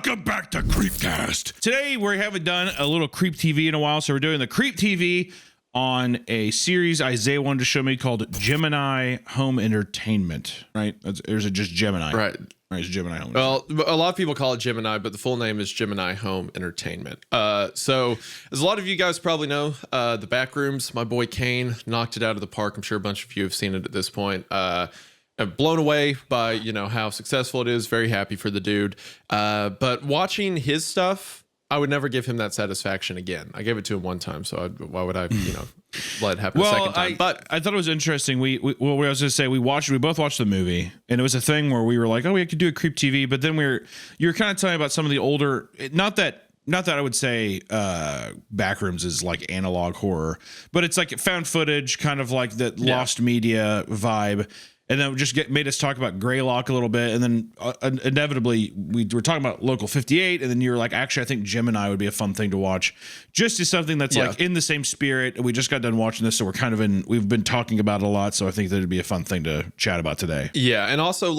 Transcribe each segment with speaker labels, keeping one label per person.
Speaker 1: Welcome back to Creepcast. Today we haven't done a little Creep TV in a while, so we're doing the Creep TV on a series Isaiah wanted to show me called Gemini Home Entertainment. Right? There's just Gemini.
Speaker 2: Right.
Speaker 1: It's Gemini Home.
Speaker 2: Well, a lot of people call it Gemini, but the full name is Gemini Home Entertainment. So, as a lot of you guys probably know, the Backrooms, my boy Kane knocked it out of the park. I'm sure a bunch of you have seen it at this point. I'm blown away by, how successful it is. Very happy for the dude. But watching his stuff, I would never give him that satisfaction again. I gave it to him one time, so why would I, let it happen a second time? But
Speaker 1: I thought it was interesting. We was going to say, we both watched the movie, and it was a thing where we were like, oh, we could do a Creep TV, but then you were kind of telling about some of the older, not that I would say Backrooms is like analog horror, but it's like found footage, kind of like the lost media vibe. And then just made us talk about Greylock a little bit. And then inevitably we were talking about Local 58. And then you're like, actually, I think Gemini would be a fun thing to watch. Just as something that's like in the same spirit. We just got done watching this. So we've been talking about it a lot. So I think that it'd be a fun thing to chat about today. Yeah.
Speaker 2: And also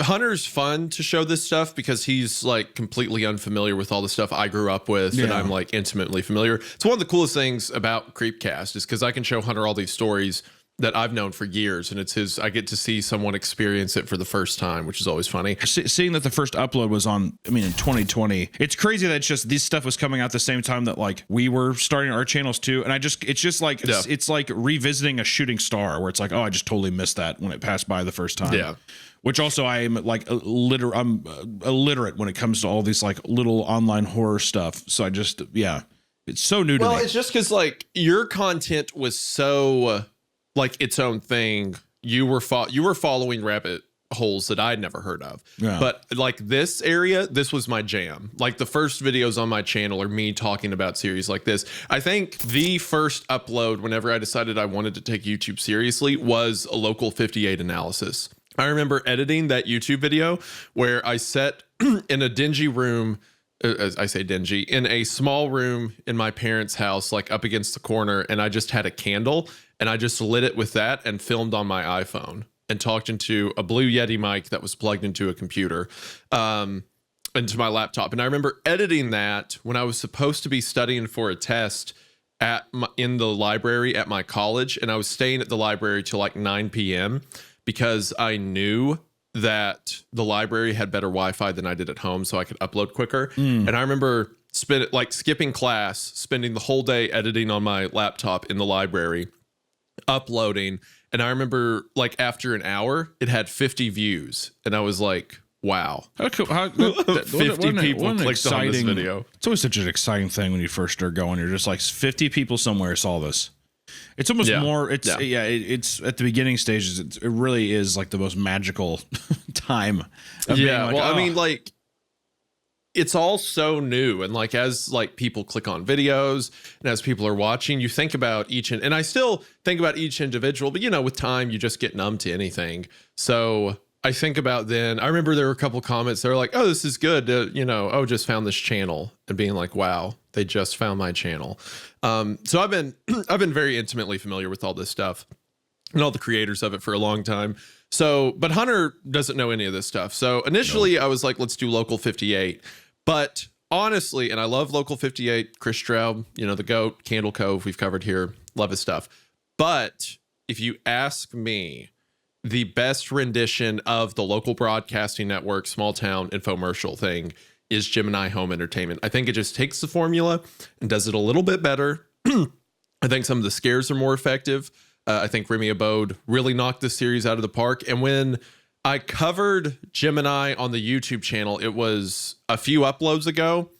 Speaker 2: Hunter's fun to show this stuff because he's like completely unfamiliar with all the stuff I grew up with. And I'm like intimately familiar. It's one of the coolest things about Creepcast is because I can show Hunter all these stories that I've known for years, and I get to see someone experience it for the first time, which is always funny.
Speaker 1: Seeing that the first upload was in 2020, it's crazy that it's just this stuff was coming out the same time that like we were starting our channels too. And it's like revisiting a shooting star where it's like, oh, I just totally missed that when it passed by the first time.
Speaker 2: Yeah.
Speaker 1: Which also I am like I'm illiterate when it comes to all these like little online horror stuff. So it's so new to me.
Speaker 2: Well, it's just because like your content was so like its own thing. You were following rabbit holes that I'd never heard of. Yeah. But like this area, this was my jam. Like the first videos on my channel are me talking about series like this. I think the first upload whenever I decided I wanted to take YouTube seriously was a Local 58 analysis. I remember editing that YouTube video where I sat in a dingy room, as I say dingy, in a small room in my parents' house, like up against the corner, and I just had a candle and I just lit it with that and filmed on my iPhone and talked into a Blue Yeti mic that was plugged into a computer, into my laptop. And I remember editing that when I was supposed to be studying for a test in the library at my college, and I was staying at the library till like 9 p.m. because I knew that the library had better Wi-Fi than I did at home, so I could upload quicker. And I remember skipping class, spending the whole day editing on my laptop in the library, uploading. And I remember like after an hour, it had 50 views, and I was like, wow. How cool. 50 people clicked on this video.
Speaker 1: It's always such an exciting thing when you first start going. You're just like 50 people somewhere saw this. It's almost more. It's at the beginning stages. It really is like the most magical time. Of being like,
Speaker 2: I mean, like it's all so new, and like as like people click on videos and as people are watching, you think about and I still think about each individual, but with time you just get numb to anything. So I think about then. I remember there were a couple comments that were like, "Oh, this is good," just found this channel, and being like, "Wow, they just found my channel." So I've been very intimately familiar with all this stuff and all the creators of it for a long time. So, but Hunter doesn't know any of this stuff. So initially I was like, let's do Local 58. But honestly, and I love Local 58, Chris Straub, the GOAT, Candle Cove, we've covered here. Love his stuff. But if you ask me, the best rendition of the local broadcasting network, small town infomercial thing is Gemini Home Entertainment. I think it just takes the formula and does it a little bit better. I think some of the scares are more effective. I think Remy Abode really knocked this series out of the park. And when I covered Gemini on the YouTube channel, it was a few uploads ago.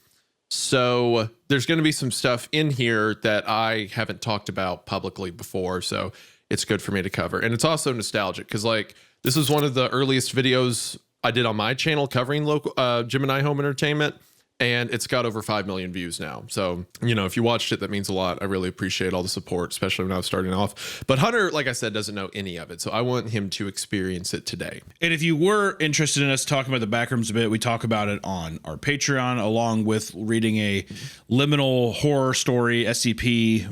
Speaker 2: So there's going to be some stuff in here that I haven't talked about publicly before. So it's good for me to cover. And it's also nostalgic because like this was one of the earliest videos I did on my channel covering local Gemini Home Entertainment. And it's got over 5 million views now. So, if you watched it, that means a lot. I really appreciate all the support, especially when I was starting off. But Hunter, like I said, doesn't know any of it. So I want him to experience it today.
Speaker 1: And if you were interested in us talking about the Backrooms a bit, we talk about it on our Patreon, along with reading a liminal horror story, SCP,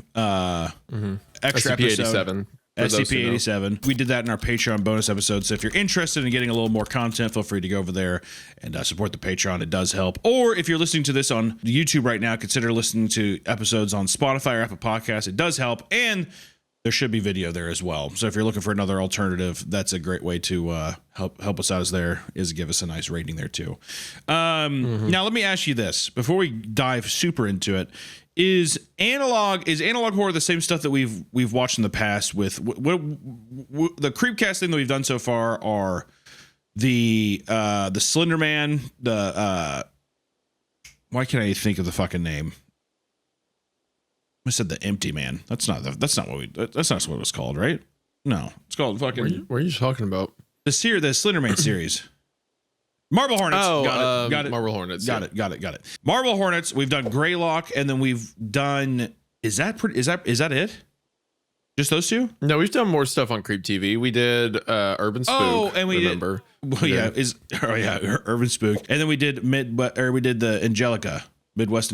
Speaker 1: extra
Speaker 2: SCP-87.
Speaker 1: SCP-87. We did that in our Patreon bonus episode. So if you're interested in getting a little more content, feel free to go over there and support the Patreon. It does help. Or if you're listening to this on YouTube right now, consider listening to episodes on Spotify or Apple Podcasts. It does help. And there should be video there as well. So if you're looking for another alternative, that's a great way to help us out is give us a nice rating there too. Now, let me ask you this before we dive super into it. Is analog horror the same stuff that we've watched in the past with the Creepcast thing that we've done so far are the Slender Man, why can't I think of the fucking name? I said the Empty Man. That's not what it was called, right? No, it's called fucking.
Speaker 2: What are you talking about?
Speaker 1: The Slender Man series. Marble Hornets.
Speaker 2: Oh,
Speaker 1: got it.
Speaker 2: Marble Hornets.
Speaker 1: Got it. Marble Hornets. We've done Greylock, and then we've done. Is that it? Just those two?
Speaker 2: No, we've done more stuff on Creep TV. We did Urban Spook. Oh, and we remember.
Speaker 1: Urban Spook, and then we did the Angelica. Midwest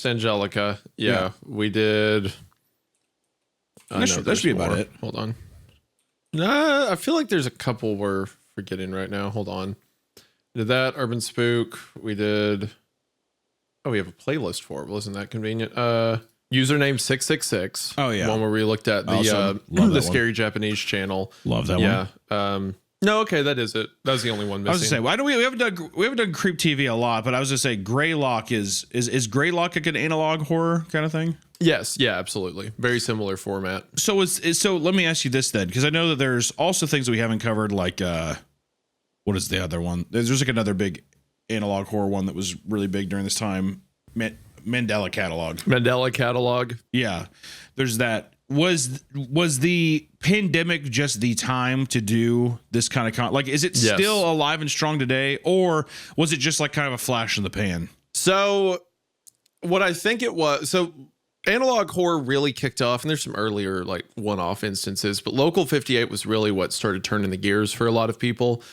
Speaker 1: Angelica. Yeah. We did. That should be about it.
Speaker 2: Hold on. Nah, I feel like there's a couple we're forgetting right now. Hold on. Did that Urban Spook? We did. Oh, we have a playlist for it. Wasn't that convenient? Username 666.
Speaker 1: Oh yeah,
Speaker 2: one where we looked at the scary Japanese channel.
Speaker 1: Love that one.
Speaker 2: Yeah. No, okay, that is it. That was the only one missing.
Speaker 1: I was gonna say, why do we haven't done Creep TV a lot, but I was gonna say Greylock is Greylock like an analog horror kind of thing?
Speaker 2: Yes, yeah, absolutely. Very similar format.
Speaker 1: So let me ask you this then, because I know that there's also things that we haven't covered, like what is the other one? There's like another big analog horror one that was really big during this time. Mandela Catalog. Yeah. There's that. Was the pandemic just the time to do this kind of like, is it still alive and strong today, or was it just like kind of a flash in the pan?
Speaker 2: So what I think it was, analog horror really kicked off, and there's some earlier like one-off instances, but Local 58 was really what started turning the gears for a lot of people.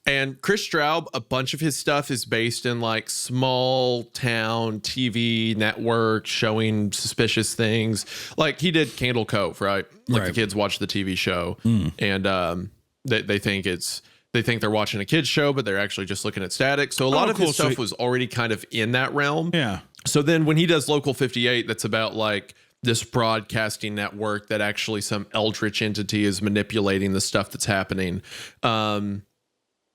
Speaker 2: And Chris Straub, a bunch of his stuff is based in like small town TV network showing suspicious things. Like he did Candle Cove, right? Like the kids watch the TV show and they think they're watching a kid's show, but they're actually just looking at static. So a lot of his stuff was already kind of in that realm.
Speaker 1: Yeah.
Speaker 2: So then when he does Local 58, that's about like this broadcasting network that actually some eldritch entity is manipulating the stuff that's happening.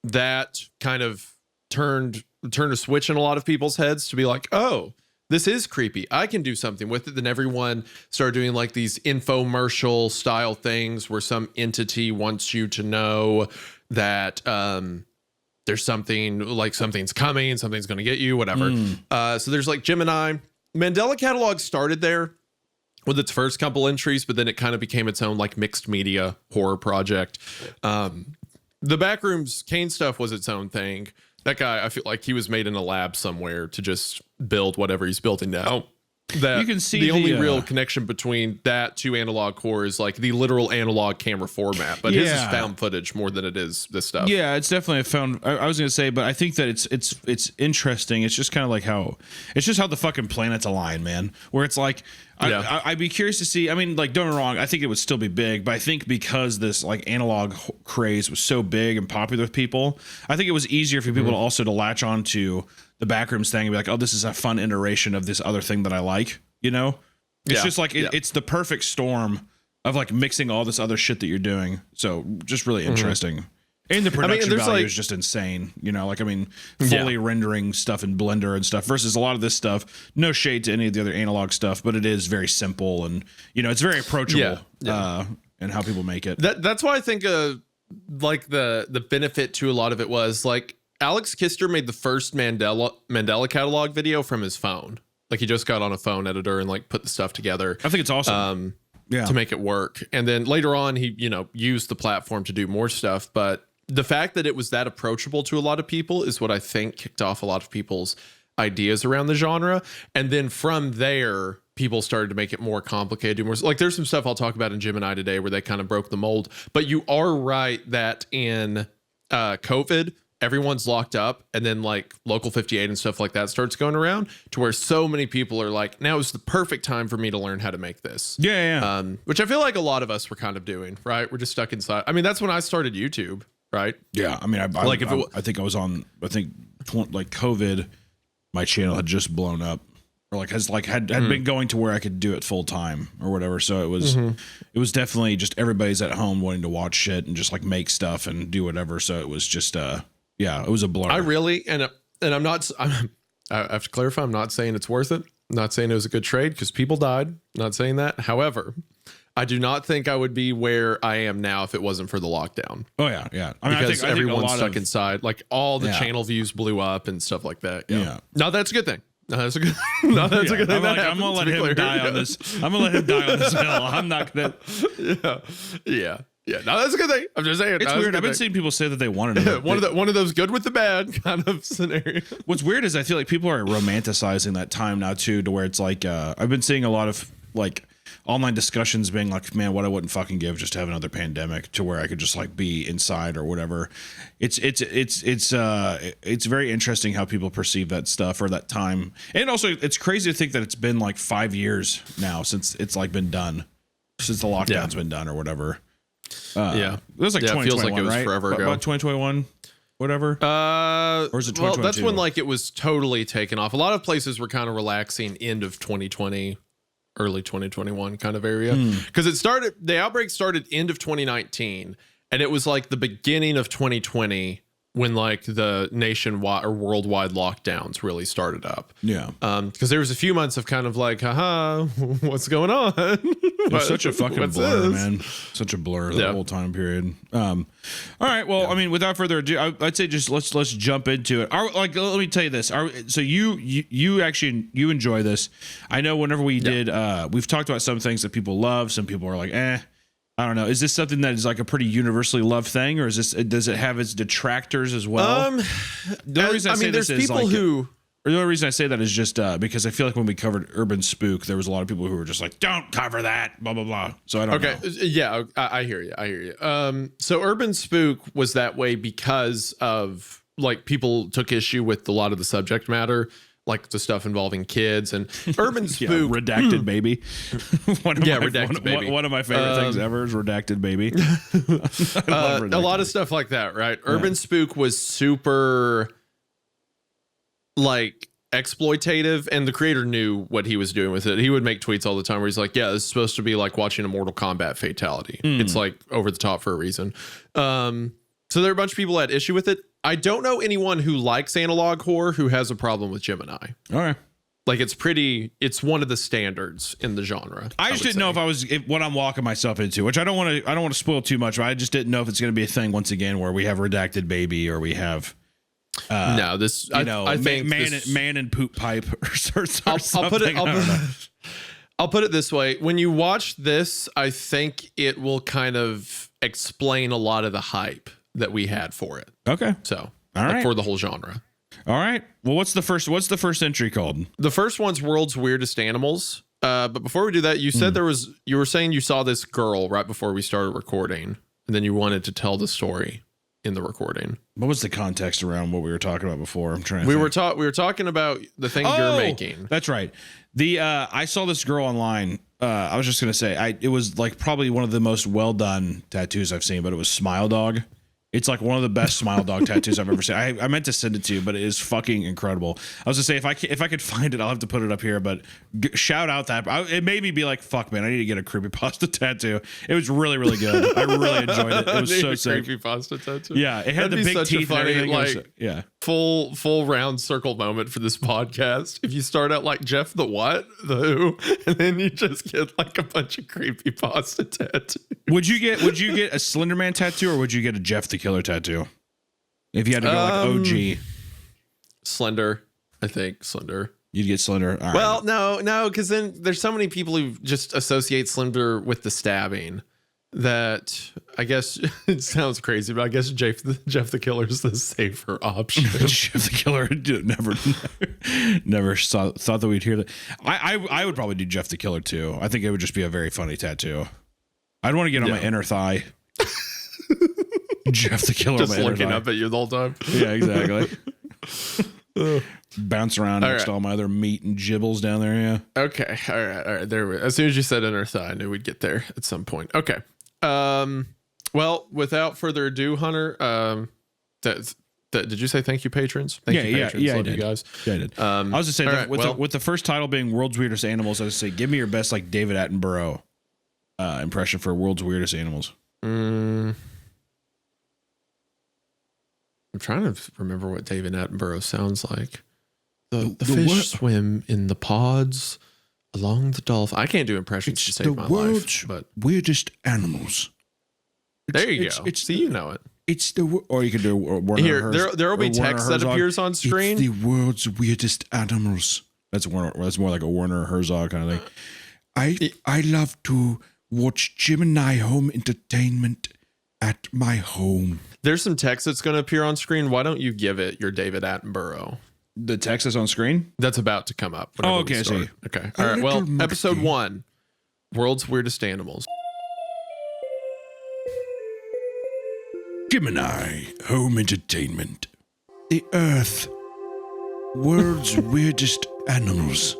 Speaker 2: That kind of turned a switch in a lot of people's heads to be like, oh, this is creepy. I can do something with it. Then everyone started doing like these infomercial style things where some entity wants you to know that there's something, like something's coming, something's going to get you, whatever. So there's like Gemini. Mandela Catalog started there with its first couple entries, but then it kind of became its own like mixed media horror project. The Backrooms Kane stuff was its own thing. That guy, I feel like he was made in a lab somewhere to just build whatever he's building now. That
Speaker 1: you can see
Speaker 2: the only real connection between that to analog horror is like the literal analog camera format, but his is found footage more than it is this stuff.
Speaker 1: Yeah, it's definitely a found. I was gonna say, but I think that it's interesting. It's just kind of like how the fucking planets align, man. Where it's like I'd be curious to see. I mean, like, don't get me wrong, I think it would still be big, but I think because this like analog craze was so big and popular with people, I think it was easier for people to also to latch on to the Backrooms thing and be like, oh, this is a fun iteration of this other thing that I like, you know? It's just like it's the perfect storm of like mixing all this other shit that you're doing. So just really interesting. And the production value is just insane, you know, like, I mean, fully rendering stuff in Blender and stuff versus a lot of this stuff, no shade to any of the other analog stuff, but it is very simple and, you know, it's very approachable and how people make it.
Speaker 2: That's why I think like the benefit to a lot of it was like Alex Kister made the first Mandela Catalog video from his phone. Like he just got on a phone editor and like put the stuff together.
Speaker 1: I think it's awesome.
Speaker 2: To make it work. And then later on, he, you know, used the platform to do more stuff, but the fact that it was that approachable to a lot of people is what I think kicked off a lot of people's ideas around the genre. And then from there, people started to make it more complicated. More, like there's some stuff I'll talk about in Gemini today where they kind of broke the mold. But you are right that in COVID, everyone's locked up, and then like Local 58 and stuff like that starts going around, to where so many people are like, now is the perfect time for me to learn how to make this.
Speaker 1: Yeah.
Speaker 2: Which I feel like a lot of us were kind of doing, right? We're just stuck inside. I mean, that's when I started YouTube, right?
Speaker 1: Yeah. I mean, I think I was on, like COVID, my channel had just blown up, or like had been going to where I could do it full time or whatever. So it was definitely just everybody's at home wanting to watch shit and just like make stuff and do whatever. So it was just it was a blur.
Speaker 2: I really I have to clarify, I'm not saying it's worth it. I'm not saying it was a good trade because people died. I'm not saying that. However, I do not think I would be where I am now if it wasn't for the lockdown.
Speaker 1: Oh yeah.
Speaker 2: I mean, because everyone's stuck inside. Like all the channel views blew up and stuff like that. Yeah. No, that's a good thing. No, that's a good. No, that's a good thing.
Speaker 1: I'm gonna let him die on this. I'm gonna let him die on this hill. I'm not gonna.
Speaker 2: Yeah. No, that's a good thing. I'm just saying.
Speaker 1: It's weird. I've been seeing people say that they wanted it.
Speaker 2: One of those good with the bad kind of scenario.
Speaker 1: What's weird is I feel like people are romanticizing that time now too, to where it's like I've been seeing a lot of like online discussions being like, man, what I wouldn't fucking give just to have another pandemic, to where I could just like be inside or whatever. It's very interesting how people perceive that stuff or that time. And also it's crazy to think that it's been like 5 years now since it's like been done, since the lockdown's been done or whatever. It was like 2021,
Speaker 2: it feels like it was
Speaker 1: right?
Speaker 2: forever ago.
Speaker 1: About 2021, whatever. Or is it 2022?
Speaker 2: Well, that's when like it was totally taken off. A lot of places were kind of relaxing end of 2020. Early 2021 kind of area, because the outbreak started end of 2019, and it was like the beginning of 2020 when like the nationwide or worldwide lockdowns really started up.
Speaker 1: Yeah.
Speaker 2: Because there was a few months of kind of like, haha, what's going on?
Speaker 1: It's such a fucking blur, man. Such a blur the whole time period. All right. Well, I mean, without further ado, I'd say just let's jump into it. Let me tell you this. So you actually enjoy this. I know whenever we did, we've talked about some things that people love. Some people are like, I don't know. Is this something that is like a pretty universally loved thing, or does it have its detractors as well? The only reason I say this is like, the only reason I say that is just because I feel like when we covered Urban Spook, there was a lot of people who were just like, "Don't cover that," blah blah blah. So I don't know.
Speaker 2: Yeah, I hear you. So Urban Spook was that way because of like people took issue with a lot of the subject matter. Like the stuff involving kids and Urban Spook.
Speaker 1: Redacted Baby.
Speaker 2: Redacted Baby.
Speaker 1: One of my favorite things ever is Redacted Baby.
Speaker 2: A lot of stuff like that, right? Urban Spook was super like exploitative, and the creator knew what he was doing with it. He would make tweets all the time where he's like, yeah, this is supposed to be like watching a Mortal Kombat fatality. It's like over the top for a reason. So there are a bunch of people that had issue with it. I don't know anyone who likes analog horror who has a problem with Gemini.
Speaker 1: All right.
Speaker 2: Like it's one of the standards in the genre.
Speaker 1: I just didn't know if what I'm walking myself into, which I don't want to spoil too much, but I just didn't know if it's going to be a thing once again where we have Redacted Baby or we have I think man and poop pipe or something.
Speaker 2: I'll put it this way. When you watch this, I think it will kind of explain a lot of the hype that we had for it.
Speaker 1: Okay.
Speaker 2: So,
Speaker 1: all right.
Speaker 2: For the whole genre.
Speaker 1: All right. Well, what's the first entry called?
Speaker 2: The first one's World's Weirdest Animals. But before we do that, you said you were saying you saw this girl right before we started recording, and then you wanted to tell the story in the recording.
Speaker 1: What was the context around what we were talking about before? I'm trying to
Speaker 2: We were talking about the things you're making.
Speaker 1: That's right. I saw this girl online. I was just going to say, it was like probably one of the most well done tattoos I've seen, but it was Smile Dog. It's like one of the best Smile Dog tattoos I've ever seen. I meant to send it to you, but it is fucking incredible. I was gonna say if I could find it, I'll have to put it up here. But shout out that it made me be like, fuck, man, I need to get a creepypasta tattoo. It was really really good. I really enjoyed it. It was so sick.
Speaker 2: Creepypasta tattoo.
Speaker 1: Yeah, it had the big teeth and everything. Like
Speaker 2: full round circle moment for this podcast. If you start out like Jeff the what, the who, and then you just get like a bunch of creepypasta tattoos.
Speaker 1: Would you get a Slenderman tattoo or would you get a Jeff the Killer tattoo? If you had to go like OG.
Speaker 2: Slender. I think Slender.
Speaker 1: You'd get Slender. All
Speaker 2: well, right. No, because then there's so many people who just associate Slender with the stabbing that I guess it sounds crazy, but I guess Jeff the Killer is the safer option.
Speaker 1: Jeff the Killer never thought that we'd hear that. I would probably do Jeff the Killer too. I think it would just be a very funny tattoo. I'd want to get on my inner thigh. Jeff the Killer.
Speaker 2: Just looking up at you the whole time.
Speaker 1: Yeah, exactly. Bounce around next to all my other meat and gibbles down there. Yeah.
Speaker 2: Okay. All right. There we. As soon as you said inner thigh, I knew we'd get there at some point. Okay. Well, without further ado, Hunter, did you say thank you, patrons? Thank you, patrons. Love you guys.
Speaker 1: Yeah, I did. I was just saying
Speaker 2: right,
Speaker 1: with the first title being World's Weirdest Animals, I was say give me your best like David Attenborough impression for World's Weirdest Animals.
Speaker 2: I'm trying to remember what David Attenborough sounds like. The fish swim in the pods along the dolphin. I can't do impressions to save my life. But
Speaker 1: weirdest animals.
Speaker 2: There you go. See, you know it.
Speaker 1: It's the or you can do
Speaker 2: Here. There will be text that appears on screen.
Speaker 1: It's the world's weirdest animals. That's more like a Werner Herzog kind of thing. I love to watch Gemini home entertainment at my home.
Speaker 2: There's some text that's going to appear on screen. Why don't you give it your David Attenborough?
Speaker 1: The text is on screen?
Speaker 2: That's about to come up.
Speaker 1: Oh, okay. I see.
Speaker 2: Okay. All right. Well, episode 1, World's Weirdest Animals.
Speaker 1: Gemini home entertainment. The Earth. World's weirdest animals.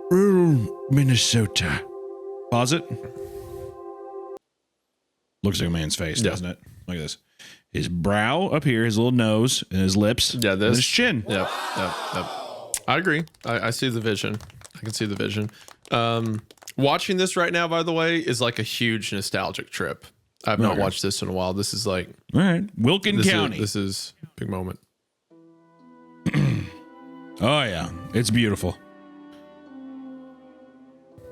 Speaker 1: Rural Minnesota. Pause it. Looks like a man's face, doesn't it? Look at this. His brow up here, his little nose, and his lips.
Speaker 2: Yeah, this.
Speaker 1: And his chin.
Speaker 2: Yep. I agree. I see the vision. I can see the vision. Watching this right now, by the way, is like a huge nostalgic trip. I've not watched this in a while. This is like...
Speaker 1: All right. Wilkin County.
Speaker 2: This is a big moment.
Speaker 1: Oh, yeah. It's beautiful.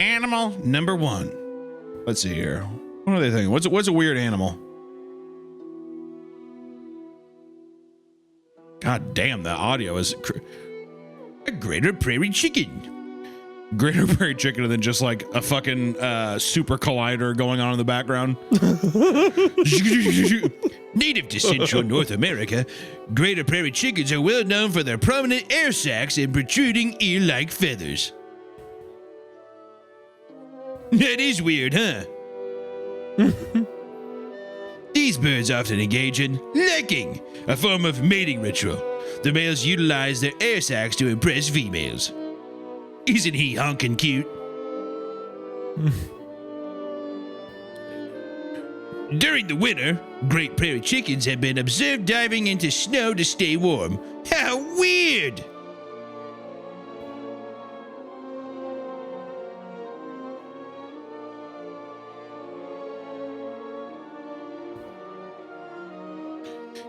Speaker 1: Animal number 1. Let's see here. What are they thinking? What's a weird animal? God damn, the audio is... A greater prairie chicken. Greater prairie chicken and then just like a fucking super collider going on in the background. Native to Central North America, greater prairie chickens are well known for their prominent air sacs and protruding ear-like feathers. That is weird, huh? These birds often engage in necking, a form of mating ritual. The males utilize their air sacs to impress females. Isn't he honkin' cute? During the winter, great prairie chickens have been observed diving into snow to stay warm. How weird!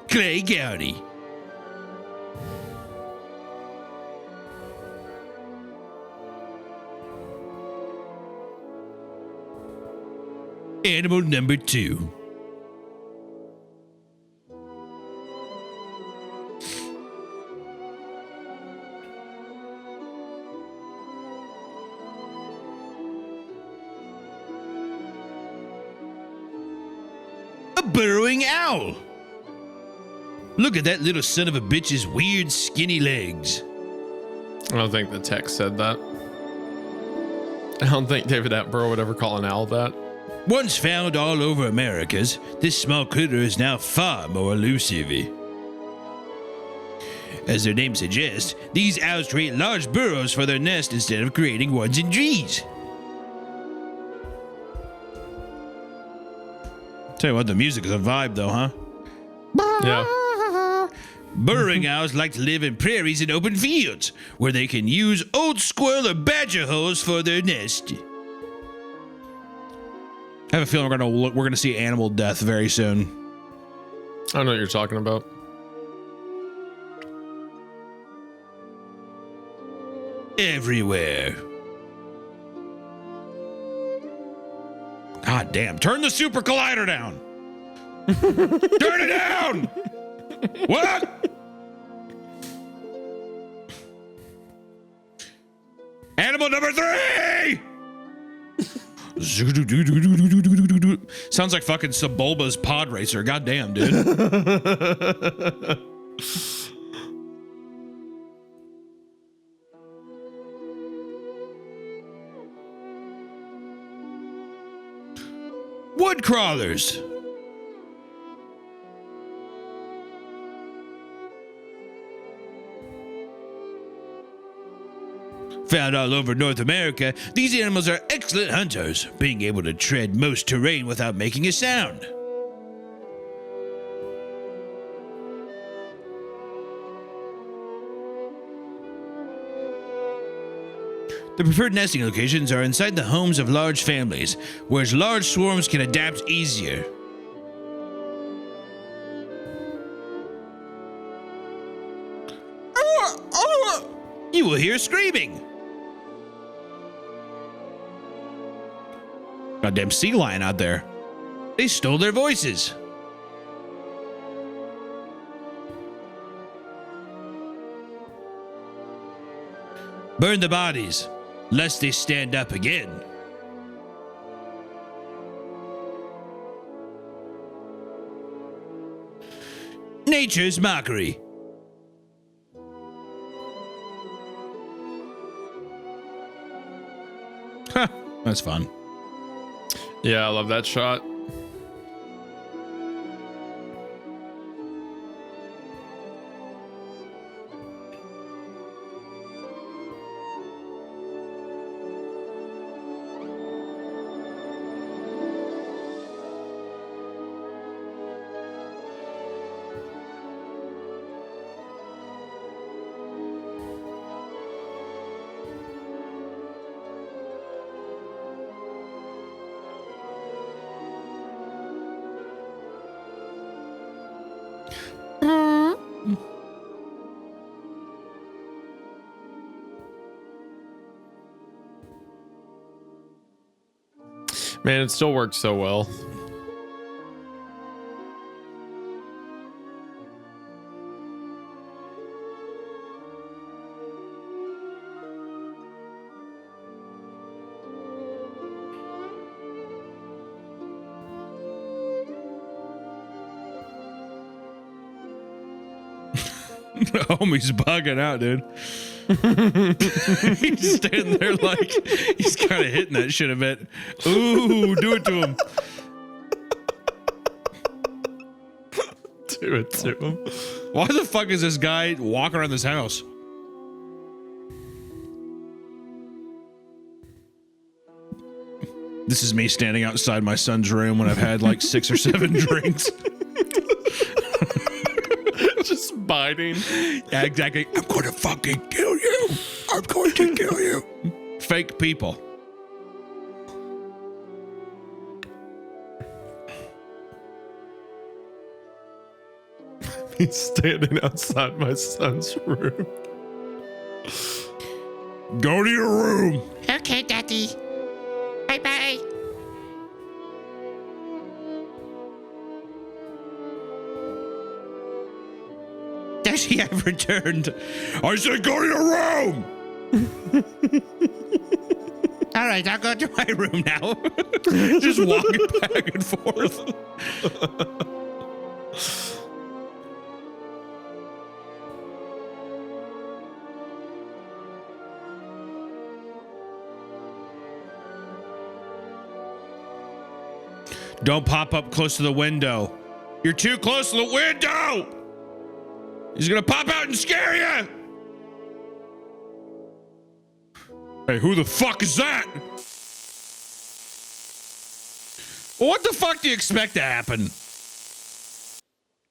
Speaker 1: Clay County. Animal number 2. A burrowing owl. Look at that little son of a bitch's weird skinny legs.
Speaker 2: I don't think the text said that. I don't think David Attenborough would ever call an owl that.
Speaker 1: Once found all over Americas, this small critter is now far more elusive. As their name suggests, these owls create large burrows for their nest instead of creating ones in trees. Tell you what, the music is a vibe though, huh?
Speaker 2: Yeah.
Speaker 1: Burrowing owls like to live in prairies and open fields, where they can use old squirrel or badger holes for their nest. I have a feeling we're gonna see animal death very soon.
Speaker 2: I know what you're talking about.
Speaker 1: Everywhere. God damn! Turn the super collider down. Turn it down. What? Animal number 3. Sounds like fucking Sebulba's pod racer. Goddamn, dude. Wood crawlers. Found all over North America, these animals are excellent hunters, being able to tread most terrain without making a sound. The preferred nesting locations are inside the homes of large families, whereas large swarms can adapt easier. You will hear screaming. Goddamn sea lion out there. They stole their voices. Burn the bodies, lest they stand up again. Nature's mockery. Huh, that's fun.
Speaker 2: Yeah, I love that shot. Man, it still works so well.
Speaker 1: Homie's bugging out, dude. He's standing there like he's kind of hitting that shit a bit. Ooh, do it to him.
Speaker 2: Do it to him.
Speaker 1: Why the fuck is this guy walking around this house? This is me standing outside my son's room when I've had like 6 or 7 drinks.
Speaker 2: Just biting.
Speaker 1: Yeah, exactly. I'm going to fucking kill you. I'm going to kill you. Fake people.
Speaker 2: He's standing outside my son's room.
Speaker 1: Go to your room.
Speaker 3: Okay, Daddy. Bye-bye.
Speaker 1: Does he have returned? I said go to your room. All right, I'll go to my room now. Just walking back and forth. Don't pop up close to the window. You're too close to the window. He's gonna pop out and scare you. Hey, who the fuck is that? Well, what the fuck do you expect to happen?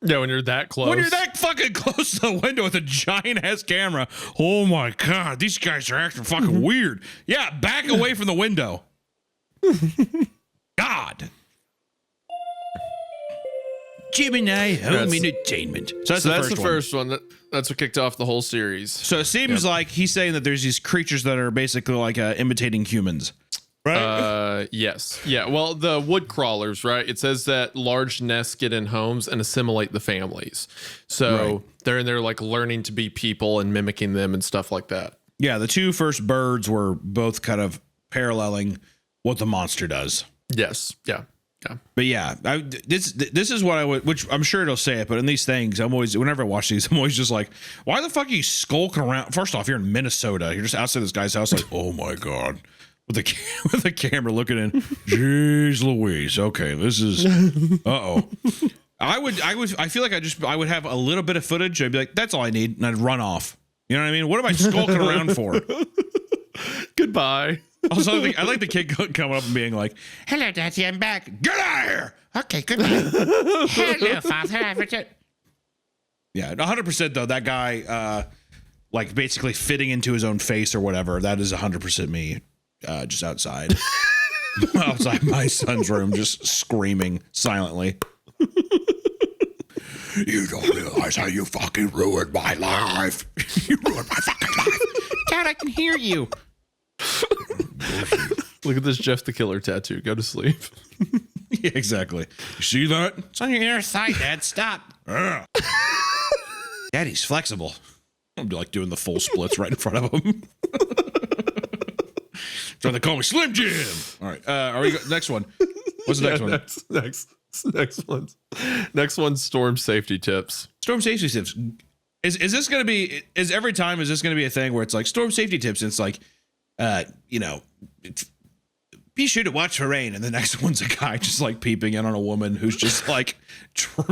Speaker 2: Yeah, when you're that close.
Speaker 1: When you're that fucking close to the window with a giant ass camera. Oh my God, these guys are acting fucking weird. Yeah, back away from the window. God. Gemini Home Entertainment. So that's the first
Speaker 2: one. That's what kicked off the whole series.
Speaker 1: So it seems like he's saying that there's these creatures that are basically like imitating humans. Right?
Speaker 2: Yes. Yeah. Well, the wood crawlers, right? It says that large nests get in homes and assimilate the families. So they're in there like learning to be people and mimicking them and stuff like that.
Speaker 1: Yeah. The 2 first birds were both kind of paralleling what the monster does.
Speaker 2: Yes. Yeah. Yeah.
Speaker 1: But yeah, this is what I would, which I'm sure it'll say it, but in these things, I'm always, whenever I watch these, I'm always just like, why the fuck are you skulking around? First off, you're in Minnesota. You're just outside this guy's house, like, oh my God. With the camera looking in. Jeez Louise. Okay, this is uh-oh. I feel like I would have a little bit of footage. I'd be like, that's all I need, and I'd run off. You know what I mean? What am I skulking around for?
Speaker 2: Goodbye.
Speaker 1: Also, I like the kid coming up and being like,
Speaker 3: Hello, Daddy, I'm back.
Speaker 1: "Get out of here!"
Speaker 3: Okay, goodbye. Hello, Father.
Speaker 1: Yeah, 100% though. That guy, like basically fitting into his own face or whatever. That is 100% me, just outside my son's room, just screaming silently. You don't realize how you fucking ruined my life. You ruined my fucking life.
Speaker 3: Dad, I can hear you.
Speaker 2: Look at this Jeff the Killer tattoo. Go to sleep.
Speaker 1: Yeah, exactly. You see that?
Speaker 3: It's on your inner thigh, Dad. Stop.
Speaker 1: Daddy's flexible. I'm like doing the full splits right in front of him. So they call me Slim Jim. All right. Are we next one? What's the next one?
Speaker 2: Next one's storm safety tips.
Speaker 1: Storm safety tips. Is this going to be? Is every time? Is this going to be a thing where it's like storm safety tips? And it's like, be sure to watch for rain, and the next one's a guy just like peeping in on a woman who's just like I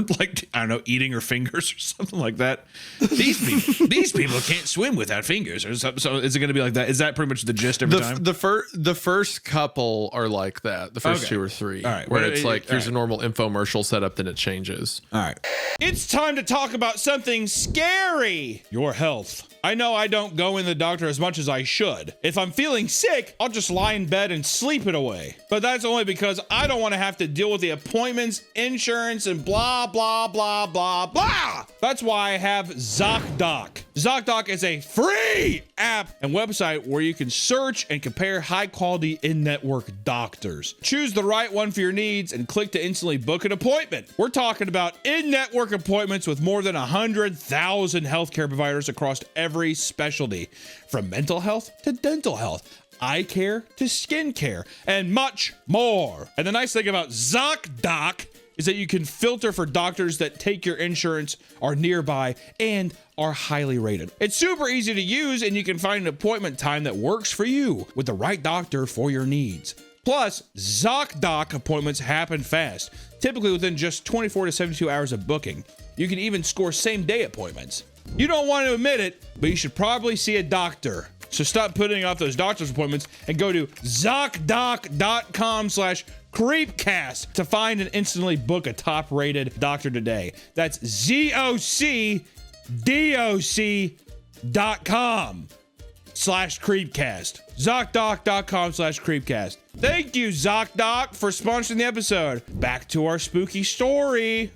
Speaker 1: don't know, eating her fingers or something like that. These people can't swim without fingers or something. So is it going to be like that? Is that pretty much the gist every time?
Speaker 2: The first couple are like that. The first two or three.
Speaker 1: All right.
Speaker 2: Where it's like, here's a normal infomercial setup, then it changes.
Speaker 1: All right. It's time to talk about something scary. Your health. I know I don't go in the doctor as much as I should. If I'm feeling sick, I'll just lie in bed and sleep it away. But that's only because I don't want to have to deal with the appointments, insurance, and blah, blah, blah, blah, blah. That's why I have ZocDoc. ZocDoc is a free app and website where you can search and compare high-quality in-network doctors. Choose the right one for your needs and click to instantly book an appointment. We're talking about in-network appointments with more than 100,000 healthcare providers across every specialty, from mental health to dental health, eye care to skin care, and much more. And the nice thing about ZocDoc is that you can filter for doctors that take your insurance, are nearby, and are highly rated. It's super easy to use, and you can find an appointment time that works for you with the right doctor for your needs. Plus, ZocDoc appointments happen fast, typically within just 24 to 72 hours of booking. You can even score same-day appointments. You don't want to admit it, but you should probably see a doctor. So stop putting off those doctor's appointments and go to ZocDoc.com/Creepcast to find and instantly book a top-rated doctor today. That's ZocDoc.com/Creepcast. ZocDoc.com/Creepcast. Thank you, ZocDoc, for sponsoring the episode. Back to our spooky story.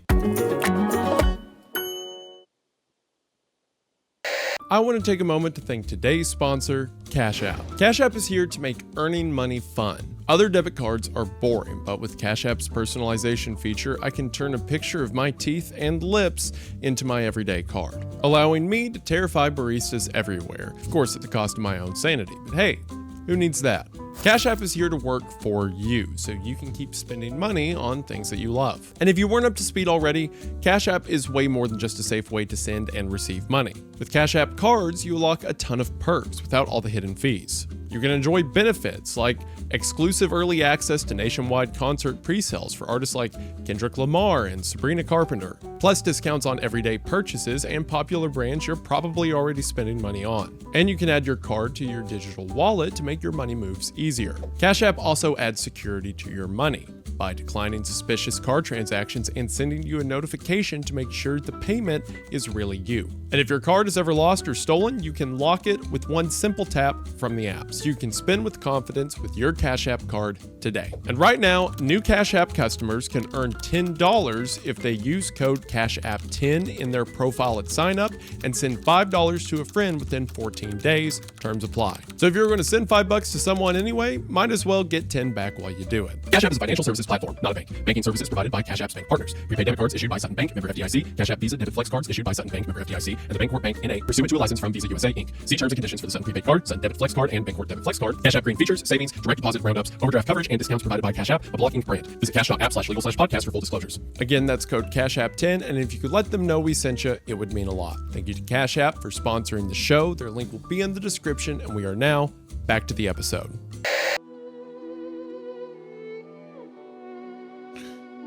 Speaker 2: I want to take a moment to thank today's sponsor, Cash App. Cash App is here to make earning money fun. Other debit cards are boring, but with Cash App's personalization feature, I can turn a picture of my teeth and lips into my everyday card, allowing me to terrify baristas everywhere, of course at the cost of my own sanity, but hey, who needs that? Cash App is here to work for you, so you can keep spending money on things that you love. And if you weren't up to speed already, Cash App is way more than just a safe way to send and receive money. With Cash App cards, you unlock a ton of perks without all the hidden fees. You can enjoy benefits like exclusive early access to nationwide concert pre-sales for artists like Kendrick Lamar and Sabrina Carpenter, plus discounts on everyday purchases and popular brands you're probably already spending money on. And you can add your card to your digital wallet to make your money moves easier. Cash App also adds security to your money by declining suspicious card transactions and sending you a notification to make sure the payment is really you. And if your card is ever lost or stolen, you can lock it with one simple tap from the app, so you can spend with confidence with your Cash App card today. And right now, new Cash App customers can earn $10 if they use code CashApp10 in their profile at sign up and send $5 to a friend within 14 days. Terms apply. So if you're going to send $5 to someone anyway, might as well get 10 back while you do it.
Speaker 4: Cash App is a financial services platform, not a bank. Banking services provided by Cash App's bank partners. Prepaid debit cards issued by Sutton Bank, member FDIC. Cash App Visa Debit Flex cards issued by Sutton Bank, member FDIC. And the Bancorp Bank N.A. pursuant to a license from Visa USA Inc. See terms and conditions for the Sutton Prepaid Card, Sutton Debit Flex Card, and Bancorp Debit Flex Card. Cash App Green features, savings, direct deposit, roundups, overdraft coverage, and discounts provided by Cash App, a blocking brand. Visit cash.app/legal/podcast for full disclosures.
Speaker 2: Again, that's code CashApp10, and if you could let them know we sent you, it would mean a lot. Thank you to Cash App for sponsoring the show. Their link will be in the description, and we are now back to the episode.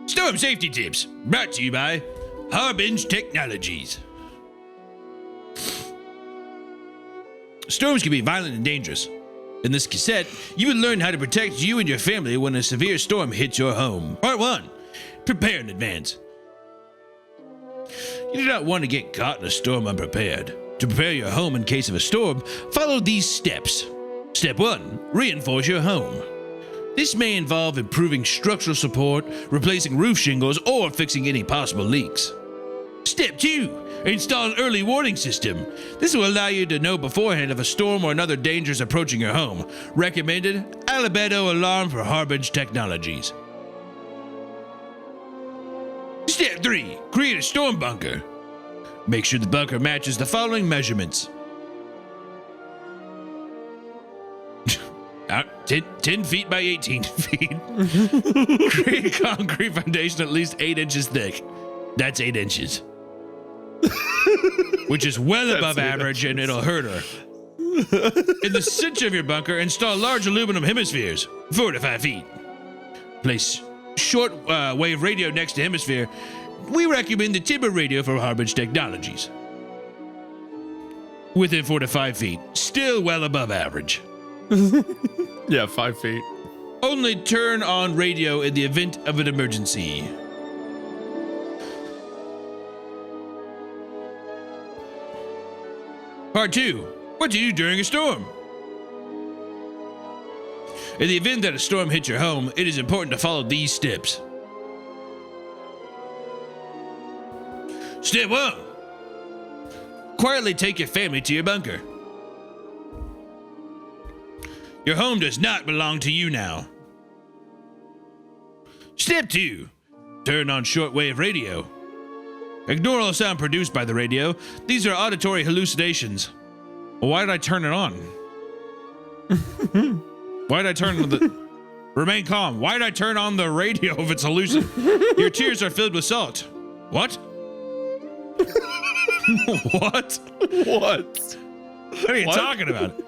Speaker 1: Storm safety tips brought to you by Harbinge Technologies. Storms can be violent and dangerous. In this cassette, you will learn how to protect you and your family when a severe storm hits your home. Part 1. Prepare in advance. You do not want to get caught in a storm unprepared. To prepare your home in case of a storm, follow these steps. Step 1. Reinforce your home. This may involve improving structural support, replacing roof shingles, or fixing any possible leaks. Step 2. Install an early warning system. This will allow you to know beforehand if a storm or another danger is approaching your home. Recommended Albedo alarm for Harbinge Technologies. Step 3. Create a storm bunker. Make sure the bunker matches the following measurements. 10 feet by 18 feet. Create a concrete foundation at least 8 inches thick. That's 8 inches. Which is well above average, and it'll hurt her. In the center of your bunker, install large aluminum hemispheres, 4 to 5 feet. Place short wave radio next to hemisphere. We recommend the timber radio from Harbinge Technologies. Within 4 to 5 feet, still well above average.
Speaker 2: Yeah, 5 feet.
Speaker 1: Only turn on radio in the event of an emergency. Part 2. What to do during a storm? In the event that a storm hits your home, it is important to follow these steps. Step 1. Quietly take your family to your bunker. Your home does not belong to you now. Step 2. Turn on shortwave radio. Ignore all sound produced by the radio. These are auditory hallucinations. Well, why did I turn it on? Why did I turn the... Remain calm. Why did I turn on the radio if it's hallucinating? Your tears are filled with salt. What? What?
Speaker 2: What?
Speaker 1: What are you talking about?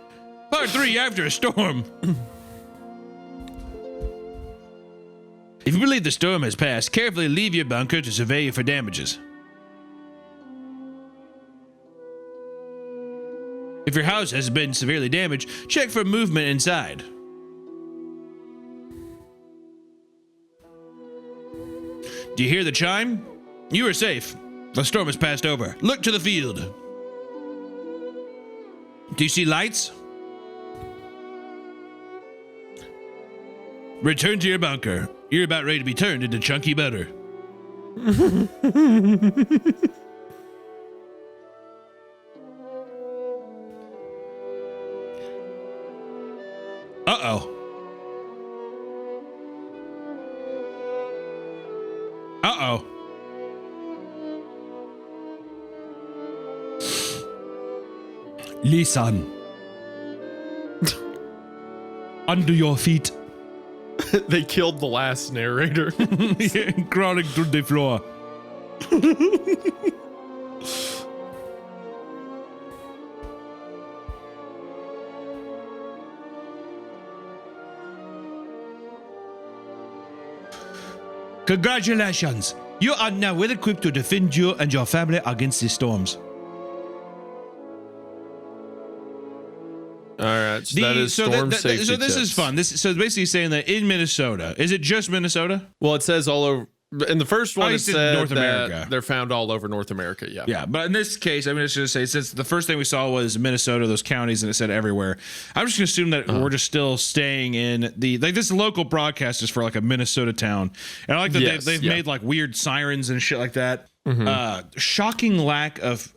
Speaker 1: Part 3, after a storm. If you believe the storm has passed, carefully leave your bunker to survey for damages. If your house has been severely damaged, check for movement inside. Do you hear the chime? You are safe. The storm has passed over. Look to the field. Do you see lights? Return to your bunker. You're about ready to be turned into chunky butter. Uh-oh. Uh-oh. Listen. Under your feet.
Speaker 2: They killed the last narrator.
Speaker 1: Crawling through the floor. Congratulations. You are now well equipped to defend you and your family against the storms.
Speaker 2: All right, so that is storm safety
Speaker 1: So this
Speaker 2: tips.
Speaker 1: is fun. So basically saying that in Minnesota, is it just Minnesota?
Speaker 2: Well, it says all over. In the first one,
Speaker 1: Oh,
Speaker 2: it
Speaker 1: it said
Speaker 2: said
Speaker 1: North
Speaker 2: that
Speaker 1: America.
Speaker 2: they're found all over North America. Yeah.
Speaker 1: Yeah, but in this case, I'm just going to say, since the first thing we saw was Minnesota, those counties, and it said everywhere, I'm just going to assume that we're just still staying in the, like, this local broadcast is for, like, a Minnesota town. And I like that they've made, like, weird sirens and shit like that. Shocking lack of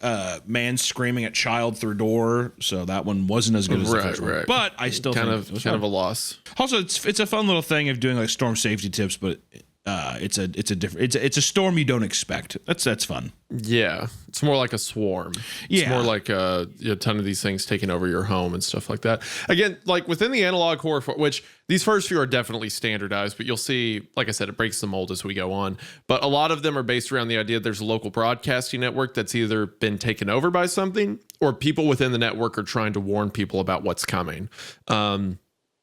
Speaker 1: man screaming at child through door, so that one wasn't as good as the first one. But I still
Speaker 2: kind
Speaker 1: think it was
Speaker 2: of
Speaker 1: fun.
Speaker 2: a loss.
Speaker 1: Also, it's a fun little thing of doing like storm safety tips, but it's a storm you don't expect. That's fun.
Speaker 2: Yeah, it's more like a swarm.
Speaker 1: Yeah.
Speaker 2: It's more like a ton of these things taking over your home and stuff like that. Again, like within the analog horror, which these first few are definitely standardized, but you'll see, like I said, it breaks the mold as we go on. But a lot of them are based around the idea that there's a local broadcasting network that's either been taken over by something, or people within the network are trying to warn people about what's coming.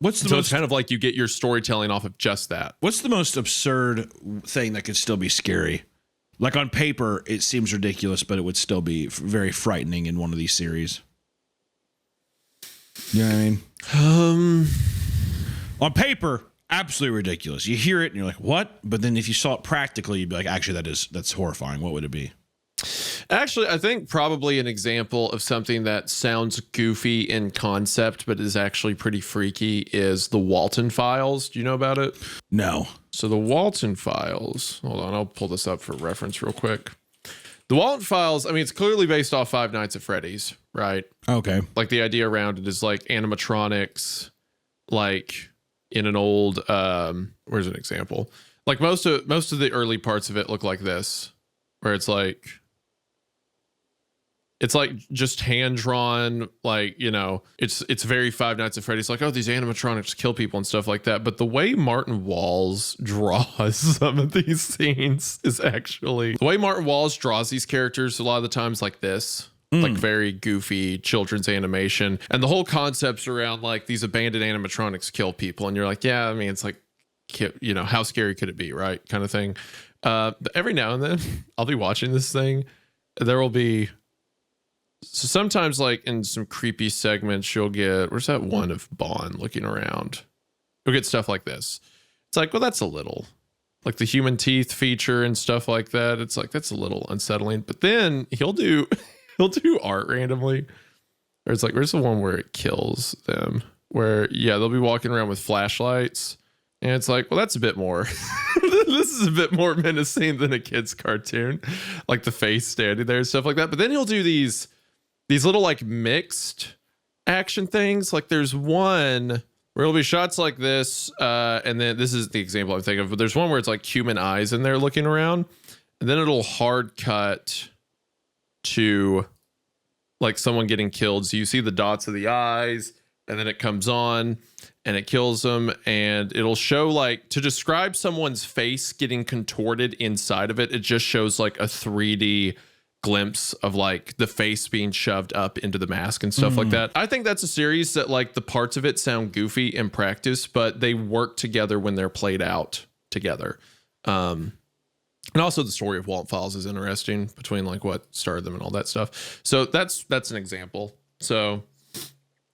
Speaker 1: It's
Speaker 2: kind of like you get your storytelling off of just that.
Speaker 1: What's the most absurd thing that could still be scary? Like on paper, it seems ridiculous, but it would still be very frightening in one of these series. You know what I mean? On paper, absolutely ridiculous. You hear it and you're like, what? But then if you saw it practically, you'd be like, actually, that's horrifying. What would it be?
Speaker 2: Actually, I think probably an example of something that sounds goofy in concept, but is actually pretty freaky is the Walton Files. Do you know about it?
Speaker 1: No.
Speaker 2: So the Walton Files, hold on, I'll pull this up for reference real quick. The Walton Files, I mean, it's clearly based off Five Nights at Freddy's, right?
Speaker 1: Okay.
Speaker 2: Like the idea around it is like animatronics, like in an old, where's an example? Like most of the early parts of it look like this, where it's like just hand drawn, like, you know, it's very Five Nights at Freddy's, like, oh, these animatronics kill people and stuff like that. But the way Martin Walls draws some of these scenes is actually the way Martin Walls draws these characters a lot of the times like this, like very goofy children's animation. And the whole concept's around like these abandoned animatronics kill people. And you're like, yeah, I mean, it's like, you know, how scary could it be? Right. Kind of thing. But every now and then I'll be watching this thing. There will be, so sometimes like in some creepy segments, you'll get, where's that one of Bond looking around? You'll get stuff like this. It's like, well, that's a little like the human teeth feature and stuff like that. It's like, that's a little unsettling, but then he'll do art randomly. Or it's like, where's the one where it kills them? Where, yeah, they'll be walking around with flashlights. And it's like, well, that's a bit more. This is a bit more menacing than a kid's cartoon. Like the face standing there and stuff like that. But then he'll do these little like mixed action things. Like there's one where it'll be shots like this. And then this is the example I'm thinking of. But there's one where it's like human eyes in there looking around. And then it'll hard cut to like someone getting killed. So you see the dots of the eyes. And then it comes on and it kills them, and it'll show like to describe someone's face getting contorted inside of it. It just shows like a 3D glimpse of like the face being shoved up into the mask and stuff like that. I think that's a series that like the parts of it sound goofy in practice, but they work together when they're played out together. And also the story of Walton Files is interesting between like what started them and all that stuff. So that's an example. So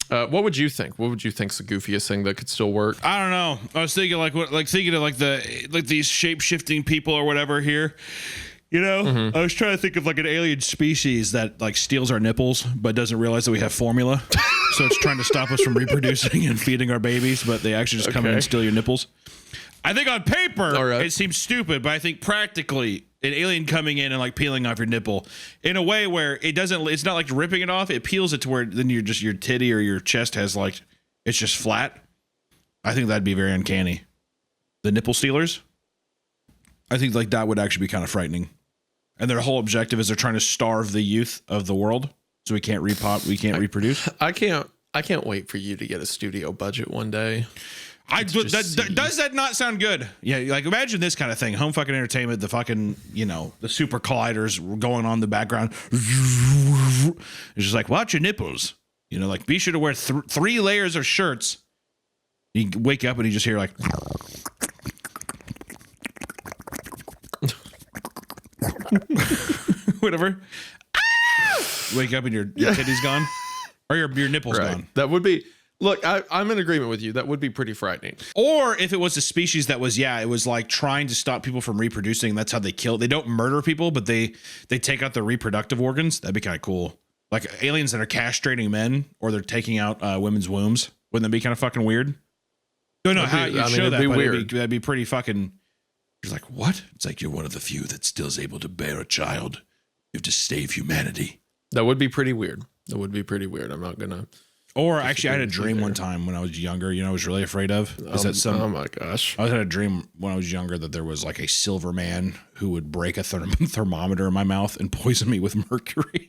Speaker 2: what would you think? What would you think's the goofiest thing that could still work?
Speaker 1: I don't know. I was thinking thinking of these shape-shifting people or whatever here. You know, I was trying to think of like an alien species that like steals our nipples but doesn't realize that we have formula. So it's trying to stop us from reproducing and feeding our babies, but they actually just come in and steal your nipples. I think on paper it seems stupid, but I think practically an alien coming in and like peeling off your nipple in a way where it's not like ripping it off. It peels it to where then your titty or your chest has like, it's just flat. I think that'd be very uncanny. The nipple stealers, I think like that would actually be kind of frightening. And their whole objective is they're trying to starve the youth of the world. So we can't reproduce.
Speaker 2: I can't wait for you to get a studio budget one day.
Speaker 1: Does that not sound good? Yeah, like imagine this kind of thing. Home fucking entertainment, the fucking, you know, the super colliders going on in the background. It's just like, watch your nipples. You know, like be sure to wear 3 layers of shirts. You wake up and you just hear like whatever. Wake up and your titty's gone. Or your nipple's gone.
Speaker 2: That would be. Look, I'm in agreement with you. That would be pretty frightening.
Speaker 1: Or if it was a species that was, it was like trying to stop people from reproducing. That's how they kill. They don't murder people, but they take out their reproductive organs. That'd be kind of cool. Like aliens that are castrating men, or they're taking out women's wombs. Wouldn't that be kind of fucking weird? Don't know how you show that, but that'd be pretty fucking. You're like, what? It's like you're one of the few that still is able to bear a child. You have to save humanity.
Speaker 2: That would be pretty weird. I'm not gonna.
Speaker 1: Or actually, I had a dream one time when I was younger. You know, I was really afraid of.
Speaker 2: Oh my gosh!
Speaker 1: I had a dream when I was younger that there was like a silver man who would break a thermometer in my mouth and poison me with mercury.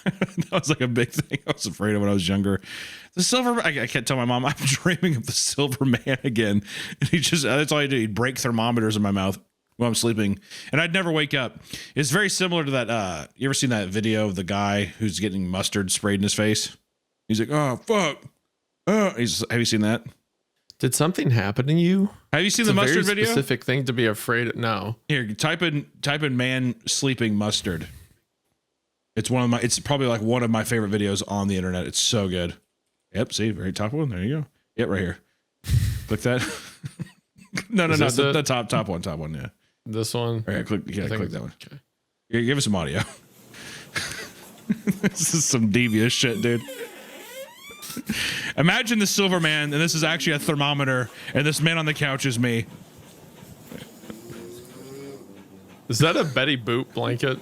Speaker 1: That was like a big thing I was afraid of when I was younger. The silver, I can't tell my mom I'm dreaming of the silver man again. And that's all he did. He'd break thermometers in my mouth while I'm sleeping, and I'd never wake up. It's very similar to that. You ever seen that video of the guy who's getting mustard sprayed in his face? He's like, oh, fuck. Have you seen that?
Speaker 2: Did something happen to you?
Speaker 1: Have you seen the mustard video?
Speaker 2: Specific thing to be afraid of. No.
Speaker 1: Here, type in man sleeping mustard. It's probably like one of my favorite videos on the internet. It's so good. Yep. See, very top one. There you go. Yep, right here. Click that. no,
Speaker 2: this
Speaker 1: the top one. Yeah.
Speaker 2: This one.
Speaker 1: All right, click that one.
Speaker 2: Okay.
Speaker 1: Here, give us some audio. This is some devious shit, dude. Imagine the Silver Man, and this is actually a thermometer, and this man on the couch is me.
Speaker 2: Is that a Betty Boop blanket?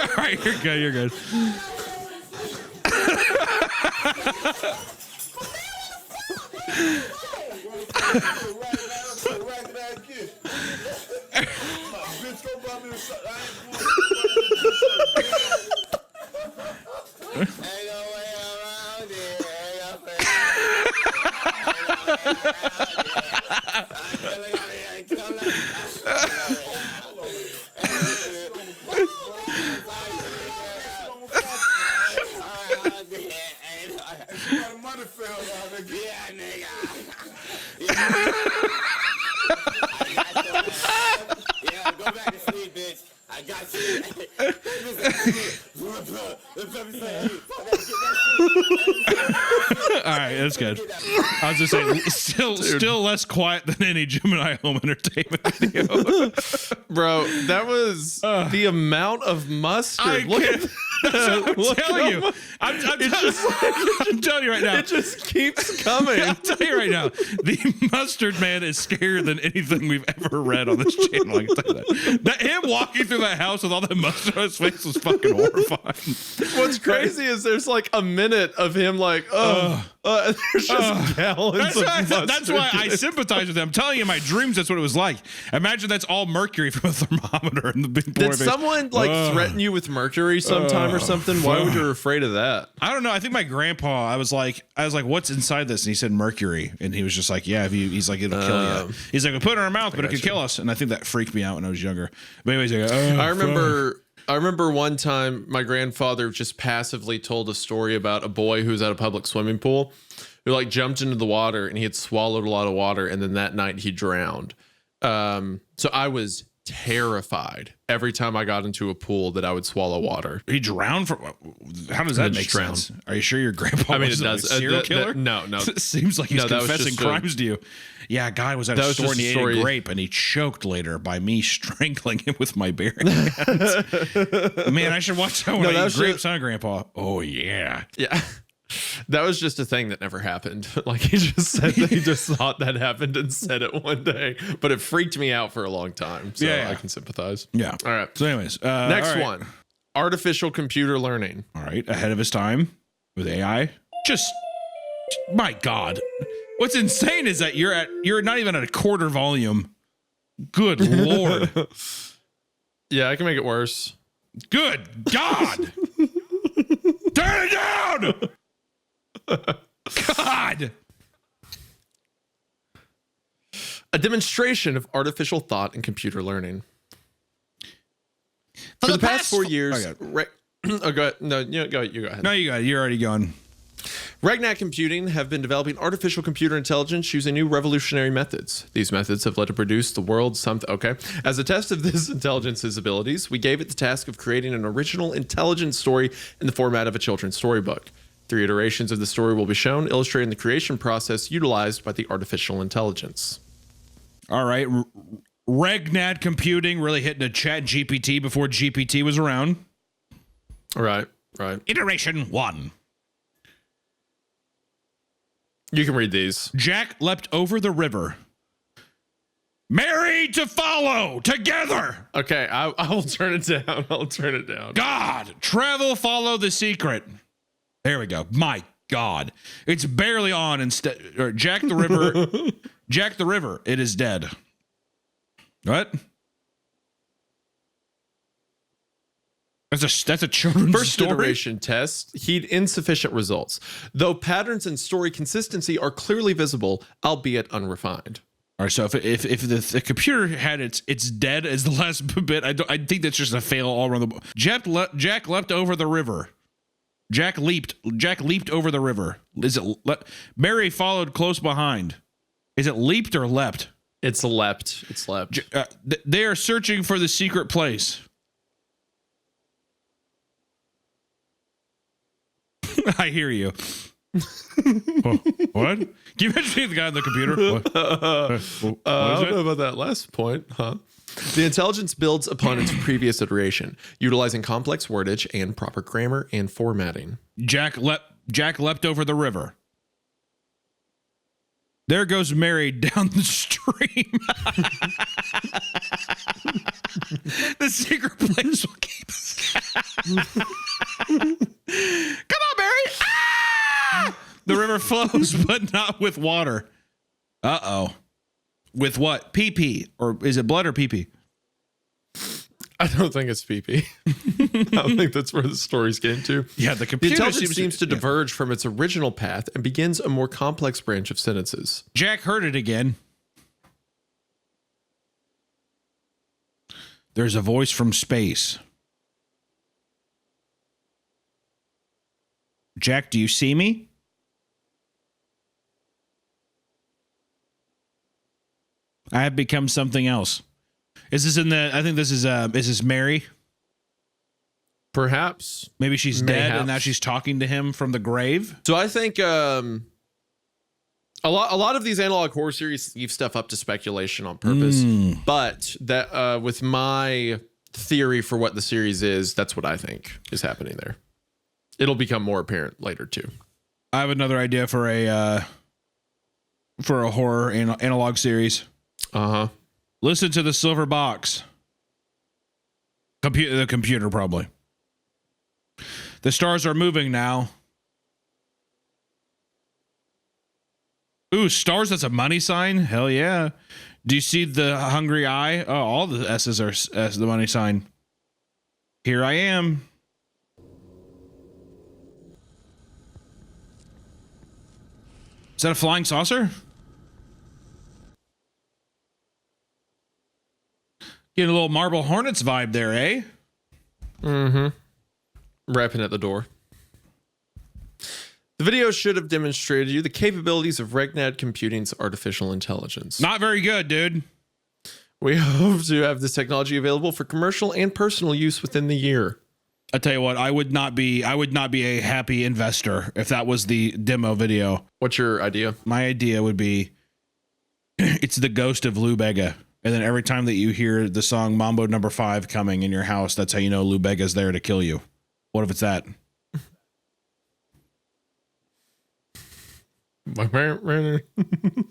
Speaker 1: All right, you're good. You're good. All right, that's good. I was just saying, still less quiet than any Gemini home entertainment video.
Speaker 2: Bro, that was the amount of mustard. Look at
Speaker 1: I'm telling you. I'm telling you right now.
Speaker 2: it just keeps coming.
Speaker 1: I'll tell you right now, the Mustard Man is scarier than anything we've ever read on this channel. I can tell you that. Him walking through that house with all that mustard on his face was fucking horrifying.
Speaker 2: What's crazy is there's like a minute of him like, there's just gallons of mustard.
Speaker 1: That's why I sympathize with him. I'm telling you, in my dreams, that's what it was like. Imagine that's all mercury from a thermometer and the big boy
Speaker 2: Did
Speaker 1: face.
Speaker 2: someone like threaten you with mercury sometime or something? Why would you be afraid of that?
Speaker 1: I don't know. I think my grandpa, I was like, what's inside this? And he said mercury. And he was just like, yeah, he's like, it'll kill you. He's like, we put it in our mouth, but it could kill us. And I think that freaked me out when I was younger. But anyways, like,
Speaker 2: I remember one time my grandfather just passively told a story about a boy who was at a public swimming pool who like jumped into the water and he had swallowed a lot of water. And then that night he drowned. So I was terrified every time I got into a pool that I would swallow water.
Speaker 1: He drowned from. How does that make sense? Are you sure your grandpa was a serial killer?
Speaker 2: No.
Speaker 1: It seems like he's confessing crimes to you. Yeah, a guy was at a store and he ate a grape and he choked later by me strangling him with my bare hands. Man, I should watch that when I eat grapes, huh, Grandpa? Oh, yeah.
Speaker 2: Yeah. That was just a thing that never happened. Like he just said that he just thought that happened and said it one day, but it freaked me out for a long time. So I can sympathize.
Speaker 1: Yeah.
Speaker 2: All right.
Speaker 1: So anyways,
Speaker 2: next one, artificial computer learning.
Speaker 1: All right. Ahead of his time with AI. Just, my God. What's insane is that you're not even at a quarter volume. Good Lord.
Speaker 2: Yeah, I can make it worse.
Speaker 1: Good God. Turn it down. God.
Speaker 2: A demonstration of artificial thought and computer learning. For the past 4 years, go ahead. No, you go ahead.
Speaker 1: No, you got it. You're already going.
Speaker 2: Regnat Computing have been developing artificial computer intelligence using new revolutionary methods. These methods have led to produce the world's something. Okay. As a test of this intelligence's abilities, we gave it the task of creating an original intelligence story in the format of a children's storybook. 3 iterations of the story will be shown, illustrating the creation process utilized by the artificial intelligence.
Speaker 1: All right. Regnat Computing really hitting a chat GPT before GPT was around.
Speaker 2: Right.
Speaker 1: Iteration 1.
Speaker 2: You can read these.
Speaker 1: Jack leapt over the river. Married to follow together.
Speaker 2: Okay, I will turn it down. I'll turn it down.
Speaker 1: God, travel, follow the secret. There we go. My God, it's barely on. Instead, or Jack the River, Jack the River. It is dead. What? That's a children's
Speaker 2: First
Speaker 1: story.
Speaker 2: iteration test, heed insufficient results, though patterns and story consistency are clearly visible, albeit unrefined.
Speaker 1: All right, so if the computer had it's dead as the last bit, I think that's just a fail all around the board. Jack leapt over the river. Jack leaped over the river. Is it Mary followed close behind? Is it leaped or leapt?
Speaker 2: It's leapt. It's leapt.
Speaker 1: They are searching for the secret place. I hear you. What? Can you imagine the guy on the computer? What?
Speaker 2: I don't know about that last point, huh? The intelligence builds upon its previous iteration, utilizing complex wordage and proper grammar and formatting.
Speaker 1: Jack leapt over the river. There goes Mary down the stream. The secret place will keep us. Come on, Mary. Ah! The river flows, but not with water. Uh-oh. With what? Pee-pee. Or is it blood or pee-pee?
Speaker 2: I don't think it's PP. I don't think that's where the story's getting to.
Speaker 1: Yeah, the computer
Speaker 2: The intelligence seems to diverge from its original path and begins a more complex branch of sentences.
Speaker 1: Jack heard it again. There's a voice from space. Jack, do you see me? I have become something else. Is this in the? I think this is this Mary?
Speaker 2: Perhaps.
Speaker 1: Maybe she's dead
Speaker 2: Mayhaps.
Speaker 1: and now she's talking to him from the grave.
Speaker 2: So I think a lot of these analog horror series leave stuff up to speculation on purpose. But that with my theory for what the series is, that's what I think is happening there. It'll become more apparent later too.
Speaker 1: I have another idea for a horror analog series.
Speaker 2: Uh-huh.
Speaker 1: Listen to the silver box. The computer, probably. The stars are moving now. Ooh, stars, that's a money sign? Hell yeah. Do you see the hungry eye? Oh, all the S's are the money sign. Here I am. Is that a flying saucer? Getting a little Marble Hornets vibe there, eh?
Speaker 2: Mm-hmm. Rapping at the door. The video should have demonstrated you the capabilities of Regnad Computing's artificial intelligence.
Speaker 1: Not very good, dude.
Speaker 2: We hope to have this technology available for commercial and personal use within the year.
Speaker 1: I tell you what, I would not be a happy investor if that was the demo video.
Speaker 2: What's your idea?
Speaker 1: My idea would be it's the ghost of Lou Bega. And then every time that you hear the song Mambo No. 5 coming in your house, that's how you know Lou Bega's there to kill you. What if it's that?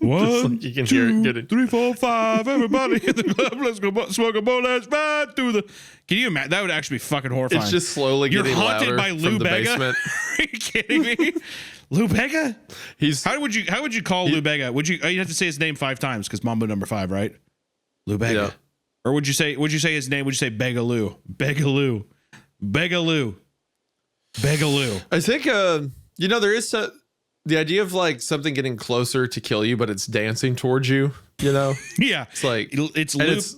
Speaker 1: 1,
Speaker 2: You can hear it. Get it.
Speaker 1: 3, 4, 5. Everybody in the club. Let's go smoke a bowl. Let's ride through the. Can you imagine? That would actually be fucking horrifying.
Speaker 2: It's just slowly
Speaker 1: You're
Speaker 2: getting
Speaker 1: haunted
Speaker 2: louder
Speaker 1: by Lou
Speaker 2: from the
Speaker 1: Bega?
Speaker 2: basement.
Speaker 1: Are you kidding me? Lou Bega?
Speaker 2: He's
Speaker 1: How would you call Lou Bega? Would you? You have to say his name 5 times because Mambo No. 5, right? Lou Bega.
Speaker 2: Yeah.
Speaker 1: Or would you say his name? Would you say Begaloo? Begaloo. Begaloo. Begaloo.
Speaker 2: I think there is the idea of like something getting closer to kill you, but it's dancing towards you. You know,
Speaker 1: Yeah,
Speaker 2: it's like
Speaker 1: it's
Speaker 2: and
Speaker 1: Lou.
Speaker 2: it's-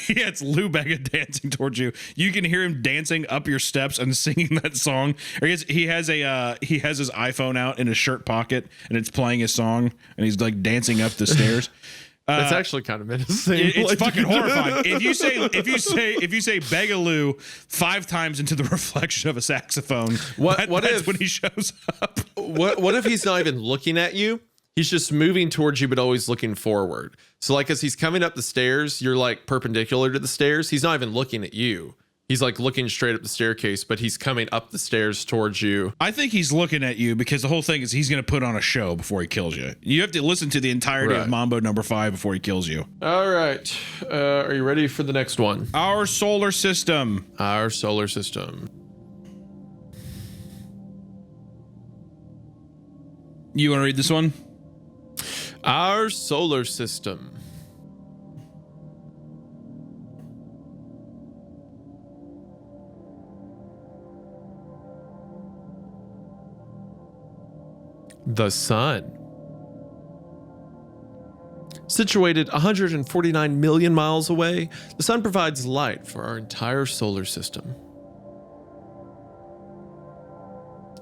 Speaker 1: Yeah, it's Lou Bega dancing towards you. You can hear him dancing up your steps and singing that song. Or he has his iPhone out in his shirt pocket and it's playing his song and he's like dancing up the stairs.
Speaker 2: it's actually kind of menacing.
Speaker 1: It's
Speaker 2: Like,
Speaker 1: fucking horrifying. If you say Begaloo 5 times into the reflection of a saxophone,
Speaker 2: What
Speaker 1: that's
Speaker 2: if-
Speaker 1: when he shows up?
Speaker 2: What if he's not even looking at you? He's just moving towards you, but always looking forward. So like as he's coming up the stairs, you're like perpendicular to the stairs. He's not even looking at you. He's like looking straight up the staircase, but he's coming up the stairs towards you.
Speaker 1: I think he's looking at you because the whole thing is he's going to put on a show before he kills you. You have to listen to the entirety of Mambo number 5 before he kills you.
Speaker 2: All right. Are you ready for the next one?
Speaker 1: Our solar system.
Speaker 2: Our solar system.
Speaker 1: You want to read this one?
Speaker 2: Our solar system. The sun. Situated 149 million miles away, the sun provides light for our entire solar system.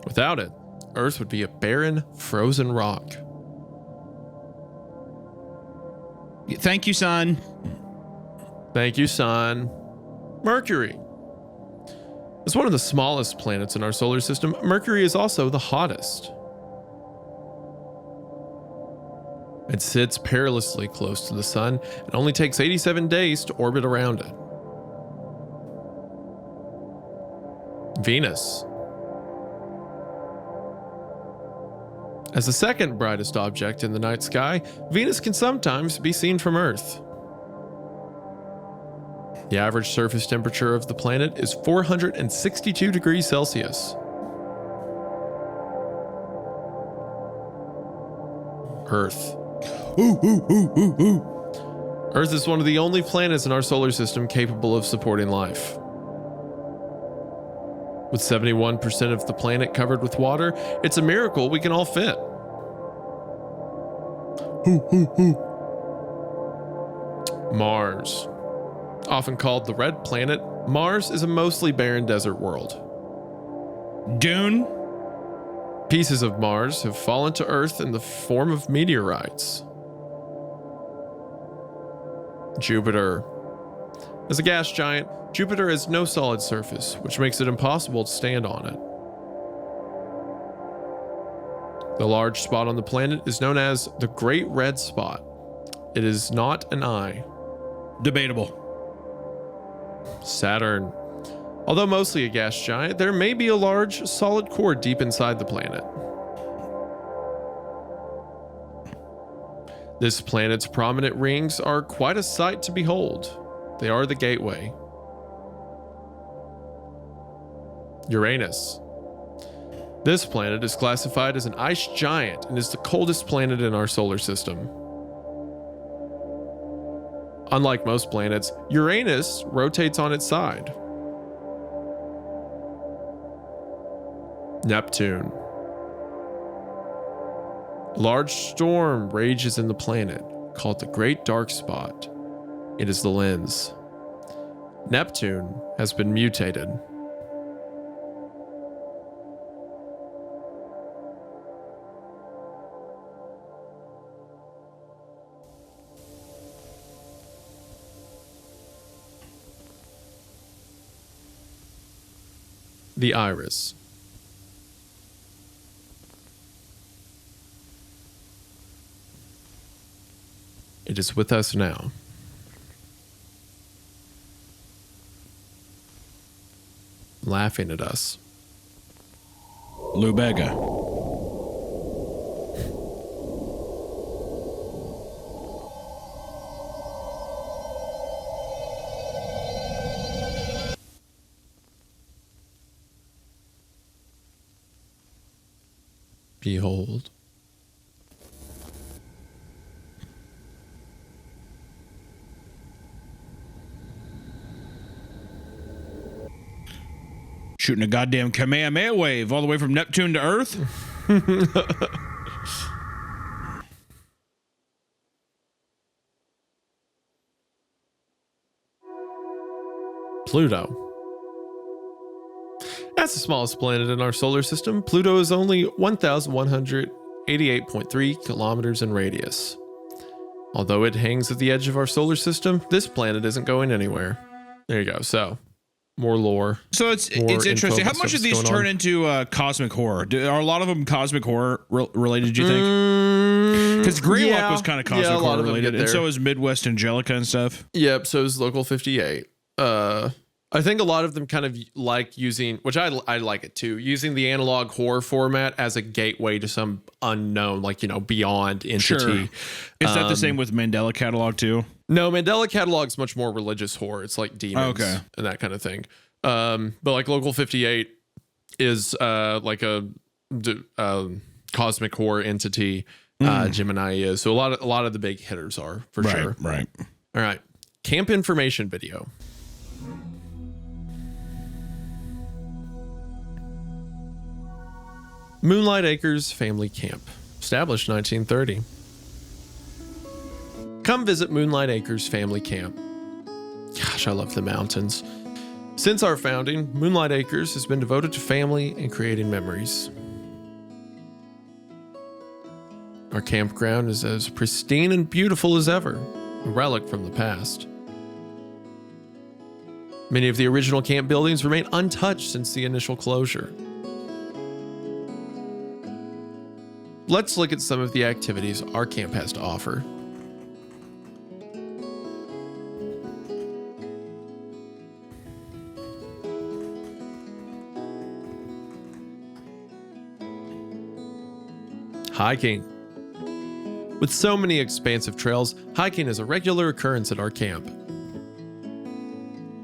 Speaker 2: Without it, Earth would be a barren, frozen rock.
Speaker 1: Thank you, son.
Speaker 2: Thank you, sun. Mercury. As one of the smallest planets in our solar system, Mercury is also the hottest. It sits perilously close to the sun and only takes 87 days to orbit around it. Venus. As the second brightest object in the night sky, Venus can sometimes be seen from Earth. The average surface temperature of the planet is 462 degrees Celsius. Earth. Earth is one of the only planets in our solar system capable of supporting life. With 71% of the planet covered with water, it's a miracle we can all fit. Mars. Often called the Red Planet, Mars is a mostly barren desert world.
Speaker 1: Dune.
Speaker 2: Pieces of Mars have fallen to Earth in the form of meteorites. Jupiter. As a gas giant, Jupiter has no solid surface, which makes it impossible to stand on it. The large spot on the planet is known as the Great Red Spot. It is not an eye.
Speaker 1: Debatable.
Speaker 2: Saturn. Although mostly a gas giant, there may be a large, solid core deep inside the planet. This planet's prominent rings are quite a sight to behold. They are the gateway. Uranus. This planet is classified as an ice giant and is the coldest planet in our solar system. Unlike most planets, Uranus rotates on its side. Neptune. A large storm rages in the planet, called the Great Dark Spot. It is the lens. Neptune has been mutated. The iris. It is with us now. Laughing at us.
Speaker 1: Lubega.
Speaker 2: Behold.
Speaker 1: Shooting a goddamn Kamehameha wave all the way from Neptune to Earth.
Speaker 2: Pluto. As the smallest planet in our solar system, Pluto is only 1,188.3 kilometers in radius. Although it hangs at the edge of our solar system, this planet isn't going anywhere. There you go. So, more lore.
Speaker 1: So it's interesting. How much of these turn into cosmic horror? Are a lot of them cosmic horror related, do you think? Because Greylock was kind of cosmic horror related, and so is Midwest Angelica and stuff.
Speaker 2: Yep, so is Local 58. I think a lot of them kind of like using, which I like it too, using the analog horror format as a gateway to some unknown, like, beyond entity.
Speaker 1: Sure. Is that the same with Mandela Catalog too?
Speaker 2: No, Mandela Catalog's much more religious horror. It's like demons and that kind of thing. But like Local 58 is like a cosmic horror entity. Gemini is. So a lot of the big hitters are for sure.
Speaker 1: Right.
Speaker 2: All right. Camp information video. Moonlight Acres Family Camp, established 1930. Come visit Moonlight Acres Family Camp. Gosh, I love the mountains. Since our founding, Moonlight Acres has been devoted to family and creating memories. Our campground is as pristine and beautiful as ever, a relic from the past. Many of the original camp buildings remain untouched since the initial closure. Let's look at some of the activities our camp has to offer. Hiking. With so many expansive trails, hiking is a regular occurrence at our camp.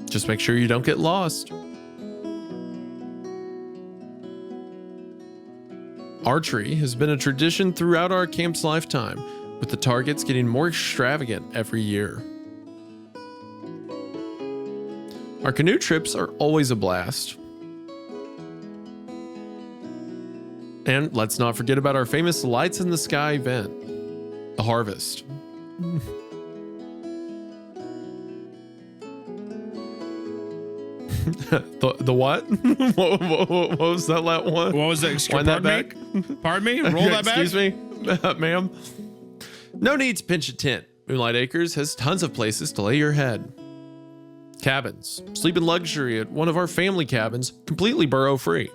Speaker 2: Just make sure you don't get lost. Archery has been a tradition throughout our camp's lifetime, with the targets getting more extravagant every year. Our canoe trips are always a blast. And let's not forget about our famous Lights in the Sky event, the Harvest. The what? what was that last one?
Speaker 1: What was that?
Speaker 2: Wind that back.
Speaker 1: Pardon me? Roll that back.
Speaker 2: Excuse me, ma'am. No need to pinch a tent. Moonlight Acres has tons of places to lay your head. Cabins. Sleep in luxury at one of our family cabins, completely burrow free.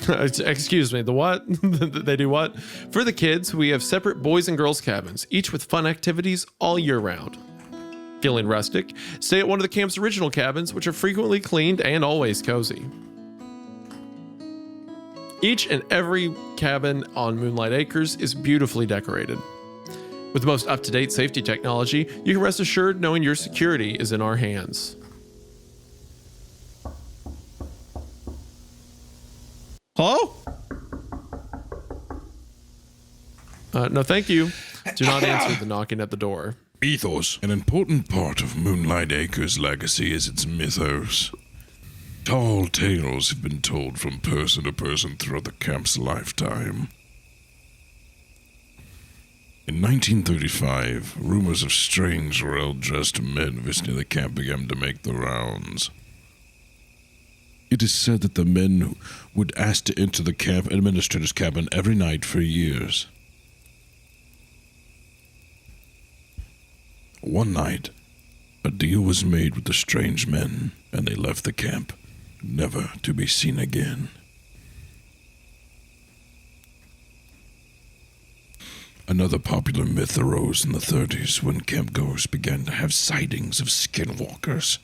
Speaker 2: Excuse me, the what? They do what? For the kids, we have separate boys and girls cabins, each with fun activities all year round. Feeling rustic? Stay at one of the camp's original cabins, which are frequently cleaned and always cozy. Each and every cabin on Moonlight Acres is beautifully decorated. With the most up-to-date safety technology, you can rest assured knowing your security is in our hands.
Speaker 1: Hello?
Speaker 2: No, thank you. Do not answer the knocking at the door.
Speaker 5: Ethos. An important part of Moonlight Acres' legacy is its mythos. Tall tales have been told from person to person throughout the camp's lifetime. In 1935, rumors of strange, well-dressed men visiting the camp began to make the rounds. It is said that the men would ask to enter the camp administrator's cabin every night for years. One night, a deal was made with the strange men, and they left the camp, never to be seen again. Another popular myth arose in the 30s when campgoers began to have sightings of skinwalkers.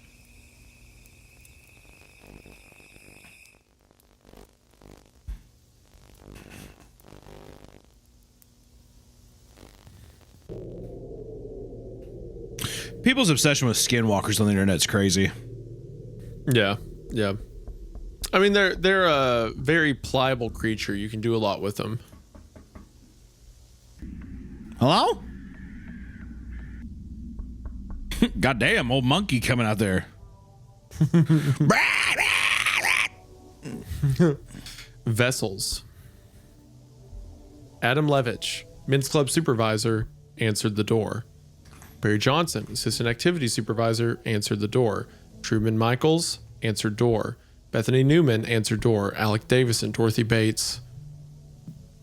Speaker 1: People's obsession with skinwalkers on the internet is crazy.
Speaker 2: Yeah. I mean, they're a very pliable creature. You can do a lot with them.
Speaker 1: Hello? Goddamn, old monkey coming out there.
Speaker 2: Vessels. Adam Levitch, men's club supervisor, answered the door. Barry Johnson, assistant activity supervisor, answered the door. Truman Michaels answered door. Bethany Newman answered door. Alec Davis and Dorothy Bates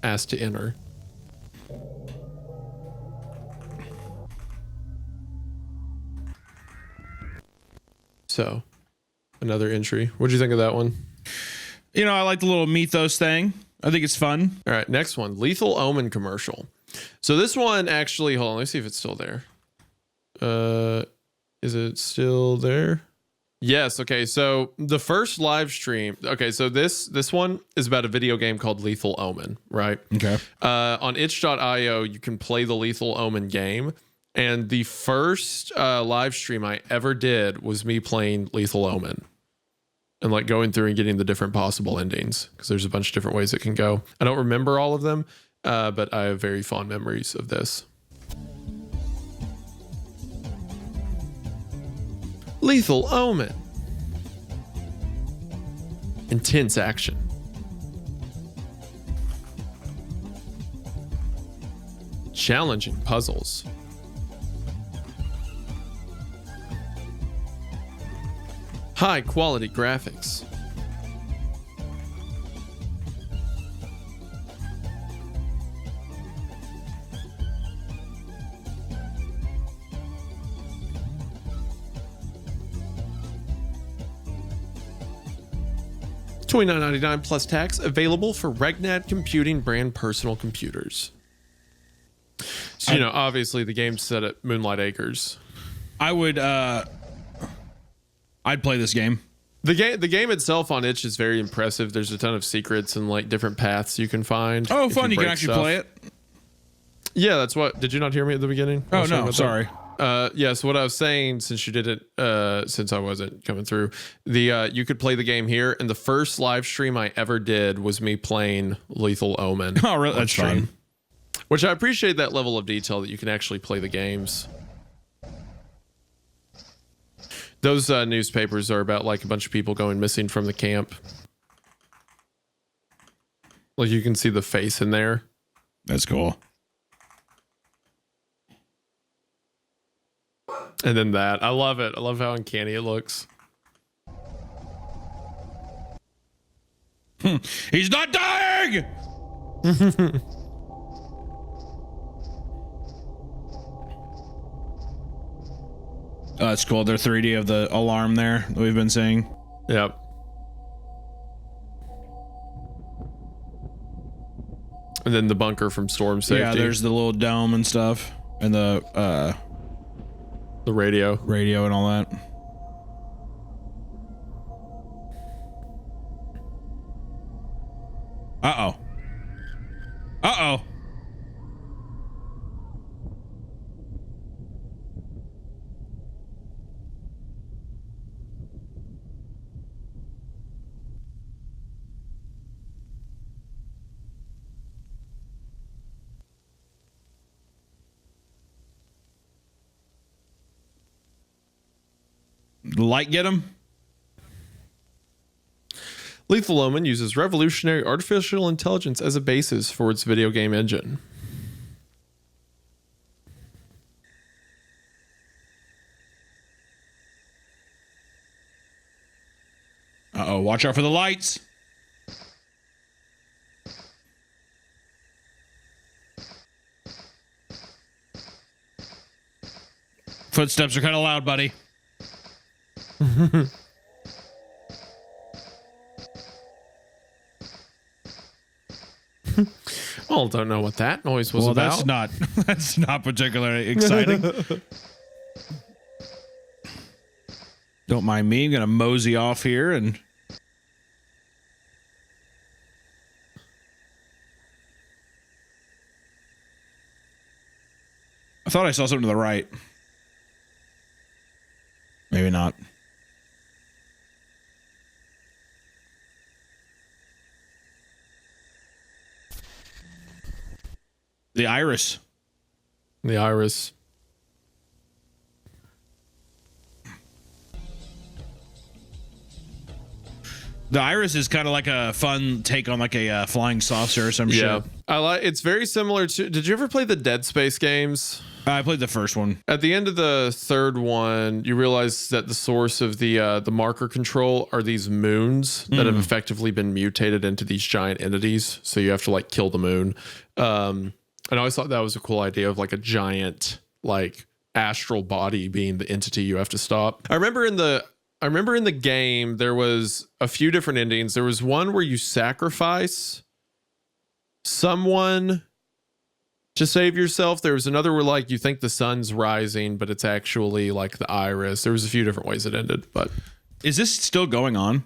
Speaker 2: asked to enter. So, another entry. What'd you think of that one?
Speaker 1: You know, I like the little mythos thing. I think it's fun.
Speaker 2: All right, next one. Lethal Omen commercial. So this one actually, hold on, let me see if it's still there. Is it still there? Yes. Okay. So the first live stream. Okay. So this one is about a video game called Lethal Omen, right?
Speaker 1: Okay.
Speaker 2: On itch.io, you can play the Lethal Omen game. And the first live stream I ever did was me playing Lethal Omen and like going through and getting the different possible endings because there's a bunch of different ways it can go. I don't remember all of them, but I have very fond memories of this. Lethal Omen. Intense action. Challenging puzzles. High quality graphics. $29.99 plus tax, available for Regnad Computing brand personal computers. So, obviously the game's set at Moonlight Acres.
Speaker 1: I would I'd play this game.
Speaker 2: The game itself on itch is very impressive. There's a ton of secrets and like different paths you can find.
Speaker 1: Oh,
Speaker 2: if
Speaker 1: fun. You can
Speaker 2: break
Speaker 1: actually
Speaker 2: stuff.
Speaker 1: play it.
Speaker 2: Yeah, that's what. Did you not hear me at the beginning? I
Speaker 1: Oh,
Speaker 2: was talking
Speaker 1: no.
Speaker 2: about
Speaker 1: Sorry.
Speaker 2: that. Yeah, so what I was saying, since you did it, since I wasn't coming through, you could play the game here. And the first live stream I ever did was me playing Lethal Omen.
Speaker 1: Oh, really? That's fun.
Speaker 2: Which I appreciate that level of detail that you can actually play the games. Those newspapers are about like a bunch of people going missing from the camp. Like you can see the face in there.
Speaker 1: That's cool.
Speaker 2: And then that. I love it. I love how uncanny it looks.
Speaker 1: He's not dying! Oh, that's cool. They're 3D of the alarm there that we've been seeing.
Speaker 2: Yep. And then the bunker from Storm Safety.
Speaker 1: Yeah, there's the little dome and stuff. And the
Speaker 2: radio.
Speaker 1: Radio and all that. Uh-oh. Uh-oh. The light get him?
Speaker 2: Lethal Omen uses revolutionary artificial intelligence as a basis for its video game engine.
Speaker 1: Uh-oh, watch out for the lights. Footsteps are kind of loud, buddy.
Speaker 2: Well, don't know what that noise was about.
Speaker 1: That's not particularly exciting. Don't mind me. I'm gonna mosey off here and I thought I saw something to the right. Maybe not. The iris.
Speaker 2: The iris.
Speaker 1: The iris is kind of like a fun take on like a flying saucer or some shit.
Speaker 2: I like. It's very similar to. Did you ever play the Dead Space games?
Speaker 1: I played the first one.
Speaker 2: At the end of the third one, you realize that the source of the marker control are these moons that have effectively been mutated into these giant entities. So you have to like kill the moon. And I always thought that was a cool idea of like a giant like astral body being the entity you have to stop. I remember in the game there was a few different endings. There was one where you sacrifice someone to save yourself. There was another where like you think the sun's rising, but it's actually like the iris. There was a few different ways it ended, but
Speaker 1: Is this still going on,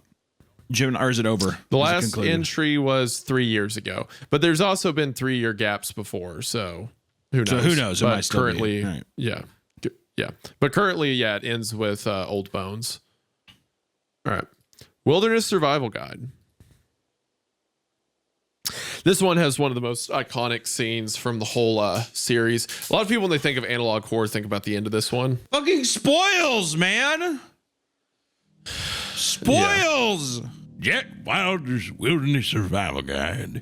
Speaker 1: Jim, or is it over?
Speaker 2: the
Speaker 1: Is it
Speaker 2: last
Speaker 1: concluded?
Speaker 2: entry was 3 years ago. But there's also been 3-year gaps before, so who knows?
Speaker 1: So who knows? It
Speaker 2: But
Speaker 1: might still be.
Speaker 2: currently,
Speaker 1: Right.
Speaker 2: yeah. But currently, yeah, it ends with Old Bones. All right, Wilderness Survival Guide. This one has one of the most iconic scenes from the whole series. A lot of people, when they think of analog horror, think about the end of this one.
Speaker 1: Fucking spoils, man. Spoils.
Speaker 5: Jack Wilder's Wilderness Survival Guide.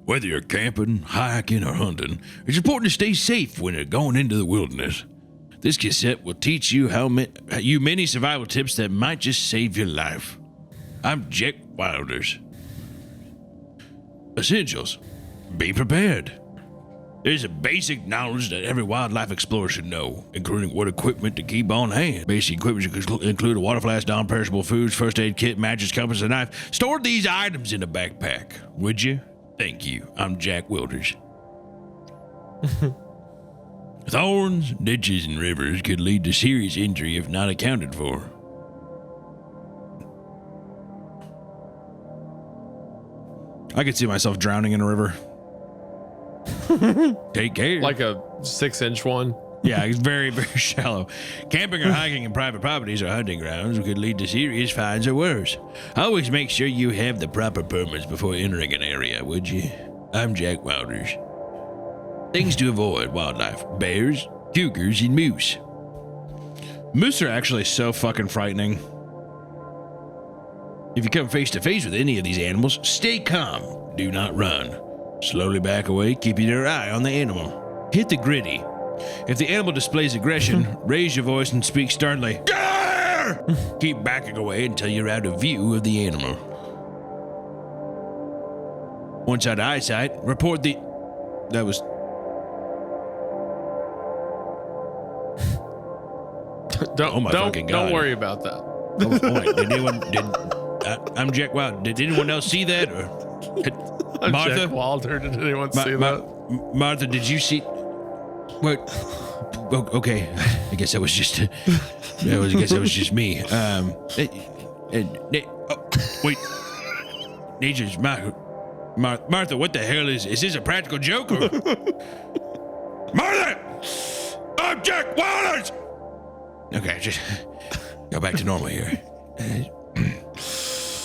Speaker 5: Whether you're camping, hiking, or hunting, it's important to stay safe when you're going into the wilderness. This cassette will teach you you many survival tips that might just save your life. I'm Jack Wilders. Essentials. Be prepared. There's a basic knowledge that every wildlife explorer should know, including what equipment to keep on hand. Basic equipment should include a water flask, non-perishable foods, first aid kit, mattress, compass, and knife. Store these items in a backpack, would you? Thank you. I'm Jack Wilders. Thorns, ditches, and rivers could lead to serious injury if not accounted for.
Speaker 1: I could see myself drowning in a river.
Speaker 5: Take care.
Speaker 2: Like a 6-inch one.
Speaker 1: Yeah, it's very, very shallow.
Speaker 5: Camping or hiking in private properties or hunting grounds could lead to serious fines or worse. Always make sure you have the proper permits before entering an area, would you? I'm Jack Wilders. Things to avoid: wildlife, bears, cougars, and moose.
Speaker 1: Moose are actually so fucking frightening.
Speaker 5: If you come face to face with any of these animals, stay calm. Do not run. Slowly back away, keeping your eye on the animal. Hit the gritty.
Speaker 1: If the animal displays aggression, raise your voice and speak sternly.
Speaker 5: Grrr! Keep backing away until you're out of view of the animal. Once out of eyesight, report the...
Speaker 1: That was...
Speaker 2: Don't,
Speaker 5: Oh my fucking God.
Speaker 2: Don't worry about that.
Speaker 5: Oh, wait, did anyone... I'm Jack Wild. Did anyone else see that? Or...
Speaker 2: I'm
Speaker 1: Martha?
Speaker 2: Jack Wilder. Did anyone see that?
Speaker 1: Martha, did you see... What?
Speaker 5: Okay, I guess that was just... I guess that was just me. Wait. Nature's Martha, what the hell is this a practical joke? Or... Martha! I'm Jack Wilders! Okay, just go back to normal here.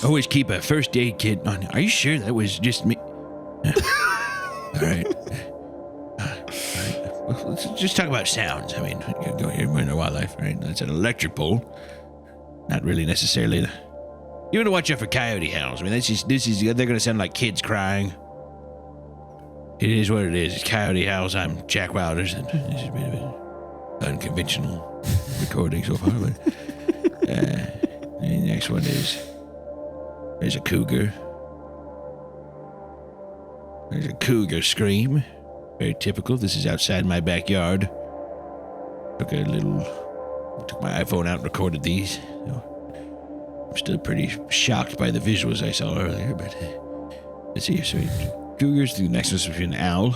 Speaker 5: Always keep a first aid kit on. Are you sure that was just me? All right. Well, let's just talk about sounds. I mean, you go here in the wildlife, right? That's an electric pole. Not really necessarily. You want to watch out for coyote howls. I mean, they're going to sound like kids crying. It is what it is. It's coyote howls. I'm Jack Wilders, and this is a bit of an unconventional recording so far. But the next one is there's a cougar. There's a cougar scream. Very typical. This is outside my backyard. Took my iPhone out and recorded these. So I'm still pretty shocked by the visuals I saw earlier, but let's see. So cougars, the next one is an owl.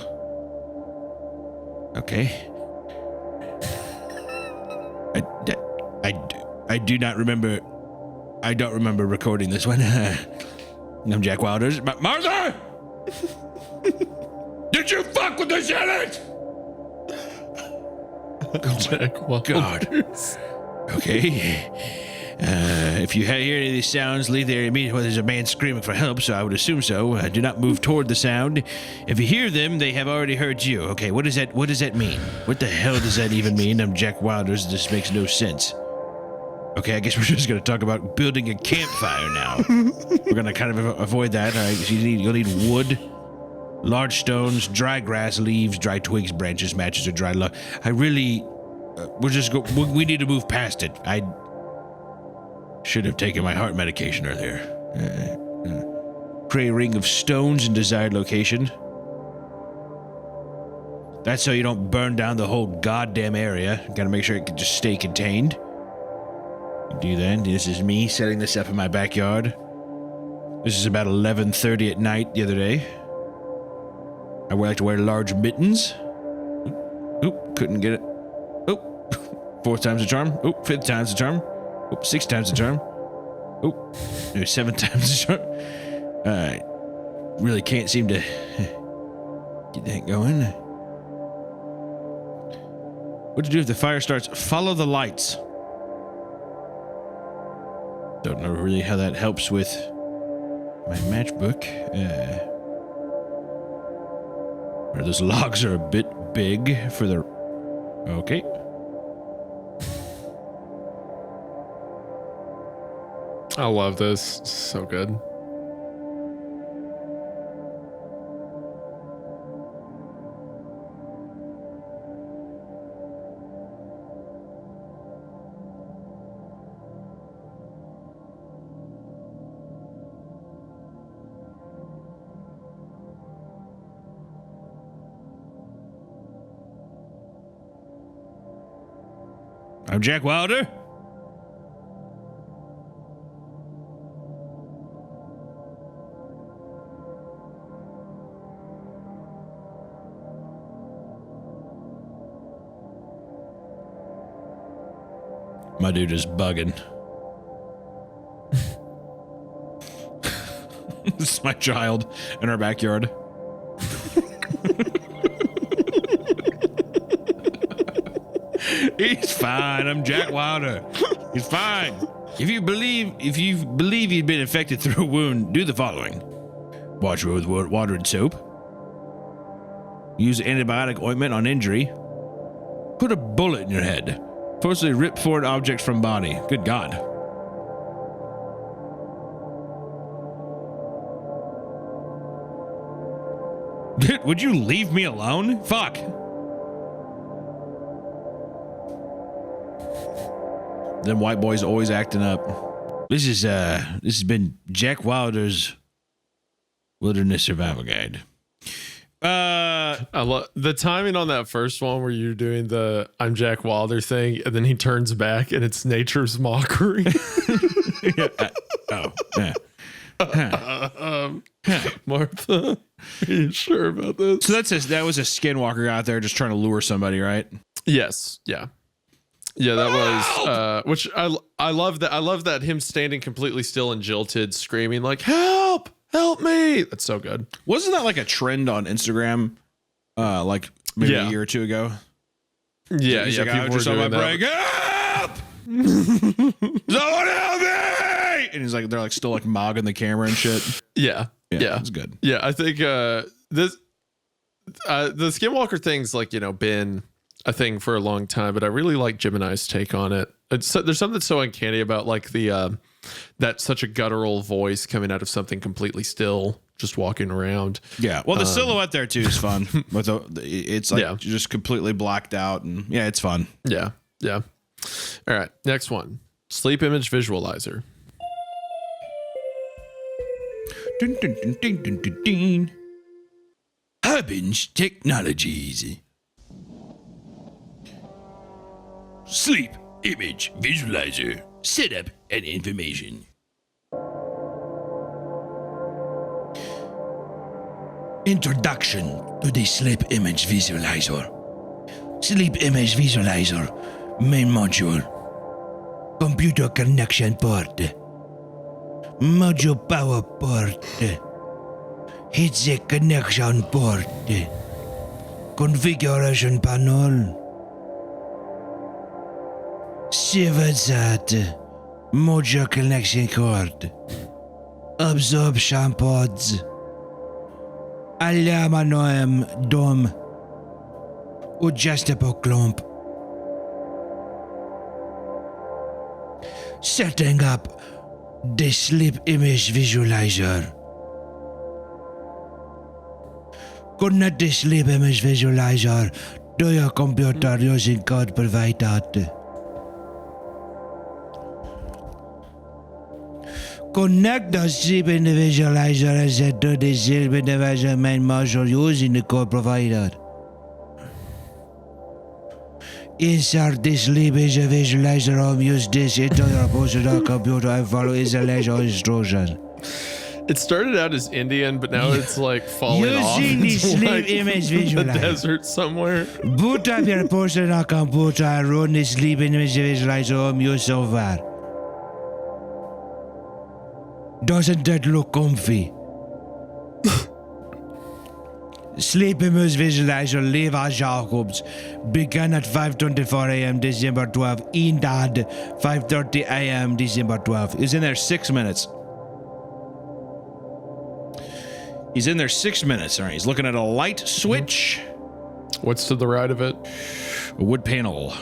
Speaker 5: Okay. I do not remember. I don't remember recording this one. I'm Jack Wilders. Martha! Did you fuck with the Senate?
Speaker 2: Jack Wilder.
Speaker 5: God. Okay. If you hear any of these sounds, leave the area immediately. Well, there's a man screaming for help, so I would assume so. Do not move toward the sound. If you hear them, they have already heard you. Okay, what does that mean? What the hell does that even mean? I'm Jack Wilders. This makes no sense. Okay, I guess we're just going to talk about building a campfire now. We're going to kind of avoid that. All right, so you'll need wood, large stones, dry grass, leaves, dry twigs, branches, matches, or dry log. I really... we need to move past it. I should have taken my heart medication earlier. Create a ring of stones in desired location. That's so you don't burn down the whole goddamn area. Gotta make sure it can just stay contained. Do that. This is me setting this up in my backyard. This is about 11:30 at night the other day. I like to wear large mittens.
Speaker 1: Oop, couldn't get it. Oop, 4 times the charm. Oop, 5th time's the charm. Oop, 6 times the charm. Oop, maybe 7 times the charm. Alright. Really can't seem to get that going. What to do if the fire starts? Follow the lights. Don't know really how that helps with my matchbook. Or those logs are a bit big for the... Okay.
Speaker 2: I love this. So good.
Speaker 1: I'm Jack Wilder. My dude is bugging. This is my child in our backyard. He's fine. I'm Jack Wilder. He's fine. If you believe he'd been infected through a wound, do the following: wash with water and soap. Use antibiotic ointment on injury. Put a bullet in your head. Forcibly rip forward objects from body. Good God. Dude, would you leave me alone? Fuck. Them white boys always acting up. This has been Jack Wilder's Wilderness Survival Guide.
Speaker 2: I love the timing on that first one where you're doing the I'm Jack Wilder thing, and then he turns back and it's nature's mockery. Martha, are you sure about this?
Speaker 1: So that was a skinwalker out there just trying to lure somebody, right?
Speaker 2: Yes. Yeah. Yeah, that was which I love that. I love that him standing completely still and jilted, screaming like help me. That's so good.
Speaker 1: Wasn't that like a trend on Instagram like maybe a year or two ago?
Speaker 2: Yeah,
Speaker 1: He's
Speaker 2: yeah.
Speaker 1: like, I was just on my break. Help! Someone help me! And he's like, they're like still like mogging the camera and shit.
Speaker 2: Yeah.
Speaker 1: It's good.
Speaker 2: Yeah, I think this the Skinwalker thing's like, been a thing for a long time, but I really like Gemini's take on it. There's something so uncanny about like the that such a guttural voice coming out of something completely still, just walking around.
Speaker 1: Yeah. Well, the silhouette there too is fun. With it's like just completely blacked out, and yeah, it's fun.
Speaker 2: Yeah. All right, next one. Sleep image visualizer.
Speaker 1: Dun, dun, dun, dun, dun, dun, dun. Hubinge Technologies. Sleep image visualizer. Setup and information. Introduction to the sleep image visualizer. Sleep image visualizer. Main module. Computer connection port. Module power port. Headset connection port. Configuration panel. Severed SAT. Module connection cord. Absorption pods. Aluminum dome. Adjustable clump. Setting up the sleep image visualizer. Connect the sleep image visualizer to your computer using code provided. Connect the sleep image visualizer to the sleep image main module using the code provided. Insert this sleep image visualizer and use this into your personal computer and follow installation instructions.
Speaker 2: It started out as Indian, but now it's like falling off
Speaker 6: Using the
Speaker 2: into,
Speaker 6: sleep
Speaker 2: like,
Speaker 6: image
Speaker 2: the
Speaker 6: visualizer.
Speaker 2: desert somewhere.
Speaker 6: Boot up your personal computer and run the sleep image visualizer on you so far. Doesn't that look comfy? Sleep image visualizer Leva Jacobs began at 5:24 a.m. December 12. Ended 5:30 a.m. December 12.
Speaker 1: He's in there 6 minutes. He's in there 6 minutes. All right. He's looking at a light switch.
Speaker 2: What's to the right of it?
Speaker 1: A wood panel.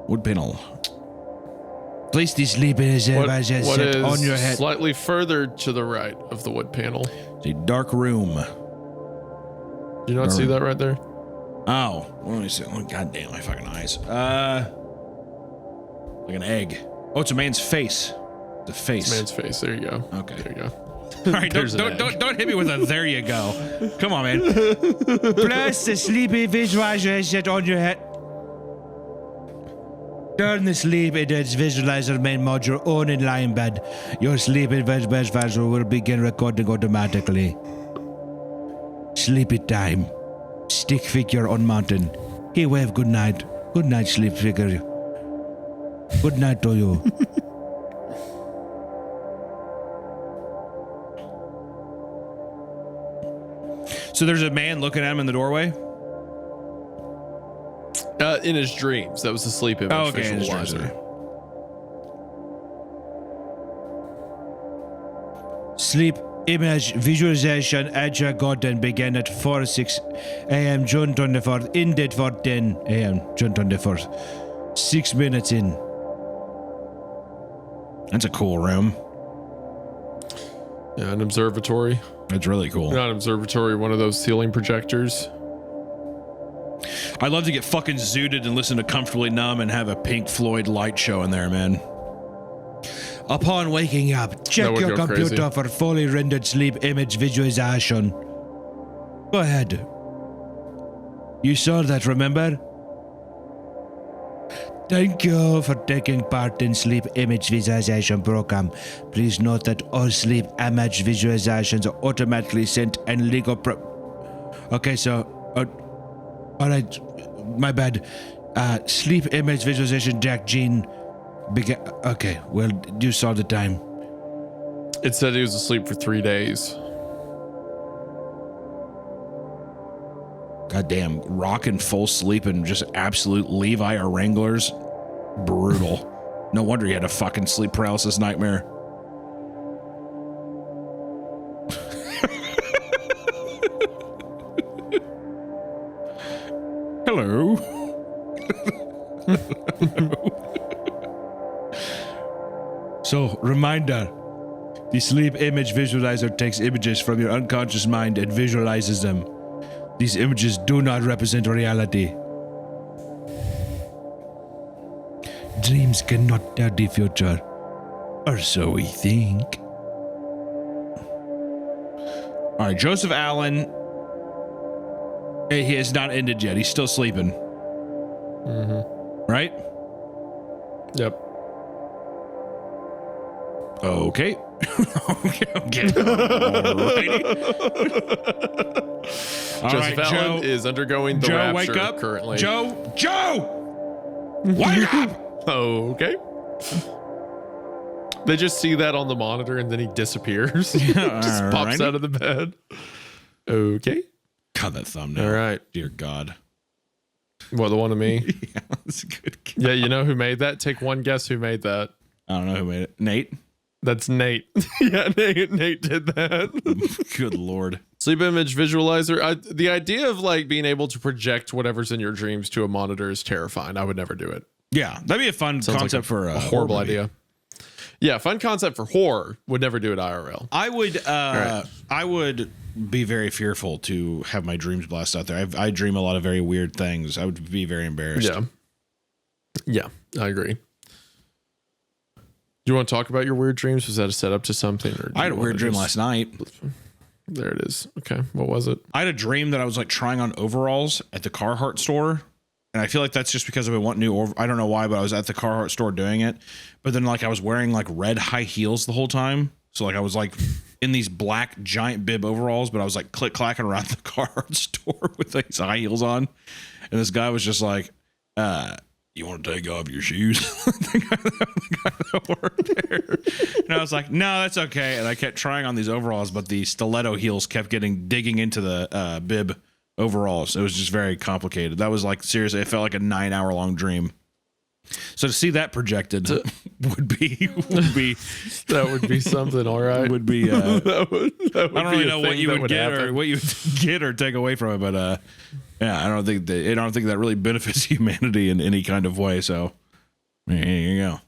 Speaker 1: Wood panel.
Speaker 6: Place the sleep image
Speaker 2: What
Speaker 6: visualizer on your
Speaker 2: is
Speaker 6: head.
Speaker 2: slightly further to the right of the wood panel?
Speaker 1: It's a dark room.
Speaker 2: Do you not see that right there?
Speaker 1: Oh, let me see. Oh, God damn, my fucking eyes. Like an egg. Oh, it's a man's face. The face.
Speaker 2: Man's face. There you go.
Speaker 1: Okay.
Speaker 2: There you go.
Speaker 1: All right,
Speaker 2: There's an
Speaker 1: don't hit me with a there you go. Come on, man.
Speaker 6: Place the sleepy visualizer on your head. Turn the sleep image visualizer main module on in line bed. Your sleep image visualizer will begin recording automatically. Sleepy time. Stick figure on mountain. Hey, wave good night. Good night, sleep figure. Good night to you.
Speaker 1: So there's a man looking at him in the doorway.
Speaker 2: In his dreams. That was the sleep image
Speaker 1: Oh, okay. in his dreams,
Speaker 2: visualizer.
Speaker 1: okay.
Speaker 6: Sleep image visualization at your garden began at 4:06 a.m. June 24th. Ended 4:10 a.m. June 24th. 6 minutes in.
Speaker 1: That's a cool room.
Speaker 2: Yeah, an observatory.
Speaker 1: That's really cool.
Speaker 2: Not an observatory, one of those ceiling projectors.
Speaker 1: I'd love to get fucking zooted and listen to Comfortably Numb and have a Pink Floyd light show in there, man.
Speaker 6: Upon waking up,
Speaker 2: That
Speaker 6: check
Speaker 2: would
Speaker 6: your
Speaker 2: go
Speaker 6: computer
Speaker 2: crazy.
Speaker 6: for fully rendered sleep image visualization. Go ahead. You saw that, remember? Thank you for taking part in sleep image visualization program. Please note that all sleep image visualizations are automatically sent and legal Okay, so all right, my bad. Sleep image visualization Jack Gene began. Okay, well, you saw the time.
Speaker 2: It said he was asleep for 3 days.
Speaker 1: Goddamn, rocking full sleep and just absolute Levi or Wranglers. Brutal. No wonder he had a fucking sleep paralysis nightmare. Hello.
Speaker 6: So, reminder. The sleep image visualizer takes images from your unconscious mind and visualizes them. These images do not represent reality. Dreams cannot tell the future. Or so we think.
Speaker 1: All right, Joseph Allen. He has not ended yet. He's still sleeping. Right?
Speaker 2: Yep.
Speaker 1: Okay. okay. Alrighty. All
Speaker 2: Joseph
Speaker 1: right,
Speaker 2: Allen
Speaker 1: Joe.
Speaker 2: is undergoing the
Speaker 1: Joe,
Speaker 2: rapture
Speaker 1: wake up.
Speaker 2: currently.
Speaker 1: Joe! Wake up!
Speaker 2: Okay. They just see that on the monitor and then he disappears. Just pops
Speaker 1: Alrighty.
Speaker 2: out of the bed. Okay.
Speaker 1: God, that thumbnail.
Speaker 2: All right.
Speaker 1: Dear God.
Speaker 2: What, the one of me?
Speaker 1: Yeah, that's a good.
Speaker 2: Yeah, you know who made that? Take one guess who made that.
Speaker 1: I don't know who made it. Nate?
Speaker 2: That's Nate. Yeah, Nate did that.
Speaker 1: Good Lord.
Speaker 2: Sleep image visualizer. The idea of like being able to project whatever's in your dreams to a monitor is terrifying. I would never do it.
Speaker 1: Yeah, that'd be a fun
Speaker 2: Sounds
Speaker 1: concept
Speaker 2: like
Speaker 1: for
Speaker 2: a horrible idea. Yeah, fun concept for horror. Would never do it IRL.
Speaker 1: I would be very fearful to have my dreams blast out there. I dream a lot of very weird things. I would be very embarrassed.
Speaker 2: Yeah, I agree. Do you want to talk about your weird dreams? Was that a setup to something? Or
Speaker 1: I had a weird dream last night.
Speaker 2: There it is. Okay, what was it?
Speaker 1: I had a dream that I was like trying on overalls at the Carhartt store. And I feel like that's just because I want new, I don't know why, but I was at the Carhartt store doing it. But then like I was wearing like red high heels the whole time. So like I was like in these black giant bib overalls, but I was like click clacking around the car store with these high heels on, and this guy was just like, "You want to take off your shoes?" the guy that worked there. And I was like, "No, that's okay." And I kept trying on these overalls, but the stiletto heels kept digging into the bib overalls. It was just very complicated. That was like, seriously, it felt like a 9-hour long dream. So to see that projected would be
Speaker 2: that would be something. All right,
Speaker 1: would be.
Speaker 2: that would
Speaker 1: I don't really know what you would get
Speaker 2: happen.
Speaker 1: or what you would get or take away from it, but yeah, I don't think that really benefits humanity in any kind of way. So there you go.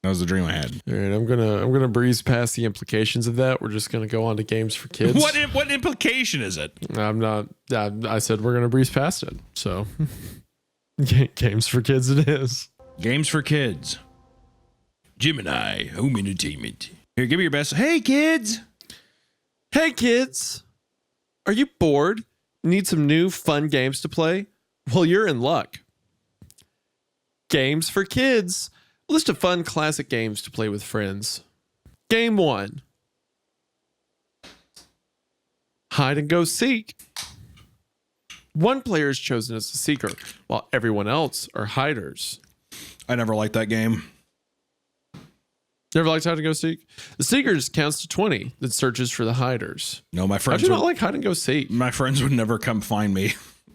Speaker 1: That was the dream I had.
Speaker 2: All right, I'm gonna breeze past the implications of that. We're just gonna go on to games for kids.
Speaker 1: What implication is it?
Speaker 2: I'm not. I said we're gonna breeze past it. So games for kids it is.
Speaker 1: Games for kids. Gemini Home Entertainment. Here, give me your best. Hey kids.
Speaker 2: Hey kids, are you bored? Need some new fun games to play? Well, you're in luck. Games for kids. List of fun classic games to play with friends. Game 1. Hide and go seek. One player is chosen as the seeker, while everyone else are hiders.
Speaker 1: I never liked that game.
Speaker 2: Never liked hide and go seek? The seekers counts to 20, then searches for the hiders.
Speaker 1: No, my
Speaker 2: How'd
Speaker 1: friends
Speaker 2: you not like hide and go seek?
Speaker 1: my friends would never come find me.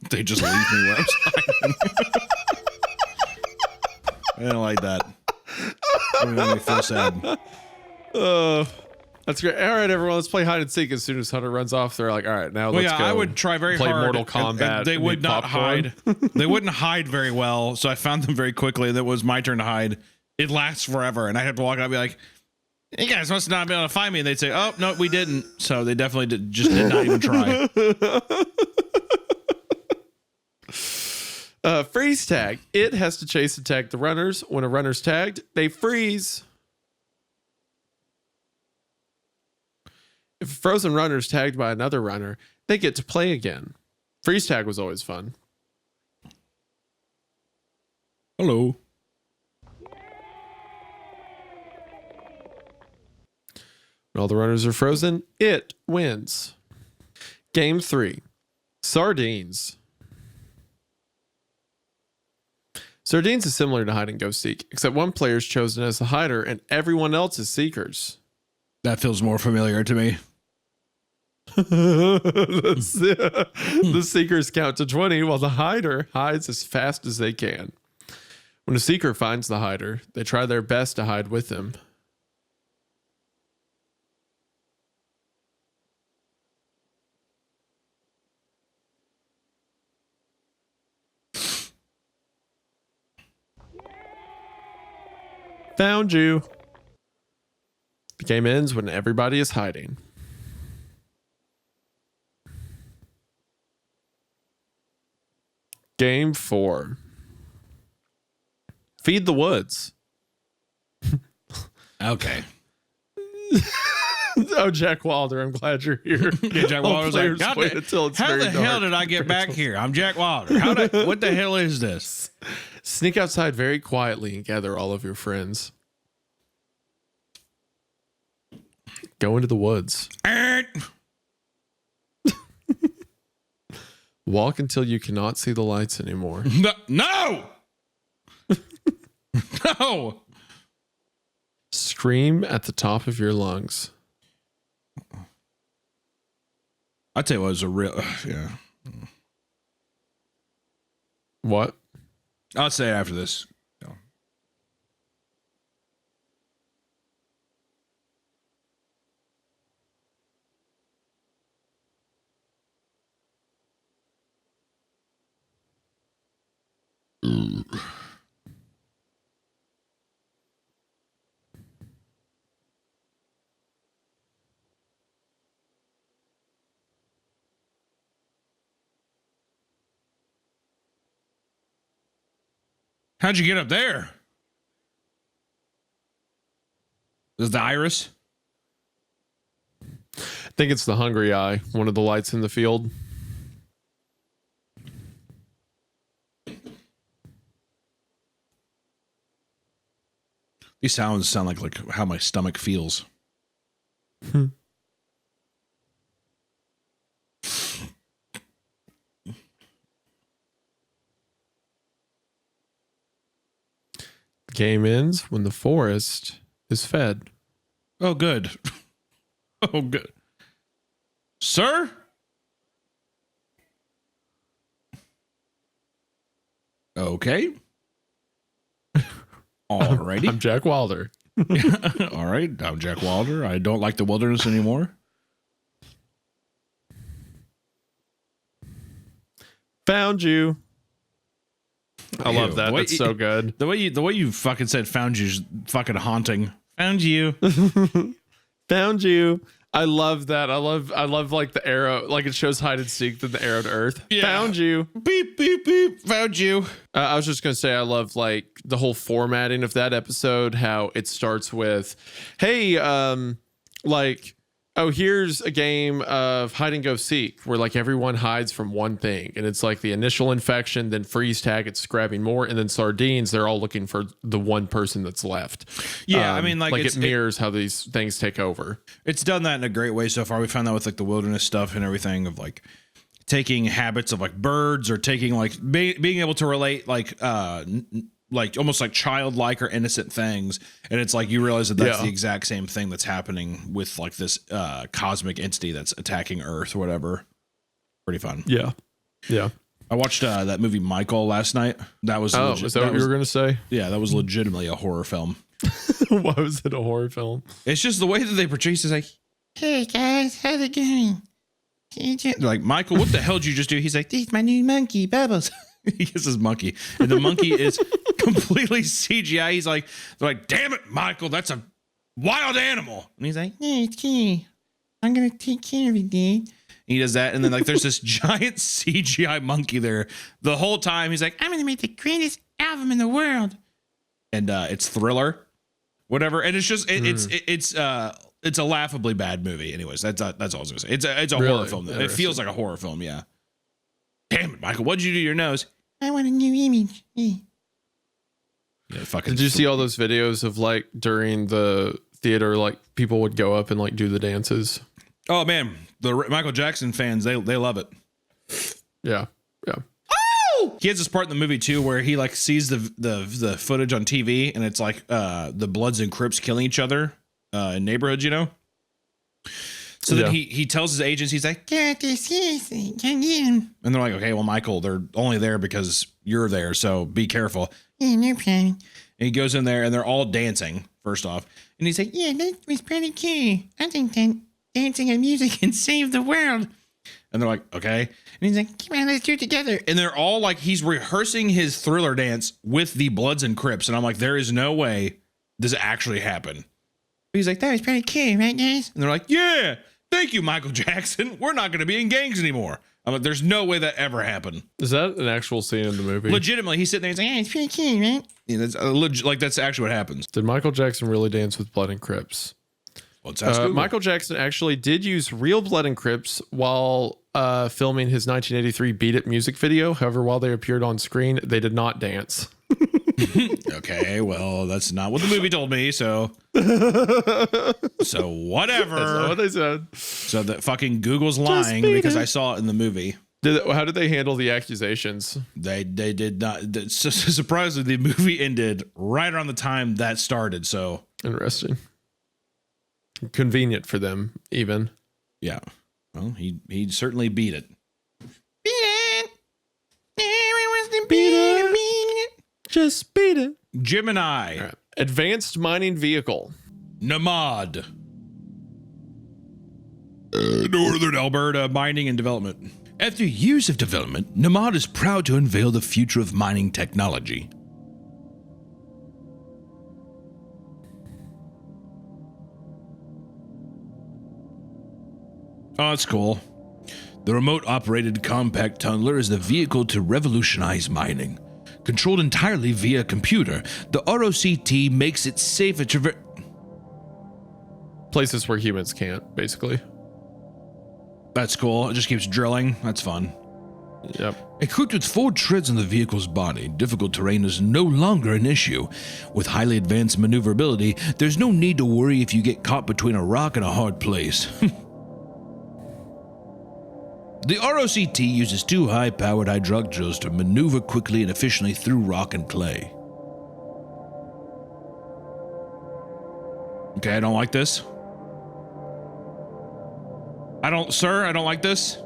Speaker 1: They just leave me where I was hiding. I didn't like that. It made me feel sad.
Speaker 2: That's great. All right, everyone, let's play hide and seek. As soon as Hunter runs off, they're like, all right, now
Speaker 1: Well,
Speaker 2: let's
Speaker 1: yeah,
Speaker 2: go.
Speaker 1: I would try very
Speaker 2: play
Speaker 1: hard.
Speaker 2: Mortal
Speaker 1: and
Speaker 2: Kombat.
Speaker 1: they
Speaker 2: and
Speaker 1: would
Speaker 2: eat
Speaker 1: not
Speaker 2: popcorn.
Speaker 1: hide. They wouldn't hide very well, so I found them very quickly. That was my turn to hide. It lasts forever, and I had to walk out and be like, "You guys must not be able to find me." And they'd say, "Oh, no, we didn't." So they definitely did not even try.
Speaker 2: Freeze tag. It has to chase and tag the runners. When a runner's tagged, they freeze. If a frozen runner is tagged by another runner, they get to play again. Freeze tag was always fun.
Speaker 1: Hello.
Speaker 2: When all the runners are frozen, it wins. Game 3. Sardines. Sardines is similar to hide and go seek, except one player is chosen as the hider and everyone else is seekers.
Speaker 1: That feels more familiar to me.
Speaker 2: The seekers count to 20 while the hider hides as fast as they can. When a seeker finds the hider, they try their best to hide with him. Found you. The game ends when everybody is hiding. Game 4. Feed the woods.
Speaker 1: Okay.
Speaker 2: Oh, Jack Wilder, I'm glad you're here.
Speaker 1: Yeah, Jack
Speaker 2: All
Speaker 1: Wilder was like,
Speaker 2: players
Speaker 1: "God,
Speaker 2: wait until it's
Speaker 1: how
Speaker 2: very
Speaker 1: the hell
Speaker 2: dark."
Speaker 1: did I get back here? I'm Jack Wilder. What the hell is this?"
Speaker 2: Sneak outside very quietly and gather all of your friends. Go into the woods. Walk until you cannot see the lights anymore.
Speaker 1: No! No!
Speaker 2: Scream at the top of your lungs.
Speaker 1: I'd say it was a real, yeah.
Speaker 2: What?
Speaker 1: I'll say it after this. How'd you get up there? Is the iris?
Speaker 2: I think it's the hungry eye, one of the lights in the field.
Speaker 1: These sounds sound like how my stomach feels.
Speaker 2: Game ends when the forest is fed.
Speaker 1: Oh, good. Oh, good. Sir? Okay. Alrighty.
Speaker 2: I'm Jack Wilder.
Speaker 1: All right. I'm Jack Wilder. I don't like the wilderness anymore.
Speaker 2: Found you. I
Speaker 1: Ew,
Speaker 2: love that.
Speaker 1: the way
Speaker 2: That's so good.
Speaker 1: The way you fucking said found you's fucking haunting. Found you.
Speaker 2: Found you. I love that. I love like the arrow, like it shows hide and seek, then the arrow to earth.
Speaker 1: Yeah.
Speaker 2: Found you.
Speaker 1: Beep, beep, beep. Found you.
Speaker 2: I was just going to say, I love like the whole formatting of that episode, how it starts with, hey, like, oh, here's a game of hide and go seek where like everyone hides from one thing. And it's like the initial infection, then freeze tag, it's grabbing more. And then sardines, they're all looking for the one person that's left.
Speaker 1: Yeah. I mean, like
Speaker 2: it mirrors how these things take over.
Speaker 1: It's done that in a great way so far. We found that with like the wilderness stuff and everything of like taking habits of like birds or taking like being able to relate like almost like childlike or innocent things, and it's like you realize that that's the exact same thing that's happening with like this cosmic entity that's attacking Earth or whatever. Pretty fun.
Speaker 2: Yeah.
Speaker 1: I watched that movie Michael last night. That was
Speaker 2: Is that what you were gonna say?
Speaker 1: Yeah, that was legitimately a horror film.
Speaker 2: Why was it a horror film?
Speaker 1: It's just the way that they portray it is like,
Speaker 3: Hey guys, how's it going?
Speaker 1: they're like, Michael, what the hell did you just do? He's like,
Speaker 3: This is my new monkey, Bubbles.
Speaker 1: he gets his monkey, and the monkey is completely CGI. He's like, they're like, damn it, Michael, that's a wild animal. And he's like,
Speaker 3: Hey, it's Kitty. I'm gonna take care of it, dude.
Speaker 1: he does that, and then like there's this giant CGI monkey there the whole time. He's like,
Speaker 3: I'm gonna make the greatest album in the world.
Speaker 1: and it's Thriller, whatever, and it's just it's a laughably bad movie. Anyways, that's all I was gonna say. It's a
Speaker 2: Really?
Speaker 1: horror film. It feels like a horror film. Yeah. Damn it, Michael, what'd you do to your nose?
Speaker 3: I want a new image. Hey.
Speaker 1: Yeah, fucking.
Speaker 2: Did you see all those videos of like during the theater, like people would go up and like do the dances?
Speaker 1: Oh man, the Michael Jackson fans, they love it.
Speaker 2: Yeah.
Speaker 1: He has this part in the movie too where he like sees the footage on TV, and it's like the Bloods and Crips killing each other in neighborhoods, you know. So then he tells his agents, he's like,
Speaker 3: Get this, can't get him.
Speaker 1: and they're like, okay, well, Michael, they're only there because you're there, so be careful.
Speaker 3: Yeah, no problem.
Speaker 1: And he goes in there, and they're all dancing. First off, and he's like,
Speaker 3: Yeah, that was pretty cool. I think that dancing and music can save the world.
Speaker 1: and they're like, okay.
Speaker 3: And he's like, Come on, let's do it together.
Speaker 1: And they're all like, he's rehearsing his Thriller dance with the Bloods and Crips, and I'm like, there is no way this actually happened.
Speaker 3: He's like, That was pretty cool, right, guys?
Speaker 1: And they're like, yeah, thank you, Michael Jackson. We're not going to be in gangs anymore. I'm like, there's no way that ever happened.
Speaker 2: Is that an actual scene in the movie?
Speaker 1: Legitimately, he's sitting there. He's like,
Speaker 3: Yeah, it's pretty cool, right?
Speaker 1: yeah, that's actually what happens.
Speaker 2: Did Michael Jackson really dance with Blood and Crips?
Speaker 1: Let's ask Google.
Speaker 2: Michael Jackson actually did use real Blood and Crips while filming his 1983 Beat It music video. However, while they appeared on screen, they did not dance.
Speaker 1: Okay, well, that's not what the movie told me. So whatever.
Speaker 2: That's not what they said.
Speaker 1: So that fucking Google's lying
Speaker 2: beat
Speaker 1: because
Speaker 2: it.
Speaker 1: I saw it in the movie.
Speaker 2: How did they handle the accusations?
Speaker 1: They did not. Surprisingly, the movie ended right around the time that started. So
Speaker 2: Interesting. Convenient for them, even.
Speaker 1: yeah, well, he certainly beat it.
Speaker 3: Beat it. Everyone wants to beat it.
Speaker 2: Just beat it.
Speaker 1: Gemini,
Speaker 2: All right. Advanced mining vehicle.
Speaker 1: Namad, Northern Alberta Mining and Development. After years of development, Namad is proud to unveil the future of mining technology. Oh, that's cool. The remote-operated compact tunneler is the vehicle to revolutionize mining. Controlled entirely via computer, the ROCT makes it safer to
Speaker 2: Places where humans can't, basically.
Speaker 1: That's cool. It just keeps drilling. That's fun.
Speaker 2: Yep.
Speaker 1: Equipped with 4 treads on the vehicle's body, difficult terrain is no longer an issue. With highly advanced maneuverability, there's no need to worry if you get caught between a rock and a hard place. The ROCT uses 2 high-powered hydraulic drills to maneuver quickly and efficiently through rock and clay. Okay, I don't like this. I don't like this.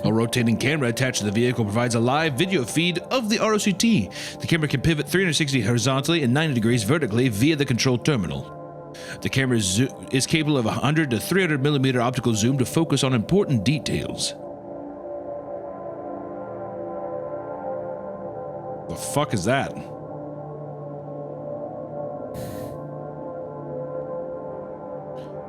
Speaker 1: A rotating camera attached to the vehicle provides a live video feed of the ROCT. The camera can pivot 360 horizontally and 90 degrees vertically via the control terminal. The camera is capable of 100 to 300 millimeter optical zoom to focus on important details. The fuck is that?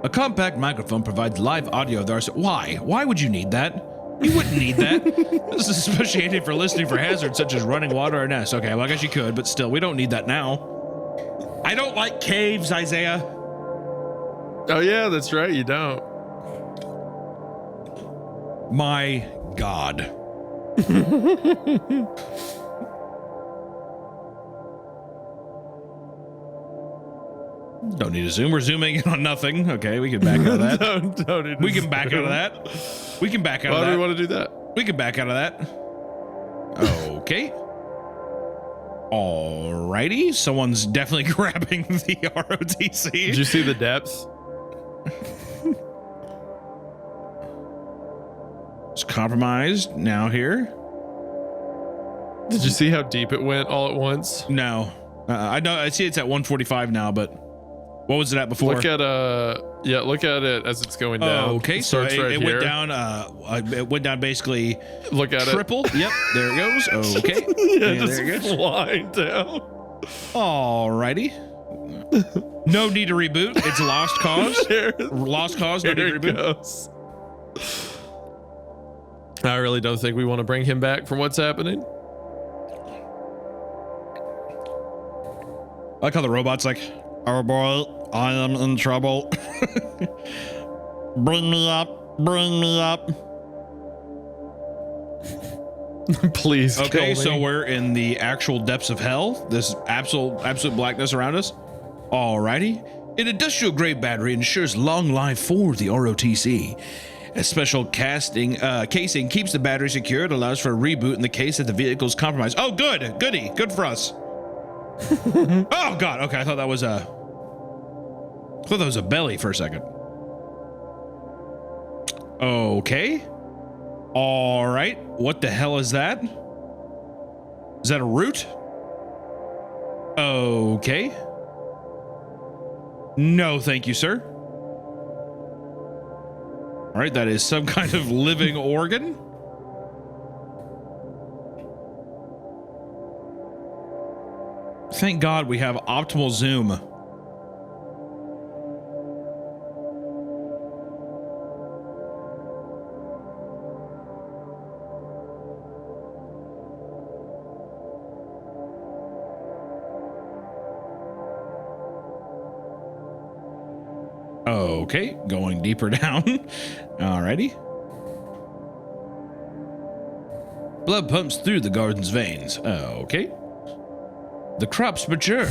Speaker 1: A compact microphone provides live audio. Why? Why would you need that? You wouldn't need that. This is associated for listening for hazards such as running water or nests. Okay, well, I guess you could, but still, we don't need that now. I don't like caves, Isaiah.
Speaker 2: Oh yeah, that's right. You don't.
Speaker 1: My God. Don't need to zoom. We're zooming in on nothing. Okay, we can back out of that.
Speaker 2: don't need to
Speaker 1: We can back out of that. We can back out of
Speaker 2: Why
Speaker 1: that.
Speaker 2: do we want to do that?
Speaker 1: We can back out of that. Okay. Alrighty. Someone's definitely grabbing the ROTC.
Speaker 2: Did you see the depths?
Speaker 1: It's compromised now here.
Speaker 2: Did you see how deep it went all at once?
Speaker 1: No. I know. I see it's at 145 now, but what was it at before?
Speaker 2: Look at look at it as it's going down.
Speaker 1: Oh, okay.
Speaker 2: It
Speaker 1: So
Speaker 2: starts right
Speaker 1: it
Speaker 2: here.
Speaker 1: went down. It went down basically
Speaker 2: Look at
Speaker 1: triple. Yep. There it goes. Okay.
Speaker 2: it. Yeah,
Speaker 1: there it
Speaker 2: just
Speaker 1: goes.
Speaker 2: flying down.
Speaker 1: Alrighty. No need to reboot. It's lost cause. Lost cause. No need
Speaker 2: There
Speaker 1: to
Speaker 2: it
Speaker 1: reboot.
Speaker 2: goes. I really don't think we want to bring him back from what's happening.
Speaker 1: I like how the robot's like, oh boy, I am in trouble. Bring me up. Bring me up.
Speaker 2: Please.
Speaker 1: Okay,
Speaker 2: kill
Speaker 1: so
Speaker 2: me.
Speaker 1: we're in the actual depths of hell. This absolute blackness around us. Alrighty. An industrial grade battery ensures long life for the ROTC. A special casing keeps the battery secure. It allows for a reboot in the case that the vehicle is compromised. Oh, good. Goody. Good for us. Oh, God. Okay, I thought that was a belly for a second. Okay. All right. What the hell is that? Is that a root? Okay. No, thank you, sir. All right, that is some kind of living organ. Thank God we have optimal zoom. Okay, going deeper down. Alrighty. Blood pumps through the garden's veins. Okay. The crop's mature.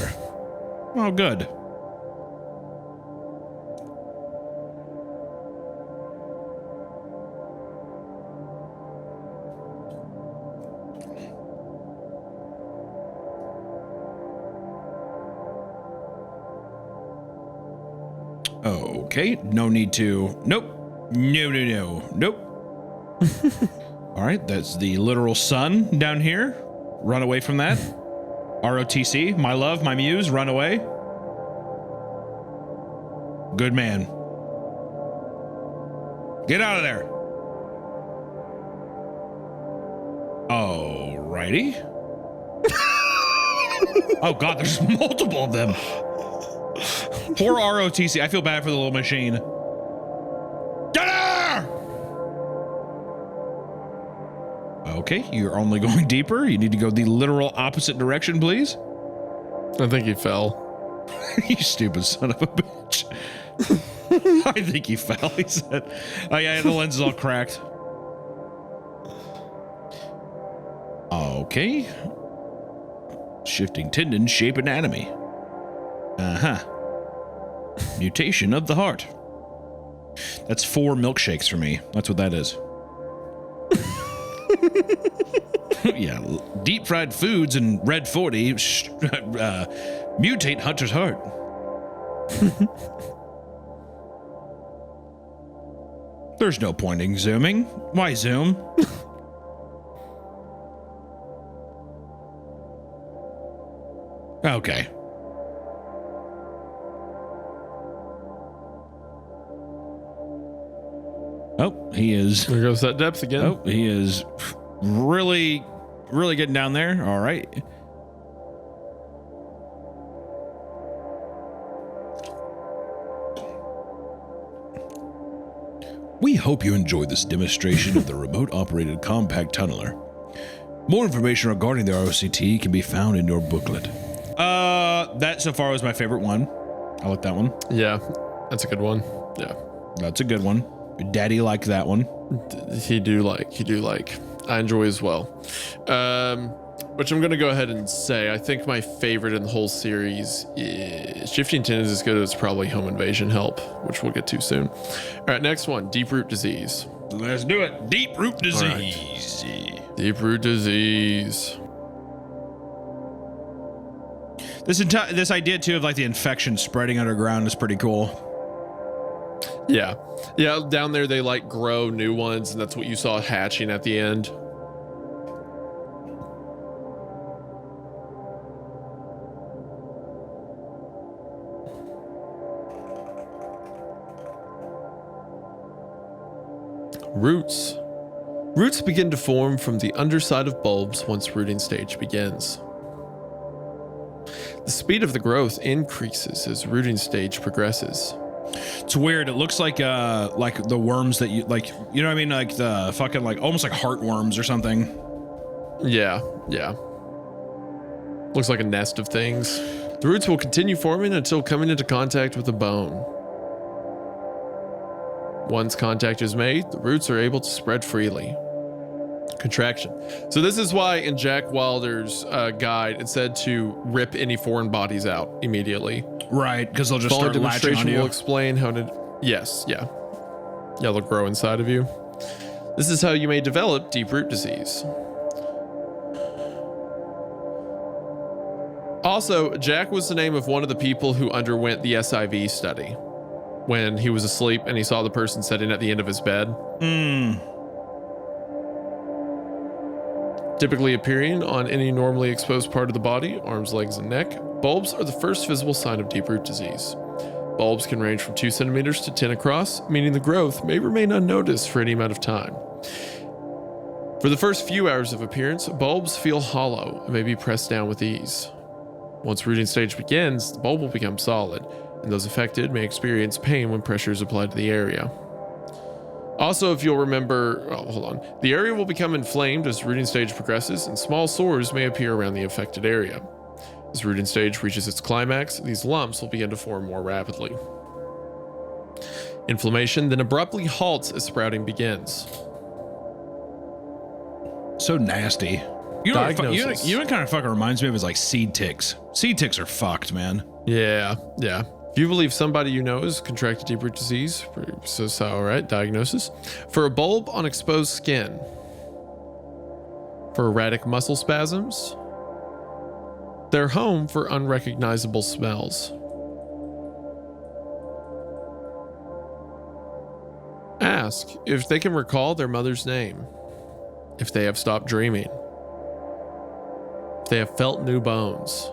Speaker 1: Oh, good. Okay, no need to. Nope. Nope. All right, that's the literal sun down here. Run away from that. ROTC, my love, my muse, run away. Good man. Get out of there. Alrighty. Oh God, there's multiple of them. Poor ROTC. I feel bad for the little machine. Get her! Okay, you're only going deeper. You need to go the literal opposite direction, please.
Speaker 2: I think he fell.
Speaker 1: You stupid son of a bitch. I think he fell, he said. Oh yeah, the lens is all cracked. Okay. Shifting tendon shape anatomy. Uh-huh. Mutation of the heart. That's 4 milkshakes for me. That's what that is. Yeah, deep fried foods and red 40 mutate Hunter's heart. There's no point in zooming. Why zoom? Okay. Oh, he is.
Speaker 2: There goes that depth again.
Speaker 1: Oh, he is really, really getting down there. All right.
Speaker 5: We hope you enjoyed this demonstration of the remote-operated compact tunneler. More information regarding the ROCT can be found in your booklet.
Speaker 1: That so far was my favorite one. I like that one.
Speaker 2: Yeah, that's a good one. Yeah.
Speaker 1: That's a good one. Daddy liked that one.
Speaker 2: He do like. I enjoy as well. Which I'm going to go ahead and say, I think my favorite in the whole series is Shifting Tin is as good as probably Home Invasion Help, which we'll get to soon. All right, next one, Deep Root Disease.
Speaker 1: Let's do it. Deep root disease.
Speaker 2: Deep Root Disease.
Speaker 1: This idea too of like the infection spreading underground is pretty cool.
Speaker 2: Yeah. Yeah, down there they like grow new ones, and that's what you saw hatching at the end. Roots. Roots begin to form from the underside of bulbs once rooting stage begins. The speed of the growth increases as rooting stage progresses.
Speaker 1: It's weird. It looks like the worms that you like, you know what I mean? Like the fucking like almost like heartworms or something.
Speaker 2: Yeah, yeah. Looks like a nest of things. The roots will continue forming until coming into contact with the bone. Once contact is made, the roots are able to spread freely. Contraction. So this is why in Jack Wilder's guide, it said to rip any foreign bodies out immediately.
Speaker 1: Right, because they'll just
Speaker 2: Following
Speaker 1: start latching on
Speaker 2: demonstration
Speaker 1: you.
Speaker 2: will explain how to... Yes, yeah. Yeah, they'll grow inside of you. This is how you may develop deep root disease. Also, Jack was the name of one of the people who underwent the SIV study when he was asleep and he saw the person sitting at the end of his bed. Typically appearing on any normally exposed part of the body, arms, legs, and neck, bulbs are the first visible sign of deep root disease. Bulbs can range from 2 centimeters to 10 across, meaning the growth may remain unnoticed for any amount of time. For the first few hours of appearance, bulbs feel hollow and may be pressed down with ease. Once rooting stage begins, the bulb will become solid, and those affected may experience pain when pressure is applied to the area. Also, if you'll remember, the area will become inflamed as rooting stage progresses, and small sores may appear around the affected area. As rooting stage reaches its climax, these lumps will begin to form more rapidly. Inflammation then abruptly halts as sprouting begins.
Speaker 1: So nasty. You know,
Speaker 2: Diagnosis.
Speaker 1: you know what kind of fucking reminds me of is like seed ticks. Seed ticks are fucked, man.
Speaker 2: Yeah. If you believe somebody you know has contracted deep root disease, so all right, diagnosis. For a bulb on exposed skin. For erratic muscle spasms. They're home for unrecognizable smells. Ask if they can recall their mother's name. If they have stopped dreaming. If they have felt new bones.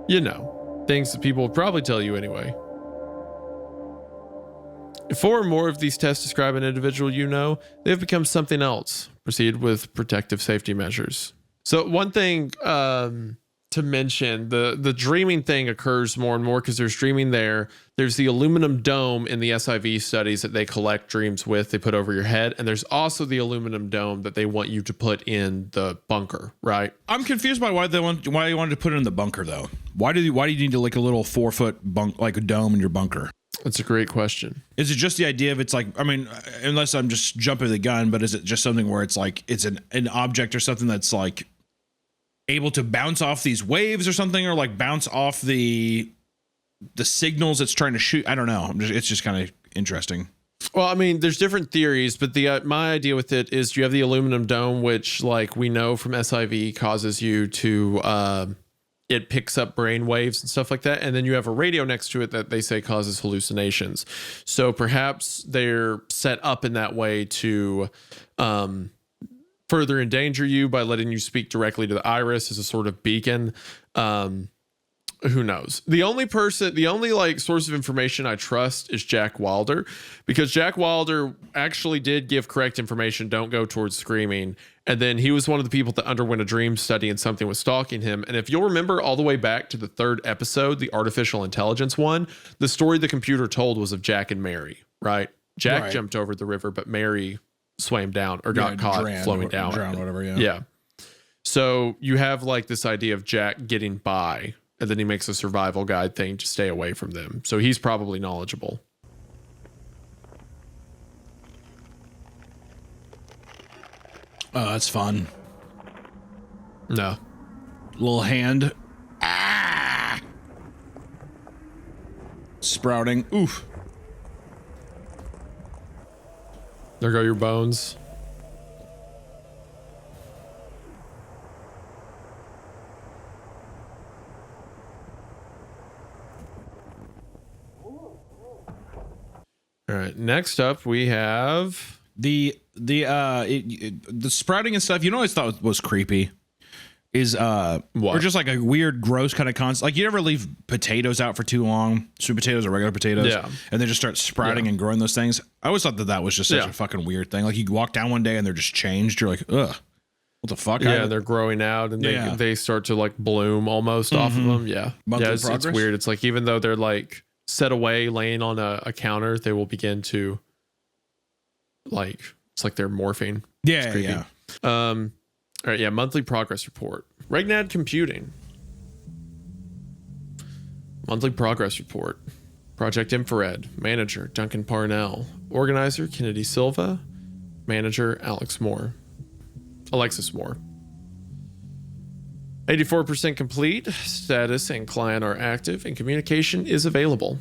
Speaker 2: You know, things that people will probably tell you anyway. If 4 or more of these tests describe an individual you know, they have become something else. Proceed with protective safety measures. So one thing to mention, the dreaming thing occurs more and more because there's dreaming there. There's the aluminum dome in the SIV studies that they collect dreams with, they put over your head. And there's also the aluminum dome that they want you to put in the bunker, right?
Speaker 1: I'm confused by why you wanted to put it in the bunker though. Why do you need to like a little 4-foot bunk, like a dome in your bunker?
Speaker 2: That's a great question.
Speaker 1: Is it just the idea of it's like, I mean, unless I'm just jumping the gun, but is it just something where it's like, it's an object or something that's like able to bounce off these waves or something, or like bounce off the signals it's trying to shoot? I don't know. It's just kind of interesting.
Speaker 2: Well, I mean, there's different theories, but my idea with it is you have the aluminum dome, which like we know from SIV causes you to it picks up brain waves and stuff like that. And then you have a radio next to it that they say causes hallucinations. So perhaps they're set up in that way to further endanger you by letting you speak directly to the iris as a sort of beacon. Who knows? The only like source of information I trust is Jack Wilder, because Jack Wilder actually did give correct information. Don't go towards screaming. And then he was one of the people that underwent a dream study and something was stalking him. And if you'll remember all the way back to the 3rd episode, the artificial intelligence one, the story the computer told was of Jack and Mary, right? Jack jumped over the river, but Mary swam down or got caught flowing down.
Speaker 1: Drowned, whatever,
Speaker 2: Yeah. So you have like this idea of Jack getting by, and then he makes a survival guide thing to stay away from them. So he's probably knowledgeable.
Speaker 1: Oh, that's fun.
Speaker 2: No.
Speaker 1: Little hand. Sprouting. Oof.
Speaker 2: There go your bones. All right. Next up, we have
Speaker 1: The sprouting and stuff. You know, what I thought was creepy is or just like a weird, gross kind of concept. Like, you never leave potatoes out for too long, sweet potatoes or regular potatoes, and they just start sprouting and growing those things. I always thought that was just such a fucking weird thing. Like, you walk down one day and they're just changed. You're like, ugh, what the fuck?
Speaker 2: Yeah, they're growing out and they start to like bloom almost off of them. Yeah, it's weird. It's like, even though they're like set away, laying on a counter, they will begin to like, it's like they're morphing.
Speaker 1: Yeah, yeah.
Speaker 2: All right, monthly progress report. Regnad Computing. Monthly progress report. Project Infrared. Manager, Duncan Parnell. Organizer, Kennedy Silva. Manager, Alexis Moore. 84% complete. Status and client are active, and communication is available.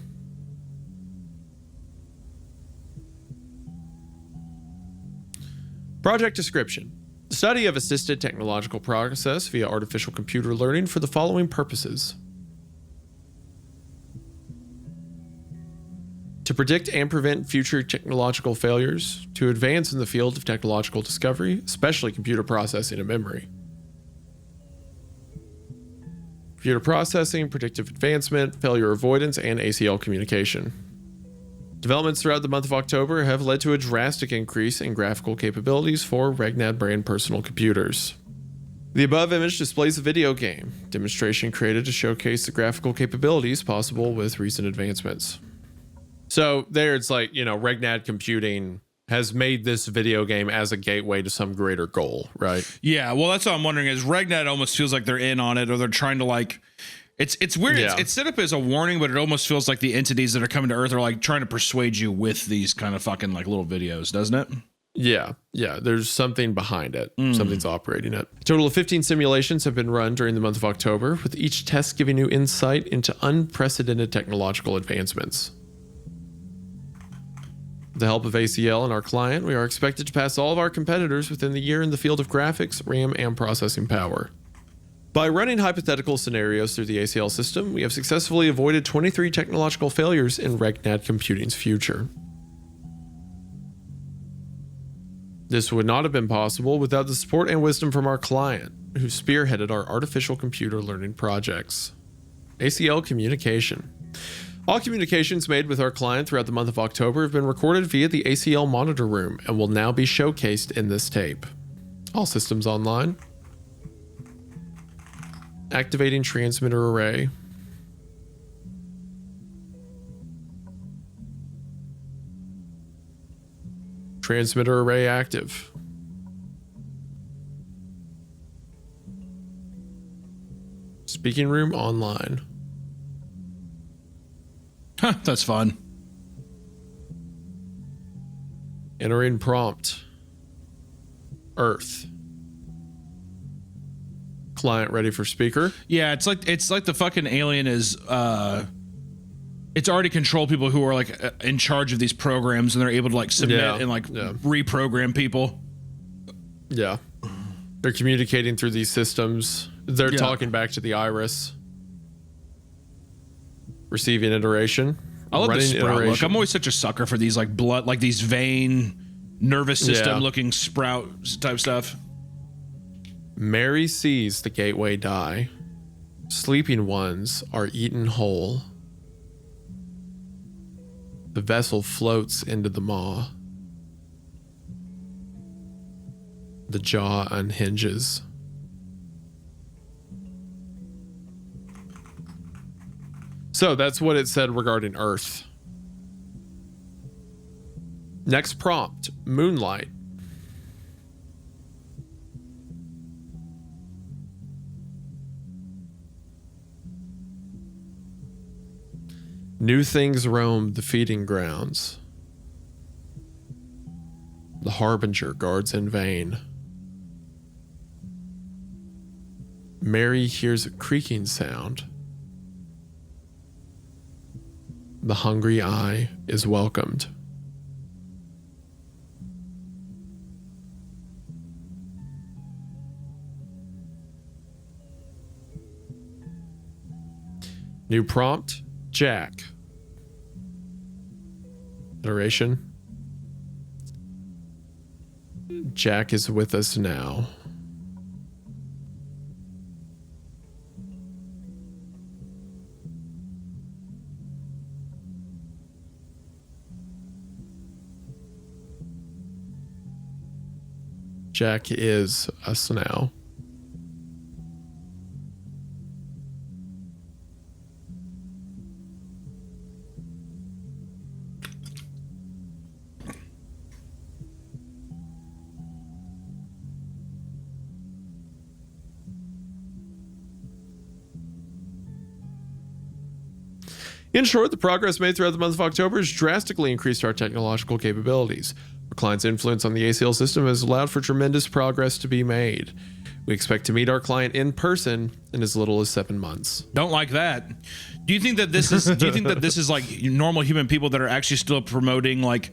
Speaker 2: Project description. Study of assisted technological process via artificial computer learning for the following purposes: to predict and prevent future technological failures, to advance in the field of technological discovery, especially computer processing and memory. Computer processing, predictive advancement, failure avoidance, and ACL communication. Developments throughout the month of October have led to a drastic increase in graphical capabilities for Regnad brand personal computers. The above image displays a video game demonstration created to showcase the graphical capabilities possible with recent advancements. So there it's like, Regnad Computing has made this video game as a gateway to some greater goal, right?
Speaker 1: Yeah, well, that's what I'm wondering is Regnad almost feels like they're in on it, or they're trying to like, it's weird.
Speaker 2: Yeah.
Speaker 1: It's set up as a warning, but it almost feels like the entities that are coming to Earth are like trying to persuade you with these kind of fucking like little videos, doesn't it?
Speaker 2: Yeah, there's something behind it. Something's operating it. A total of 15 simulations have been run during the month of October, with each test giving you insight into unprecedented technological advancements. With the help of ACL and our client, we are expected to pass all of our competitors within the year in the field of graphics, RAM, and processing power. By running hypothetical scenarios through the ACL system, we have successfully avoided 23 technological failures in Regnad Computing's future. This would not have been possible without the support and wisdom from our client, who spearheaded our artificial computer learning projects. ACL Communication. All communications made with our client throughout the month of October have been recorded via the ACL monitor room and will now be showcased in this tape. All systems online. Activating transmitter array. Transmitter array active. Speaking room online.
Speaker 1: Huh, that's fun.
Speaker 2: Entering prompt. Earth. Client ready for speaker.
Speaker 1: Yeah, it's like the fucking alien is it's already controlled people who are like in charge of these programs, and they're able to like submit and like reprogram people.
Speaker 2: Yeah. They're communicating through these systems. They're talking back to the iris. receiving iteration.
Speaker 1: I love the
Speaker 2: running
Speaker 1: sprout look.
Speaker 2: iteration.
Speaker 1: I'm always such a sucker for these like blood, like these vein, nervous system
Speaker 2: Yeah.
Speaker 1: looking sprout type stuff.
Speaker 2: Mary sees the gateway die. Sleeping ones are eaten whole. The vessel floats into the maw. The jaw unhinges. So that's what it said regarding Earth. Next prompt, moonlight. New things roam the feeding grounds. The harbinger guards in vain. Mary hears a creaking sound. The hungry eye is welcomed. New prompt, Jack. Iteration. Jack is with us now. Jack is us now. In short, the progress made throughout the month of October has drastically increased our technological capabilities. Our client's influence on the ACL system has allowed for tremendous progress to be made. We expect to meet our client in person in as little as 7 months.
Speaker 1: Don't like that. Do you think that this is? Do you think that this is like normal human people that are actually still promoting like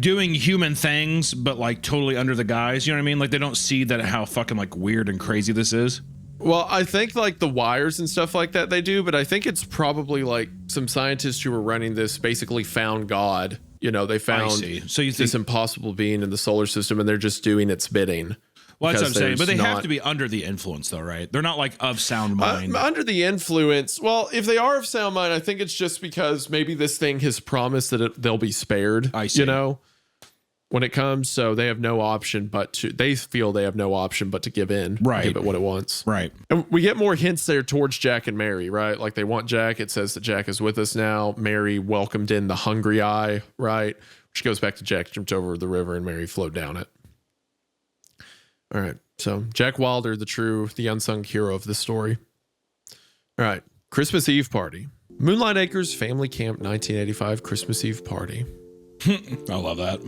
Speaker 1: doing human things, but like totally under the guise? You know what I mean? Like they don't see that how fucking like weird and crazy this is.
Speaker 2: Well, I think like the wires and stuff like that they do, but I think it's probably like some scientists who were running this basically found God. You know, they found
Speaker 1: So you think
Speaker 2: this impossible being in the solar system and they're just doing its bidding.
Speaker 1: Well, that's what I'm
Speaker 2: because
Speaker 1: saying. But they
Speaker 2: there's
Speaker 1: have
Speaker 2: not-
Speaker 1: to be under the influence, though, right? They're not like of sound mind.
Speaker 2: Under the influence, well, if they are of sound mind, I think it's just because maybe this thing has promised that they'll be spared.
Speaker 1: I see.
Speaker 2: You know, when it comes, so they have no option but to. They feel they have no option but to give in,
Speaker 1: Right.
Speaker 2: Give it what it wants,
Speaker 1: Right.
Speaker 2: And we get more hints there towards Jack and Mary, right? Like they want Jack. It says that Jack is with us now. Mary welcomed in the hungry eye, right? Which goes back to Jack jumped over the river and Mary flowed down it. All right. So Jack Wilder, the unsung hero of this story. All right. Christmas Eve party. Moonlight Acres Family Camp 1985 Christmas Eve party.
Speaker 1: I love that.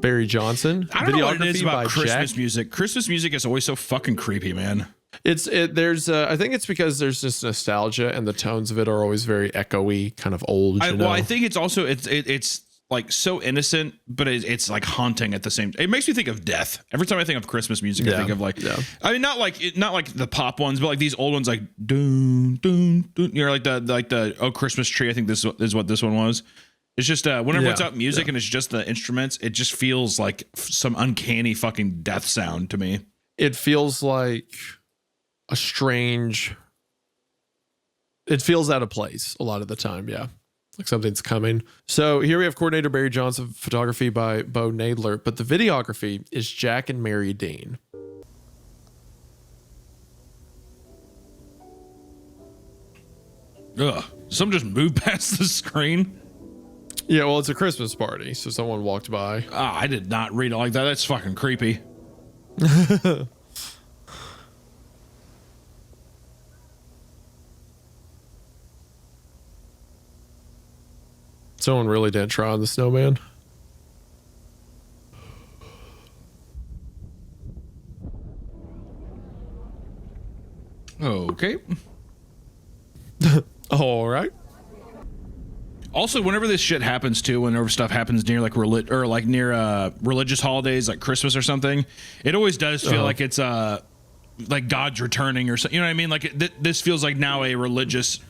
Speaker 2: Barry Johnson.
Speaker 1: I don't know what it is
Speaker 2: Videography
Speaker 1: about
Speaker 2: by
Speaker 1: Christmas
Speaker 2: Jack.
Speaker 1: music. Christmas music is always so fucking creepy, man.
Speaker 2: There's I think it's because there's just nostalgia and the tones of it are always very echoey, kind of old.
Speaker 1: Well, I think it's also it's like so innocent, but it's like haunting at the same. It makes me think of death every time I think of Christmas music. I
Speaker 2: Yeah,
Speaker 1: think of like,
Speaker 2: yeah.
Speaker 1: I mean, not like the pop ones, but like these old ones, like doom doom doom. You know, like the Oh Christmas Tree. I think this is what this one was. It's just whenever it's out music and it's just the instruments, it just feels like some uncanny fucking death sound to me.
Speaker 2: It feels like a strange. It feels out of place a lot of the time. Yeah. Like something's coming. So here we have coordinator Barry Johnson, photography by Bo Nadler, but the videography is Jack and Mary Dean.
Speaker 1: Ugh. Some just moved past the screen.
Speaker 2: Yeah, well, it's a Christmas party, so someone walked by.
Speaker 1: Ah, I did not read it like that. That's fucking creepy.
Speaker 2: Someone really did try on the snowman.
Speaker 1: Okay.
Speaker 2: All right.
Speaker 1: Also, whenever this shit happens too, whenever stuff happens near like near religious holidays like Christmas or something, it always does feel like it's like God's returning or something. You know what I mean? Like this feels like now a religious.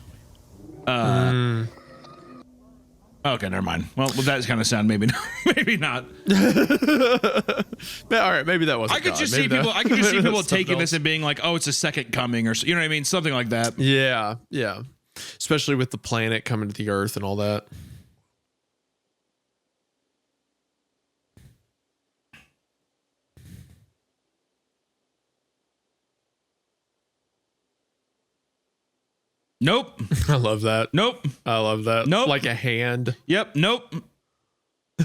Speaker 1: Okay, never mind. Well, that's kind of sound. Maybe not. Maybe not.
Speaker 2: All right, maybe that wasn't.
Speaker 1: I could
Speaker 2: God.
Speaker 1: just
Speaker 2: Maybe
Speaker 1: see
Speaker 2: that-
Speaker 1: people. I could just see
Speaker 2: maybe
Speaker 1: people
Speaker 2: that's something
Speaker 1: taking this
Speaker 2: else.
Speaker 1: and being like, "Oh, it's a second coming," or you know what I mean? Something like that.
Speaker 2: Yeah, yeah. Especially with the planet coming to the Earth and all that.
Speaker 1: Nope.
Speaker 2: I love that.
Speaker 1: Nope.
Speaker 2: I love that.
Speaker 1: Nope.
Speaker 2: Like a hand.
Speaker 1: Yep. Nope.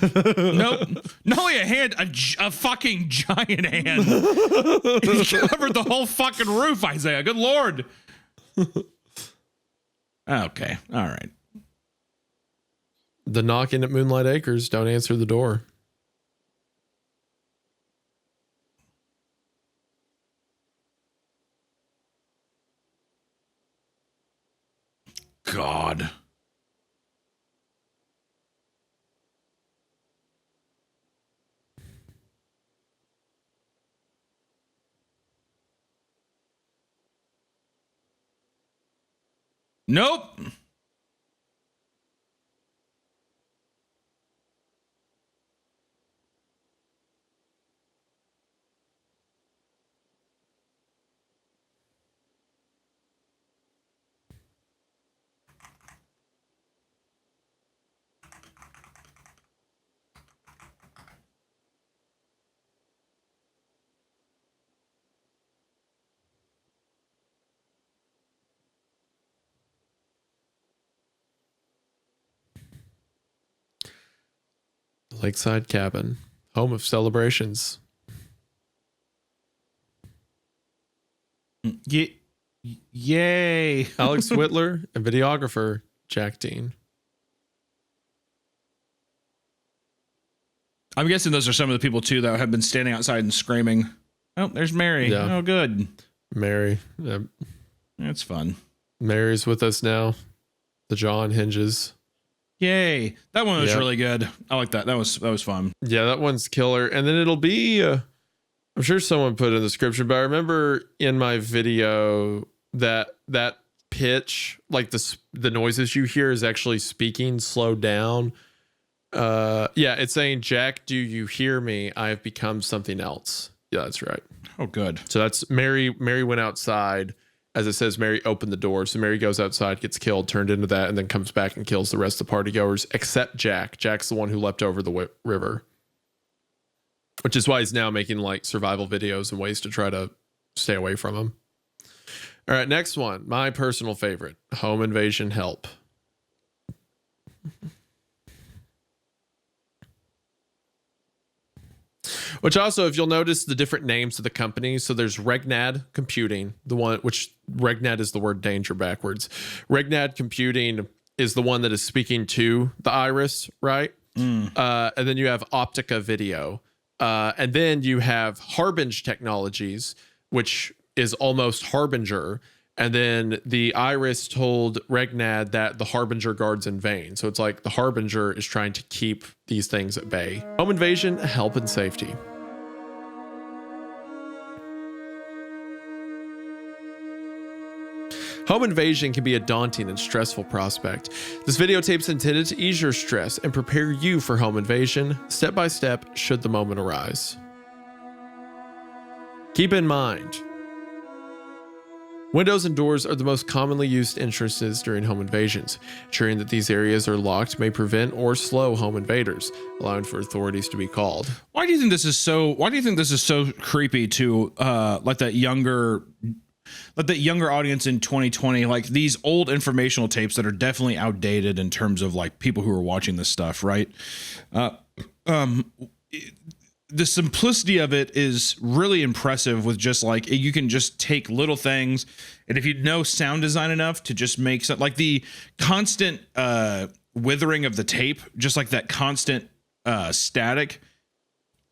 Speaker 1: Nope. Not only a hand, a fucking giant hand. It covered the whole fucking roof, Isaiah. Good Lord. Okay. All right.
Speaker 2: The knocking at Moonlight Acres. Don't answer the door.
Speaker 1: God. Nope.
Speaker 2: Lakeside Cabin. Home of celebrations.
Speaker 1: Yay.
Speaker 2: Alex Whitler and videographer Jack Dean.
Speaker 1: I'm guessing those are some of the people too that have been standing outside and screaming. Oh, there's Mary.
Speaker 2: Yeah.
Speaker 1: Oh, good.
Speaker 2: Mary.
Speaker 1: That's fun.
Speaker 2: Mary's with us now. The jaw hinges.
Speaker 1: Yay. That one was
Speaker 2: Yep.
Speaker 1: really good. I like that. That was fun.
Speaker 2: Yeah, that one's killer. And then it'll be, I'm sure someone put it in the description, but I remember in my video that pitch, like the noises you hear is actually speaking slowed down. Yeah, it's saying, Jack, do you hear me? I have become something else. Yeah, that's right.
Speaker 1: Oh, good.
Speaker 2: So that's Mary went outside. As it says, Mary opened the door. So Mary goes outside, gets killed, turned into that, and then comes back and kills the rest of the party goers, except Jack. Jack's the one who leapt over the river, which is why he's now making like survival videos and ways to try to stay away from him. All right, next one. My personal favorite, Home Invasion Help. Which also, if you'll notice the different names of the companies, so there's Regnad Computing, the one which Regnad is the word danger backwards. Regnad Computing is the one that is speaking to the Iris, right? And then you have Optica Video. And then you have Harbinge Technologies, which is almost Harbinger. And then the Iris told Regnad that the Harbinger guards in vain. So it's like the Harbinger is trying to keep these things at bay. Home Invasion, Help and Safety. Home invasion can be a daunting and stressful prospect. This videotape is intended to ease your stress and prepare you for home invasion, step by step, should the moment arise. Keep in mind, windows and doors are the most commonly used entrances during home invasions. Ensuring that these areas are locked may prevent or slow home invaders, allowing for authorities to be called.
Speaker 1: Why do you think this is so creepy to like that younger audience in 2020, like these old informational tapes that are definitely outdated in terms of like people who are watching this stuff, right? The simplicity of it is really impressive with just like, you can just take little things. And if you know sound design enough to just make something like the constant withering of the tape, just like that constant static,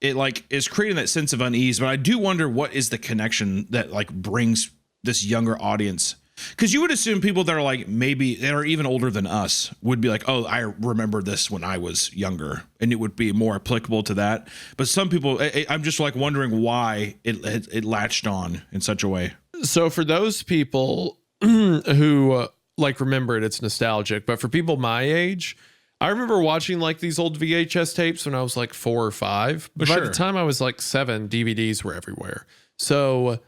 Speaker 1: it like is creating that sense of unease. But I do wonder what is the connection that like brings this younger audience. Because you would assume people that are like maybe that are even older than us would be like, oh, I remember this when I was younger, and it would be more applicable to that. But some people, I'm just like wondering why it latched on in such a way.
Speaker 2: So for those people who like remember it, it's nostalgic. But for people my age, I remember watching like these old VHS tapes when I was like 4 or 5. But by the time I was like 7, DVDs were everywhere. So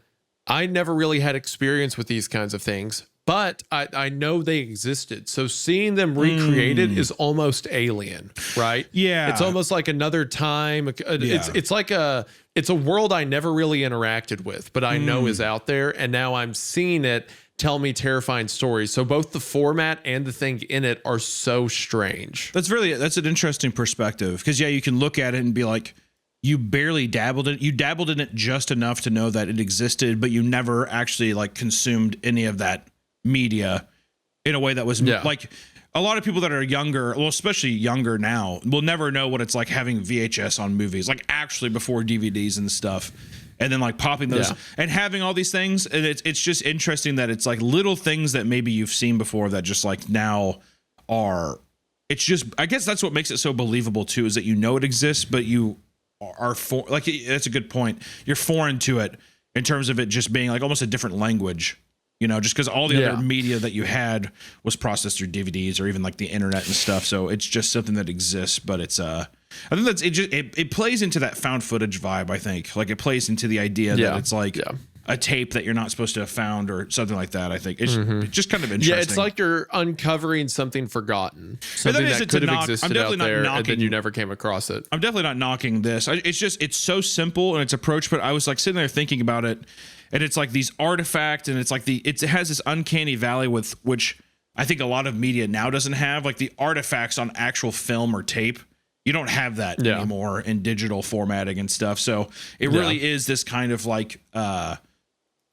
Speaker 2: I never really had experience with these kinds of things, but I know they existed. So seeing them recreated is almost alien, right?
Speaker 1: Yeah.
Speaker 2: It's almost like another time. It's like it's a world I never really interacted with, but I know is out there. And now I'm seeing it tell me terrifying stories. So both the format and the thing in it are so strange.
Speaker 1: That's an interesting perspective. Because yeah, you can look at it and be like, you barely dabbled in it. You dabbled in it just enough to know that it existed, but you never actually like consumed any of that media in a way that was like a lot of people that are younger, well, especially younger now, will never know what it's like having VHS on movies, like actually before DVDs and stuff. And then like popping those and having all these things. And it's just interesting that it's like little things that maybe you've seen before that just like now are, it's just, I guess that's what makes it so believable too, is that you know it exists, but you are like, that's a good point. You're foreign to it in terms of it just being like almost a different language, you know, just because all the other media that you had was processed through DVDs or even like the internet and stuff. So it's just something that exists, but it's, I think that's, it plays into that found footage vibe. I think like it plays into the idea that it's like a tape that you're not supposed to have found or something like that. I think it's just kind of interesting.
Speaker 2: Yeah, it's like you're uncovering something forgotten, something that could have existed out there, and then you never came across it.
Speaker 1: I'm definitely not knocking this. It's so simple in its approach, but I was like sitting there thinking about it, and it's like these artifacts, and it's like it has this uncanny valley with which I think a lot of media now doesn't have, like the artifacts on actual film or tape. You don't have that anymore in digital formatting and stuff. So it really is this kind of like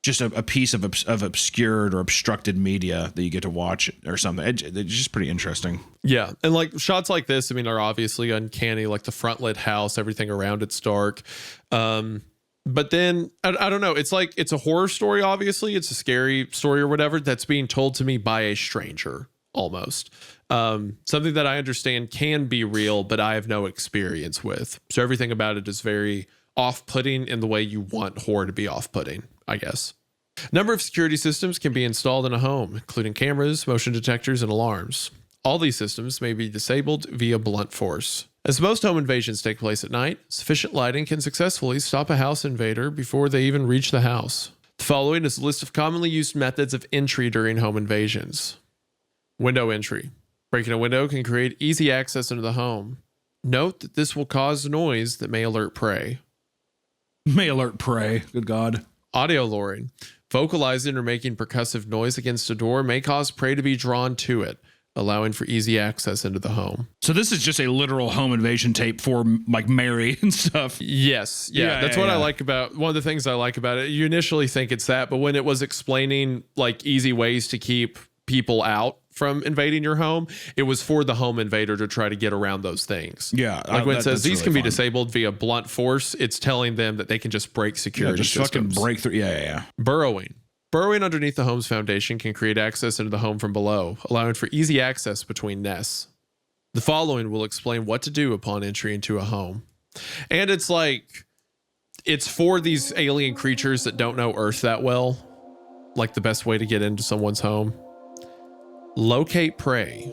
Speaker 1: just a piece of obscured or obstructed media that you get to watch or something. It's just pretty interesting.
Speaker 2: Yeah. And like shots like this, I mean, are obviously uncanny, like the front lit house, everything around it's dark. But then I don't know. It's like, it's a horror story. Obviously it's a scary story or whatever that's being told to me by a stranger almost. Something that I understand can be real, but I have no experience with. So everything about it is very off-putting in the way you want horror to be off-putting, I guess. Number of security systems can be installed in a home, including cameras, motion detectors, and alarms. All these systems may be disabled via blunt force. As most home invasions take place at night, sufficient lighting can successfully stop a house invader before they even reach the house. The following is a list of commonly used methods of entry during home invasions. Window entry. Breaking a window can create easy access into the home. Note that this will cause noise that may alert prey.
Speaker 1: May alert prey. Good God.
Speaker 2: Audio luring. Vocalizing or making percussive noise against a door may cause prey to be drawn to it, allowing for easy access into the home.
Speaker 1: So this is just a literal home invasion tape for like Mary and stuff.
Speaker 2: Yes. Yeah. That's what I like about, one of the things I like about it. You initially think it's that, but when it was explaining like easy ways to keep people out from invading your home, it was for the home invader to try to get around those things.
Speaker 1: Yeah.
Speaker 2: Like when it says these really can be disabled via blunt force, it's telling them that they can just break security systems.
Speaker 1: Fucking break through. Yeah.
Speaker 2: Burrowing. Burrowing underneath the home's foundation can create access into the home from below, allowing for easy access between nests. The following will explain what to do upon entry into a home. And it's like, it's for these alien creatures that don't know Earth that well, like the best way to get into someone's home. Locate prey.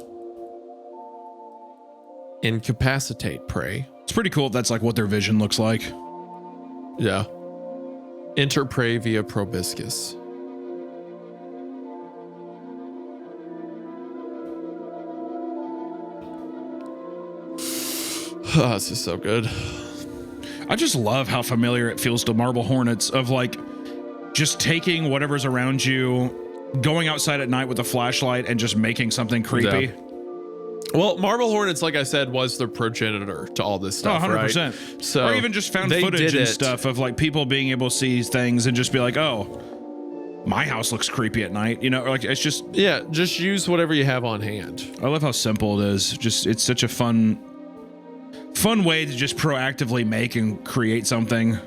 Speaker 2: Incapacitate prey.
Speaker 1: It's pretty cool if that's like what their vision looks like.
Speaker 2: Yeah. Enter prey via proboscis. Oh, this is so good.
Speaker 1: I just love how familiar it feels to Marble Hornets of like just taking whatever's around you, going outside at night with a flashlight and just making something creepy.
Speaker 2: Yeah. Well, Marble Hornets, like I said, was the progenitor to all this stuff, 100%.
Speaker 1: Right?
Speaker 2: So
Speaker 1: or even just found footage and stuff of like people being able to see things and just be like, oh, my house looks creepy at night. You know, like it's just...
Speaker 2: Yeah, just use whatever you have on hand.
Speaker 1: I love how simple it is. Just, it's such a fun way to just proactively make and create something.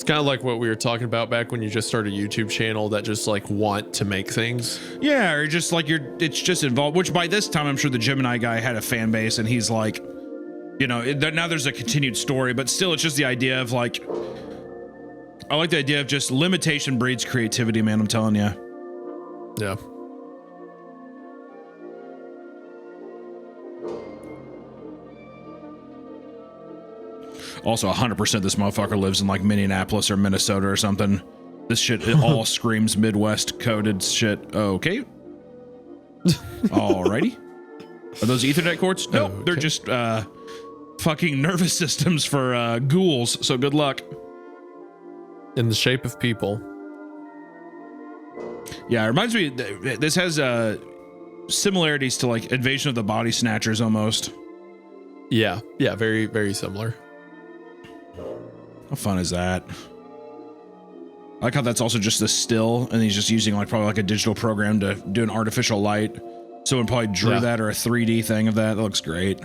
Speaker 2: kind of like what we were talking about back when you just started a YouTube channel that just like want to make things.
Speaker 1: Yeah, or just like it's just involved, which by this time I'm sure the Gemini guy had a fan base and he's like, you know, now there's a continued story, but still it's just the idea of like, I like the idea of just limitation breeds creativity, man, I'm telling you.
Speaker 2: Yeah.
Speaker 1: Also 100% this motherfucker lives in like Minneapolis or Minnesota or something. This shit, it all screams Midwest coded shit. Okay. Alrighty. Are those Ethernet cords? Nope,
Speaker 2: Okay.
Speaker 1: they're just fucking nervous systems for ghouls, so good luck.
Speaker 2: In the shape of people.
Speaker 1: Yeah, it reminds me, this has similarities to like Invasion of the Body Snatchers almost.
Speaker 2: Yeah. Yeah. Very, very similar.
Speaker 1: How fun is that? I like how that's also just a still, and he's just using like probably like a digital program to do an artificial light. Someone probably drew that or a 3D thing of that. That looks great.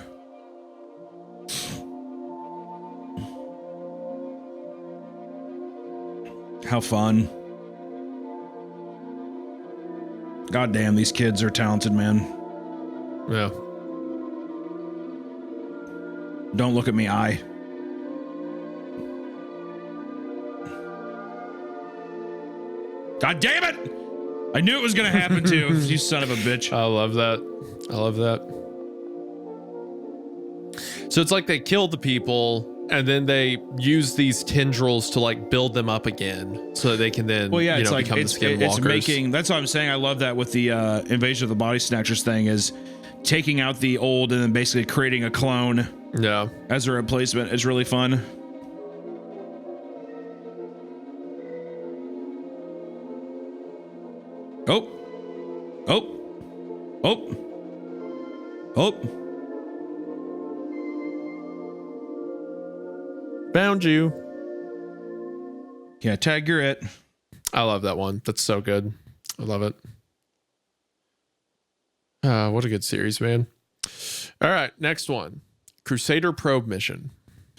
Speaker 1: How fun. God damn, these kids are talented, man.
Speaker 2: Yeah.
Speaker 1: Don't look at me, I. God damn it! I knew it was gonna happen too, you son of a bitch.
Speaker 2: I love that. I love that. So it's like they kill the people and then they use these tendrils to like build them up again so that they can then
Speaker 1: Well, yeah, it's like
Speaker 2: become the skinwalkers.
Speaker 1: it's making. That's what I'm saying. I love that with the Invasion of the Body Snatchers thing is taking out the old and then basically creating a clone
Speaker 2: Yeah.
Speaker 1: as a replacement. It's really fun. Oh, oh, oh, oh.
Speaker 2: Found you.
Speaker 1: Yeah, tag, you're it.
Speaker 2: I love that one. That's so good. I love it. What a good series, man. All right, next one. Crusader Probe Mission.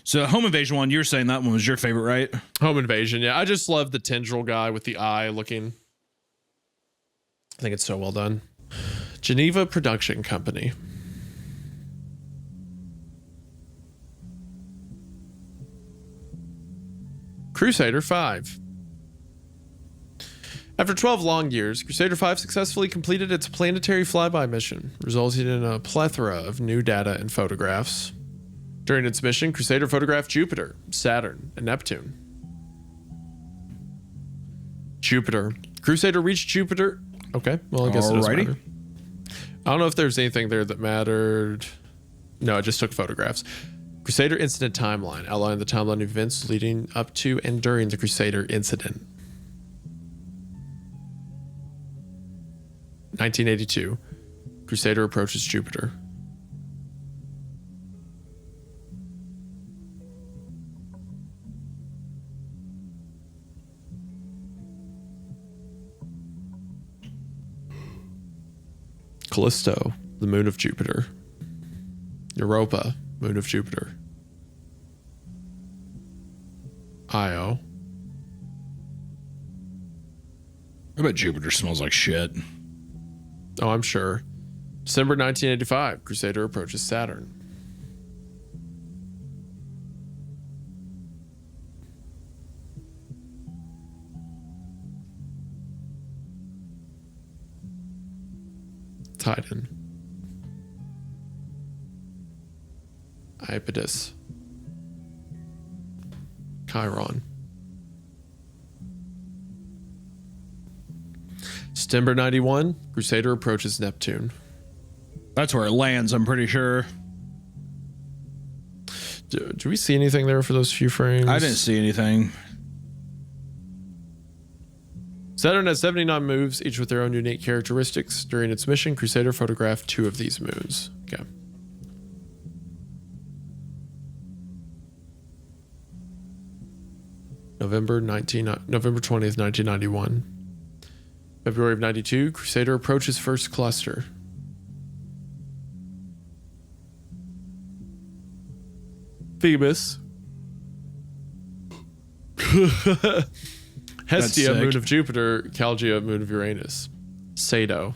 Speaker 1: So Home Invasion one, you're saying that one was your favorite, right?
Speaker 2: Home Invasion. Yeah, I just love the tendril guy with the eye looking. I think it's so well done. Geneva Production Company. Crusader 5. After 12 long years, Crusader 5 successfully completed its planetary flyby mission, resulting in a plethora of new data and photographs. During its mission, Crusader photographed Jupiter, Saturn, and Neptune. Jupiter. Crusader reached Jupiter. Okay, well, I guess it doesn't
Speaker 1: Alrighty.
Speaker 2: matter. I don't know if there's anything there that mattered. No, it just took photographs. Crusader Incident Timeline outlined the timeline of events leading up to and during the Crusader Incident. 1982. Crusader approaches Jupiter. Callisto, the moon of Jupiter. Europa, moon of Jupiter. Io.
Speaker 1: I bet Jupiter smells like shit.
Speaker 2: Oh, I'm sure. December 1985, Crusader approaches Saturn. Titan. Iapetus. Chiron. September 91, Crusader approaches Neptune.
Speaker 1: That's where it lands, I'm pretty sure.
Speaker 2: Do we see anything there for those few frames?
Speaker 1: I didn't see anything.
Speaker 2: Saturn has 79 moves, each with their own unique characteristics. During its mission, Crusader photographed 2 of these moons. Okay. November 20th, 1991. February of 92, Crusader approaches first cluster. Hestia,
Speaker 1: sick.
Speaker 2: moon of Jupiter. Calgia, moon of Uranus. Sado.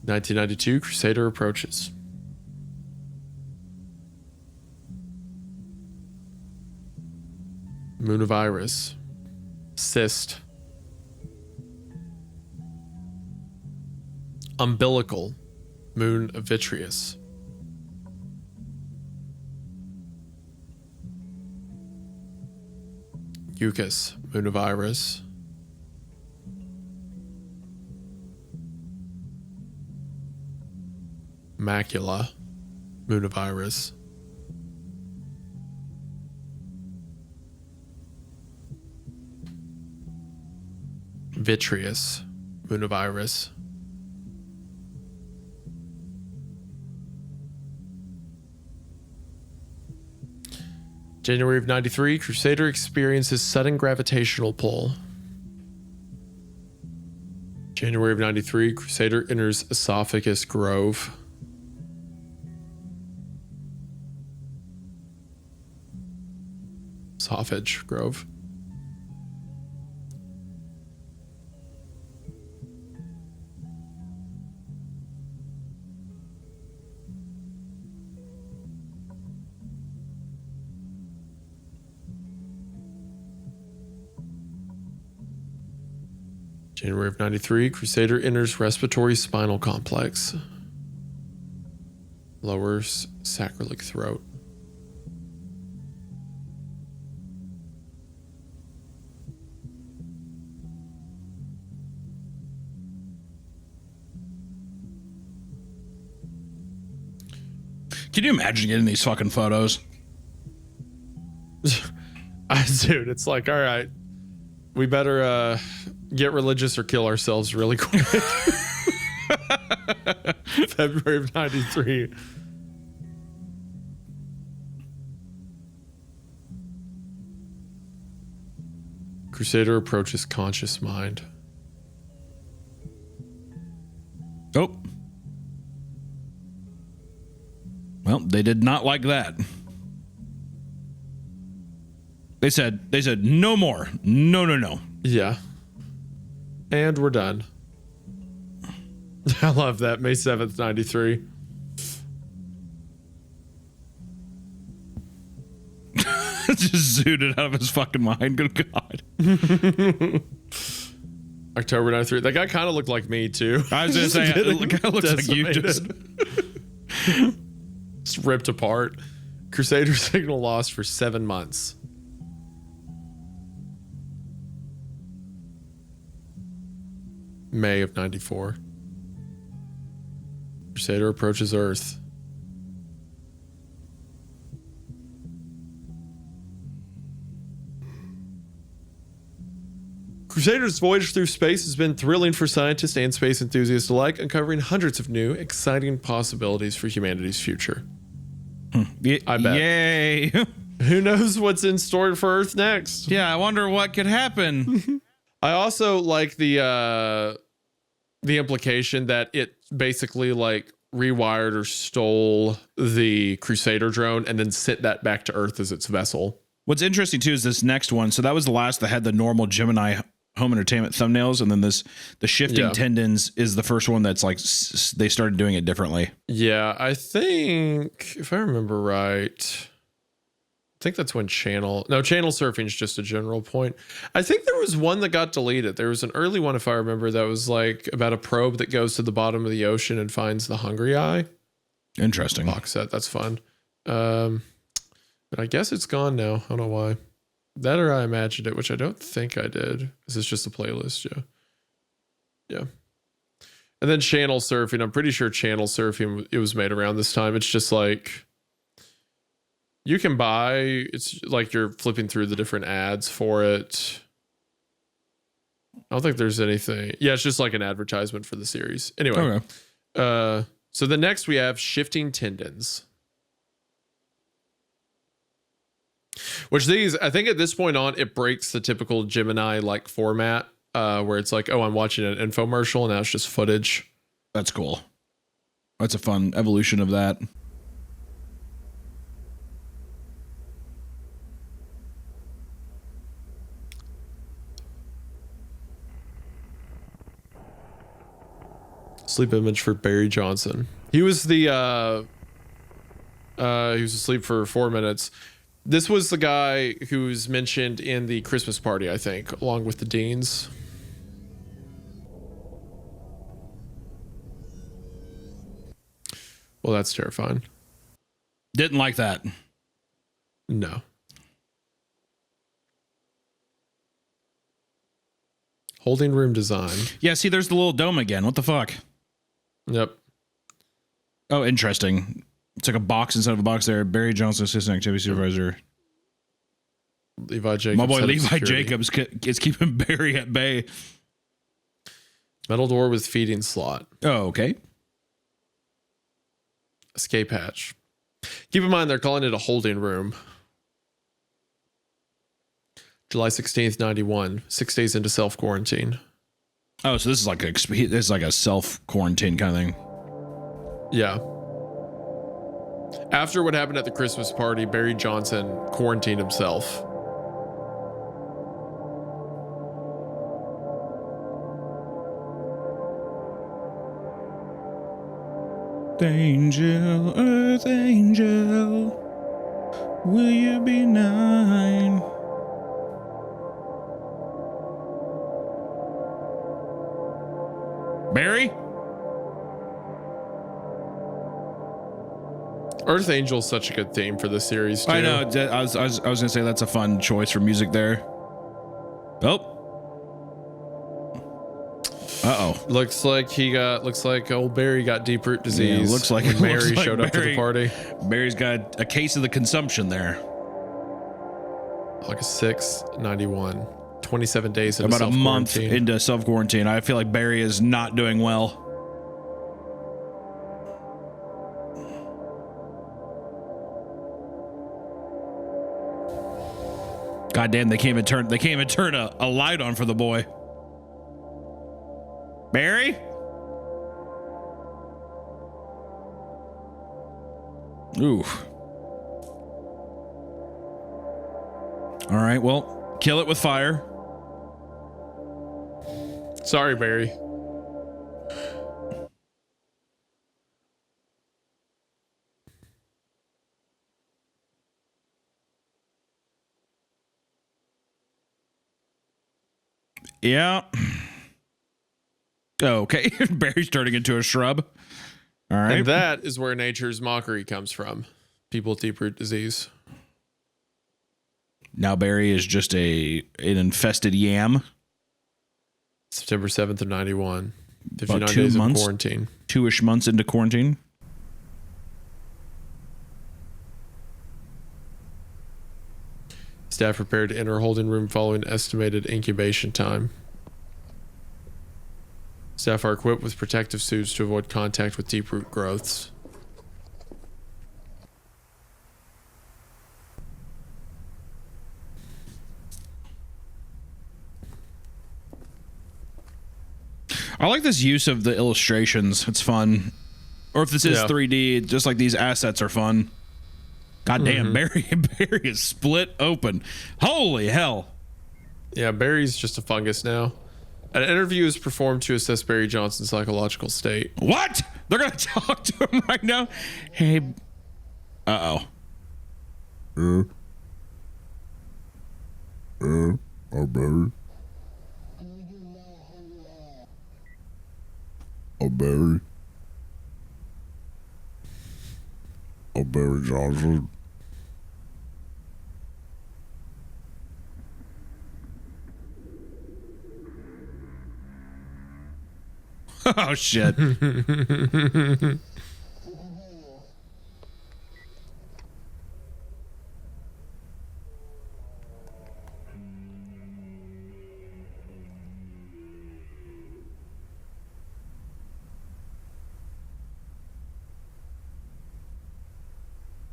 Speaker 2: (1992) Crusader approaches. Moon of Iris. Cyst. Umbilical, moon of Vitreous. Eucus, moon of Iris. Macula, moon of Iris. Vitreous, moon of Iris. January of 93, Crusader experiences sudden gravitational pull. January of 93, Crusader enters Esophagus Grove. Sausage Grove. January of 93, Crusader enters respiratory spinal complex. Lower sacroiliac throat.
Speaker 1: Can you imagine getting these fucking photos?
Speaker 2: Dude, it's like, all right, we better get religious or kill ourselves really quick. February of 93. Crusader approaches conscious mind.
Speaker 1: Oh. Well, they did not like that. They said no more. No.
Speaker 2: Yeah. And we're done. I love that. May 7th, 93.
Speaker 1: Just zooted out of his fucking mind. Good God.
Speaker 2: October 93. That guy kind of looked like me, too.
Speaker 1: I was going to say, it kind of looks like you just...
Speaker 2: Just ripped apart. Crusader signal lost for 7 months. May of 94. Crusader approaches Earth. Crusader's voyage through space has been thrilling for scientists and space enthusiasts alike, uncovering hundreds of new, exciting possibilities for humanity's future. I bet.
Speaker 1: Yay.
Speaker 2: Who knows what's in store for Earth next?
Speaker 1: Yeah, I wonder what could happen.
Speaker 2: I also like the implication that it basically like rewired or stole the Crusader drone and then sent that back to Earth as its vessel.
Speaker 1: What's interesting too is this next one. So that was the last that had the normal Gemini home entertainment thumbnails, and then the shifting tendons is the first one that's like they started doing it differently.
Speaker 2: Yeah, I think if I remember right, I think that's when channel surfing is just a general point. I think there was one that got deleted. There was an early one, if I remember, that was like about a probe that goes to the bottom of the ocean and finds the hungry eye.
Speaker 1: Interesting.
Speaker 2: Box set, that's fun. But I guess it's gone now. I don't know why. That or I imagined it, which I don't think I did. This is just a playlist, yeah. And then channel surfing. I'm pretty sure channel surfing, it was made around this time. It's just like you can buy, it's like you're flipping through the different ads for it. I don't think there's anything. Yeah, it's just like an advertisement for the series. Anyway.
Speaker 1: Okay.
Speaker 2: So the next we have shifting tendons. Which these, I think at this point on, it breaks the typical Gemini like format where it's like, oh, I'm watching an infomercial and now it's just footage.
Speaker 1: That's cool. That's a fun evolution of that.
Speaker 2: Sleep image for Barry Johnson. He was the he was asleep for 4 minutes. This was the guy who's mentioned in the Christmas party, I think, along with the Deans. Well, that's terrifying.
Speaker 1: Didn't like that.
Speaker 2: No. Holding room design.
Speaker 1: Yeah, see, there's the little dome again. What the fuck?
Speaker 2: Yep.
Speaker 1: Oh, interesting. It's like a box inside of a box there. Barry Johnson, assistant activity supervisor.
Speaker 2: Levi Jacobs.
Speaker 1: My boy
Speaker 2: head of
Speaker 1: Levi
Speaker 2: security.
Speaker 1: Jacobs is keeping Barry at bay.
Speaker 2: Metal door with feeding slot.
Speaker 1: Oh, okay.
Speaker 2: Escape hatch. Keep in mind, they're calling it a holding room. July 16th, 91. 6 days into self-quarantine.
Speaker 1: Oh, so this is like a self quarantine kind of thing.
Speaker 2: Yeah. After what happened at the Christmas party, Barry Johnson quarantined himself.
Speaker 1: Angel, Earth Angel, will you be mine? Barry?
Speaker 2: Earth Angel's such a good theme for this series, too.
Speaker 1: I know. I was gonna say that's a fun choice for music there. Oh. Uh-oh.
Speaker 2: Looks like old Barry got deep root disease.
Speaker 1: Yeah, looks like
Speaker 2: when Mary
Speaker 1: looks like
Speaker 2: showed up to the
Speaker 1: Barry-
Speaker 2: party.
Speaker 1: Barry's got a case of the consumption
Speaker 2: August 6th, 91. 27 days into
Speaker 1: about a month
Speaker 2: self-quarantine.
Speaker 1: into self-quarantine. I feel like Barry is not doing well. God damn, they can't even turn a light on for the boy. Barry? Ooh. All right, well, kill it with fire.
Speaker 2: Sorry, Barry.
Speaker 1: Yeah. Okay. Barry's turning into a shrub. All right.
Speaker 2: And that is where nature's mockery comes from. People with deep root disease.
Speaker 1: Now Barry is just an infested yam.
Speaker 2: September 7th of 91. 59
Speaker 1: About 2
Speaker 2: days
Speaker 1: months.
Speaker 2: of quarantine.
Speaker 1: 2-ish months into quarantine.
Speaker 2: Staff prepared to enter holding room following estimated incubation time. Staff are equipped with protective suits to avoid contact with deep root growths.
Speaker 1: I like this use of the illustrations. It's fun. Or if this is
Speaker 2: Yeah.
Speaker 1: 3D, just like these assets are fun. God damn, Barry is split open. Holy hell.
Speaker 2: Yeah, Barry's just a fungus now. An interview is performed to assess Barry Johnson's psychological state.
Speaker 1: What? They're going to talk to him right now? Hey. Uh-oh.
Speaker 5: Oh, Barry. Oh, Barry. Oh, Barry Johnson.
Speaker 1: Oh, shit.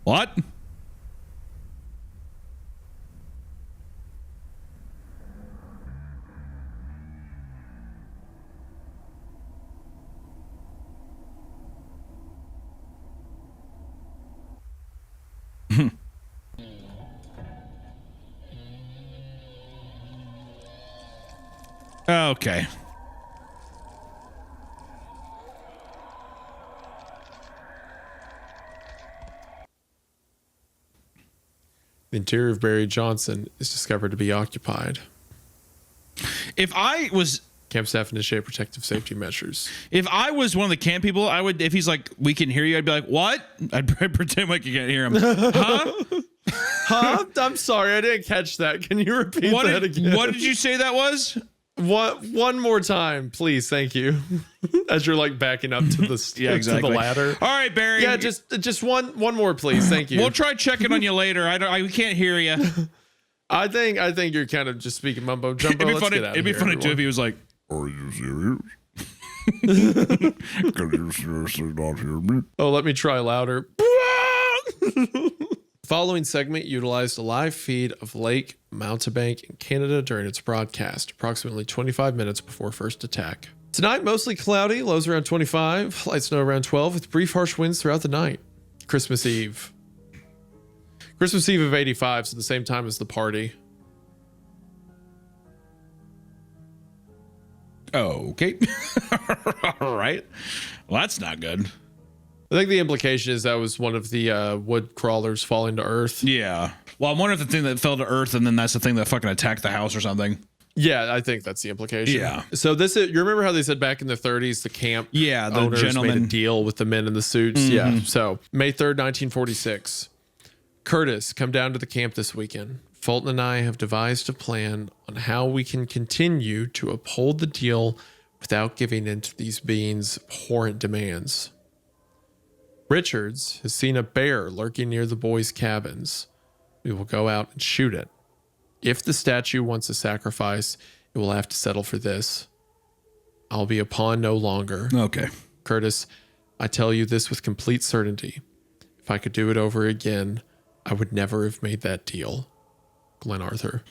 Speaker 1: What? Okay.
Speaker 2: The interior of Barry Johnson is discovered to be occupied.
Speaker 1: If I was
Speaker 2: Camp staff initiate protective safety measures.
Speaker 1: If I was one of the camp people, I would. If he's like, "We can hear you," I'd be like, "What?" I'd pretend like you can't hear him. Huh?
Speaker 2: Huh? I'm sorry, I didn't catch that. Can you repeat that again?
Speaker 1: What did you say that was?
Speaker 2: One more time, please. Thank you. As you're like backing up to the to the ladder.
Speaker 1: All right, Barry.
Speaker 2: Yeah, just one more, please. Thank you.
Speaker 1: We'll try checking on you later. I can't hear you.
Speaker 2: I think you're kind of just speaking mumbo jumbo.
Speaker 1: It'd be funny too if he was like,
Speaker 5: Are you serious? Can you seriously not hear me?
Speaker 2: Oh, let me try louder. Following segment utilized a live feed of Lake Mountebank in Canada during its broadcast, approximately 25 minutes before first attack. Tonight, mostly cloudy, lows around 25, light snow around 12, with brief harsh winds throughout the night. Christmas Eve. Christmas Eve of 85, so the same time as the party.
Speaker 1: okay. All right. Well, that's not good.
Speaker 2: I think the implication is that was one of the wood crawlers falling to earth.
Speaker 1: Yeah. Well, I'm wondering if the thing that fell to earth and then that's the thing that fucking attacked the house or something.
Speaker 2: Yeah, I think that's the implication.
Speaker 1: Yeah.
Speaker 2: So this is, you remember how they said back in the 30s, the camp
Speaker 1: The
Speaker 2: owners
Speaker 1: gentleman
Speaker 2: made a deal with the men in the suits? Yeah. So May 3rd, 1946. Curtis, come down to the camp this weekend. Fulton and I have devised a plan on how we can continue to uphold the deal without giving in to these beings' abhorrent demands. Richards has seen a bear lurking near the boys' cabins. We will go out and shoot it. If the statue wants a sacrifice, it will have to settle for this. I'll be a pawn no longer.
Speaker 1: Okay.
Speaker 2: Curtis, I tell you this with complete certainty. If I could do it over again, I would never have made that deal. Glenn Arthur.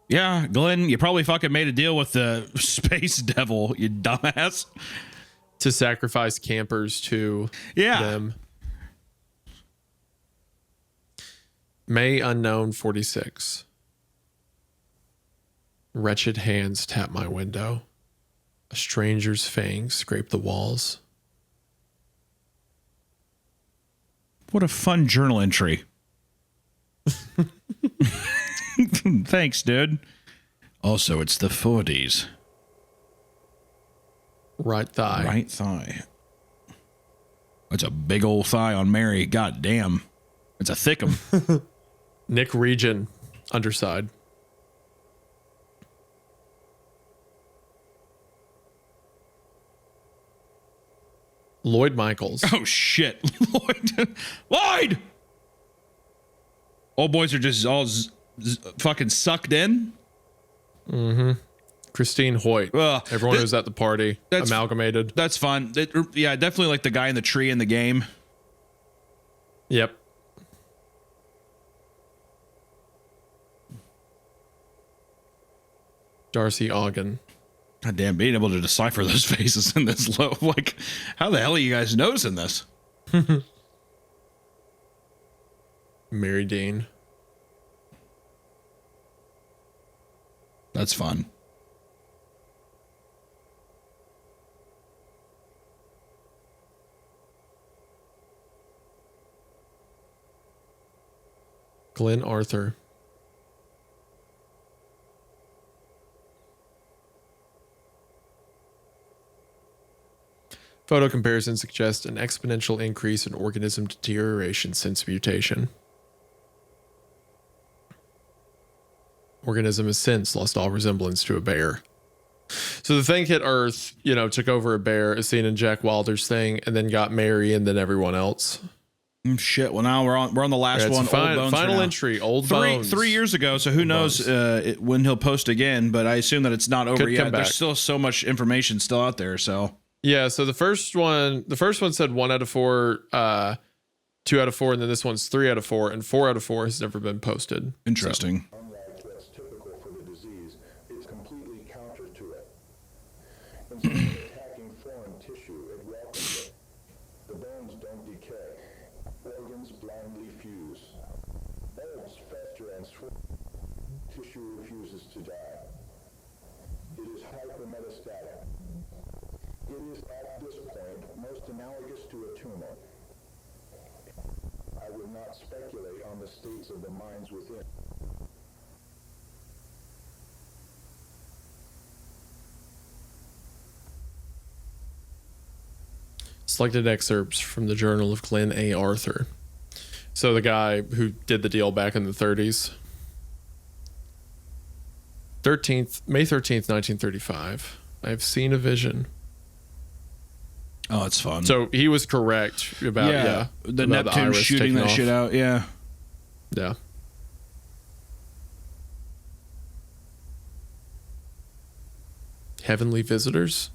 Speaker 1: Yeah, Glenn, you probably fucking made a deal with the space devil, you dumbass.
Speaker 2: To sacrifice campers to them. May unknown 46. Wretched hands tap my window. A stranger's fangs scrape the walls.
Speaker 1: What a fun journal entry. Thanks, dude. Also, it's the 40s.
Speaker 2: Right thigh.
Speaker 1: Right thigh. That's a big old thigh on Mary. God damn. It's a thickum.
Speaker 2: Nick Region, underside. Lloyd Michaels.
Speaker 1: Oh, shit. Lloyd! Old boys are just all fucking sucked in.
Speaker 2: Mm-hmm. Christine Hoyt. Everyone who was at the party. Amalgamated.
Speaker 1: That's fun. Yeah, definitely like the guy in the tree in the game.
Speaker 2: Yep. Darcy Ogden.
Speaker 1: God damn, being able to decipher those faces in this low. Like, how the hell are you guys noticing this?
Speaker 2: Mary Dean.
Speaker 1: That's fun.
Speaker 2: Glenn Arthur. Photo comparison suggests an exponential increase in organism deterioration since mutation. Organism has since lost all resemblance to a bear. So the thing hit Earth, took over a bear, as seen in Jack Wilder's thing, and then got Mary and then everyone else.
Speaker 1: Shit. Well, now we're on the last one.
Speaker 2: Final entry. Old Bones.
Speaker 1: 3 years ago. So who knows when he'll post again? But I assume that it's not over yet. There's still so much information still out there. So
Speaker 2: yeah. So the first one said 1 out of 4, 2 out of 4, and then this one's 3 out of 4, and 4 out of 4 has never been posted.
Speaker 1: Interesting.
Speaker 2: So.
Speaker 7: Unlike what's typical for the disease, it's completely counter to it. Instead of attacking foreign tissue, it welcomes it. The bones don't decay. Organs blindly fuse. Bulbs fester and swell. Tissue refuses to die. It is hypermetastatic. It is at this point most analogous to a tumor. I would not speculate on the states of the minds within.
Speaker 2: Selected excerpts from the Journal of Glenn A. Arthur. So the guy who did the deal back in the 30s. May 13th, 1935. I have seen a vision.
Speaker 1: Oh, it's fun.
Speaker 2: So he was correct about
Speaker 1: the
Speaker 2: about
Speaker 1: Neptune
Speaker 2: iris
Speaker 1: shooting
Speaker 2: taking
Speaker 1: that
Speaker 2: off.
Speaker 1: shit out. Yeah.
Speaker 2: Yeah. Heavenly visitors.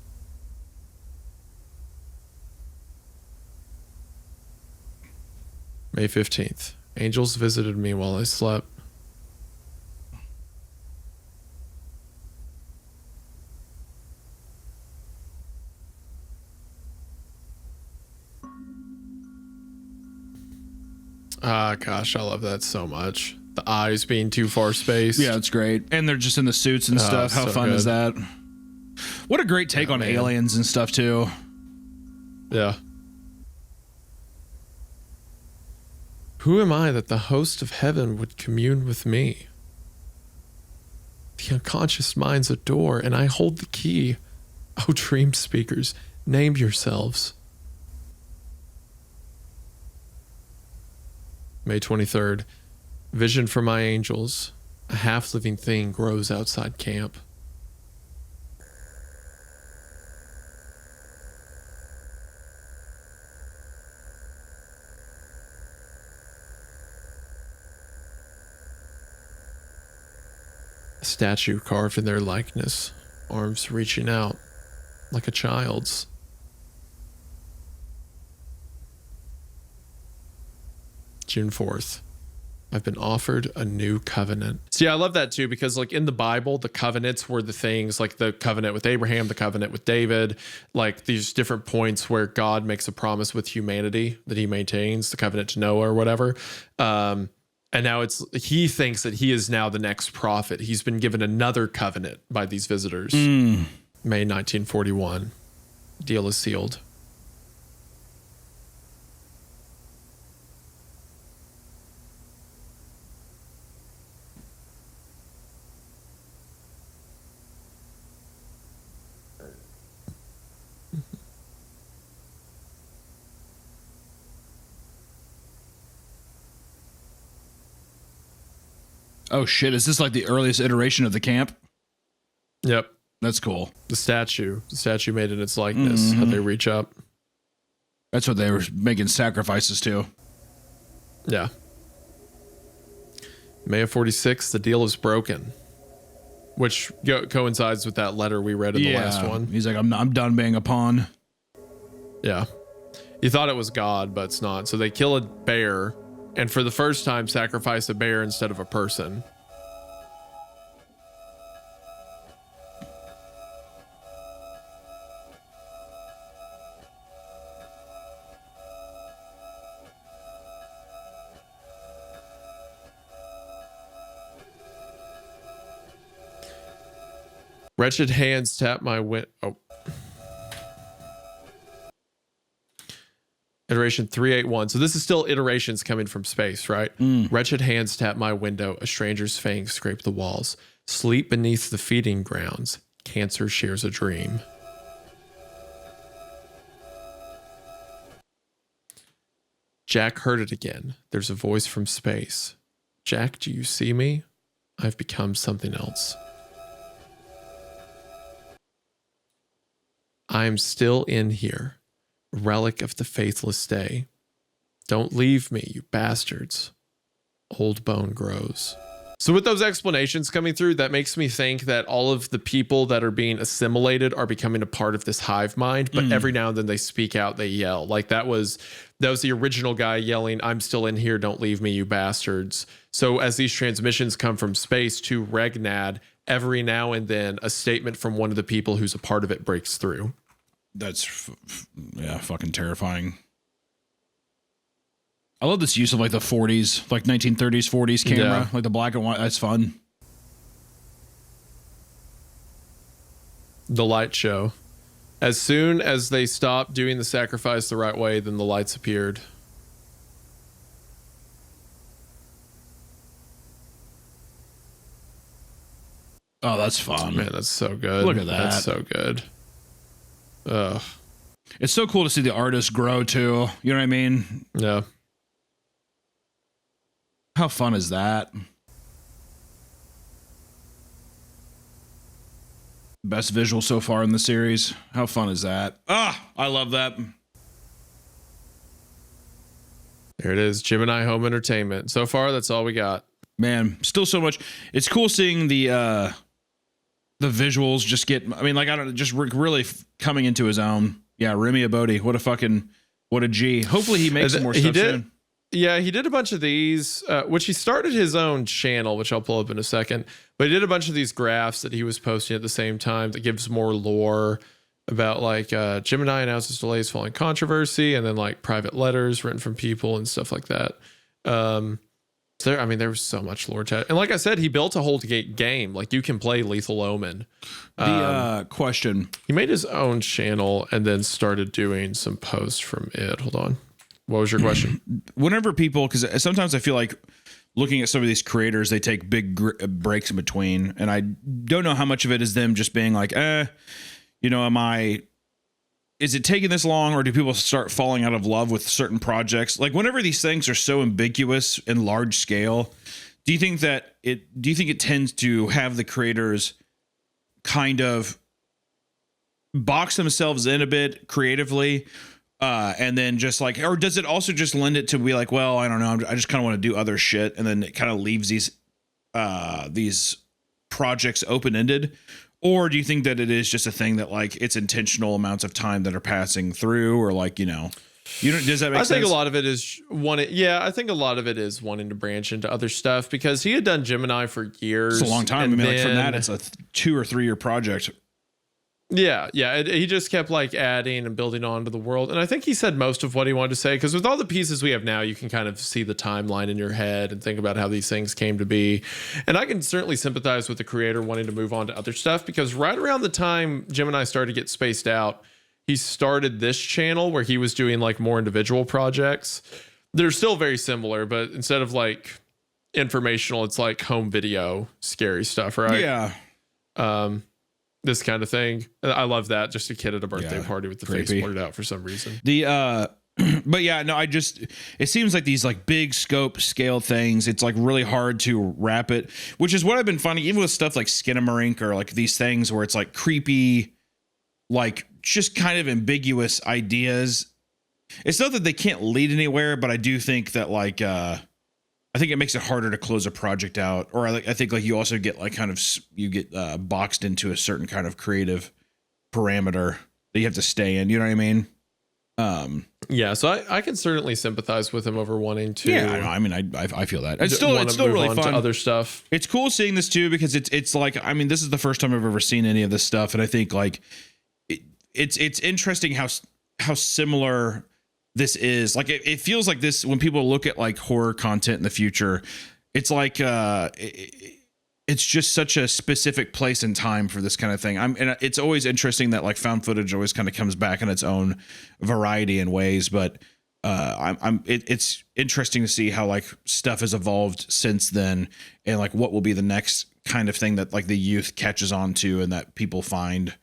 Speaker 2: May 15th. Angels visited me while I slept. Ah, gosh, I love that so much. The eyes being too far spaced.
Speaker 1: Yeah, it's great. And they're just in the suits and stuff. How
Speaker 2: so
Speaker 1: fun is
Speaker 2: good.
Speaker 1: that? What a great take on
Speaker 2: man.
Speaker 1: aliens and stuff, too.
Speaker 2: Yeah. Who am I that the host of heaven would commune with me? The unconscious mind's a door, and I hold the key. Oh, dream speakers, name yourselves. May 23rd. Vision for my angels. A half-living thing grows outside camp. A statue carved in their likeness, arms reaching out like a child's. June 4th. I've been offered a new covenant. See, I love that too, because like in the Bible, the covenants were the things like the covenant with Abraham, the covenant with David, like these different points where God makes a promise with humanity that he maintains, the covenant to Noah or whatever. And now he thinks that he is now the next prophet. He's been given another covenant by these visitors. May 1941. Deal is sealed.
Speaker 1: Oh, shit. Is this like the earliest iteration of the camp?
Speaker 2: Yep.
Speaker 1: That's cool.
Speaker 2: The statue made in its likeness. How they reach up.
Speaker 1: That's what they were making sacrifices to.
Speaker 2: Yeah. May of 46, the deal is broken. Which coincides with that letter we read in the last one.
Speaker 1: He's like, I'm done being a pawn.
Speaker 2: Yeah. You thought it was God, but it's not. So they kill a bear, and for the first time sacrifice a bear instead of a person. Wretched hands tap my Iteration 381. So this is still iterations coming from space, right? Wretched hands tap my window. A stranger's fangs scrape the walls. Sleep beneath the feeding grounds. Cancer shares a dream. Jack heard it again. There's a voice from space. Jack, do you see me? I've become something else. I'm still in here, relic of the faithless day. Don't leave me, you bastards. Old bone grows. So with those explanations coming through, that makes me think that all of the people that are being assimilated are becoming a part of this hive mind, but every now and then they speak out, they yell. Like that was the original guy yelling, I'm still in here, don't leave me, you bastards. So as these transmissions come from space to Regnad, every now and then a statement from one of the people who's a part of it breaks through.
Speaker 1: That's fucking terrifying. I love this use of like the 40s, like 1930s, 40s camera, like the black and white. That's fun.
Speaker 2: The light show. As soon as they stopped doing the sacrifice the right way, then the lights appeared.
Speaker 1: Oh, that's fun.
Speaker 2: Man, that's so good.
Speaker 1: Look at that.
Speaker 2: That's so good. Ugh.
Speaker 1: It's so cool to see the artist grow too. You know what I mean?
Speaker 2: Yeah.
Speaker 1: How fun is that? Best visual so far in the series. How fun is that? I love that.
Speaker 2: There it is. Gemini Home Entertainment. So far, that's all we got.
Speaker 1: Man, still so much. It's cool seeing the visuals just get, I mean, like, I don't know, just really coming into his own. Yeah, Remy Abodi, what a G. Hopefully he makes some more stuff soon.
Speaker 2: Yeah, he did a bunch of these, which he started his own channel, which I'll pull up in a second. But he did a bunch of these graphs that he was posting at the same time that gives more lore about like Gemini announces delays following controversy, and then like private letters written from people and stuff like that. So I mean, there was so much lore to it. And like I said, he built a whole game. Like you can play Lethal Omen.
Speaker 1: The question.
Speaker 2: He made his own channel and then started doing some posts from it. Hold on. What was your question?
Speaker 1: Whenever people, because sometimes I feel like looking at some of these creators, they take big breaks in between. And I don't know how much of it is them just being like, is it taking this long, or do people start falling out of love with certain projects? Like whenever these things are so ambiguous and large scale, do you think it tends to have the creators kind of box themselves in a bit creatively? And then just like, or does it also just lend it to be like, well, I don't know, I just kind of want to do other shit, and then it kind of leaves these projects open-ended? Or do you think that it is just a thing that like it's intentional amounts of time that are passing through, or like, does that make sense?
Speaker 2: I think a lot of it is I think a lot of it is wanting to branch into other stuff, because he had done Gemini for years.
Speaker 1: It's a long time. I mean, like from that, it's a 2 or 3 year project.
Speaker 2: Yeah. He just kept like adding and building on to the world. And I think he said most of what he wanted to say, because with all the pieces we have now, you can kind of see the timeline in your head and think about how these things came to be. And I can certainly sympathize with the creator wanting to move on to other stuff, because right around the time Gemini started to get spaced out, he started this channel where he was doing like more individual projects. They're still very similar, but instead of like informational, it's like home video, scary stuff, right?
Speaker 1: Yeah.
Speaker 2: This kind of thing. I love that. Just a kid at a birthday party with the face blurred out for some reason.
Speaker 1: But yeah, no, it seems like these like big scope scale things, it's like really hard to wrap it, which is what I've been finding even with stuff like Skinamarink, or like these things where it's like creepy, like just kind of ambiguous ideas. It's not that they can't lead anywhere, but I do think that like, I think it makes it harder to close a project out, or I think like you also get like kind of boxed into a certain kind of creative parameter that you have to stay in. You know what I mean?
Speaker 2: Yeah. So I can certainly sympathize with him over wanting to.
Speaker 1: Yeah. I mean, I feel that it's still really fun.
Speaker 2: To other stuff.
Speaker 1: It's cool seeing this too, because it's like, I mean, this is the first time I've ever seen any of this stuff, and I think like it's interesting how similar this is. Like it feels like this when people look at like horror content in the future, it's like it's just such a specific place and time for this kind of thing. And it's always interesting that like found footage always kind of comes back in its own variety and ways, but it's interesting to see how like stuff has evolved since then, and like what will be the next kind of thing that like the youth catches on to, and that people find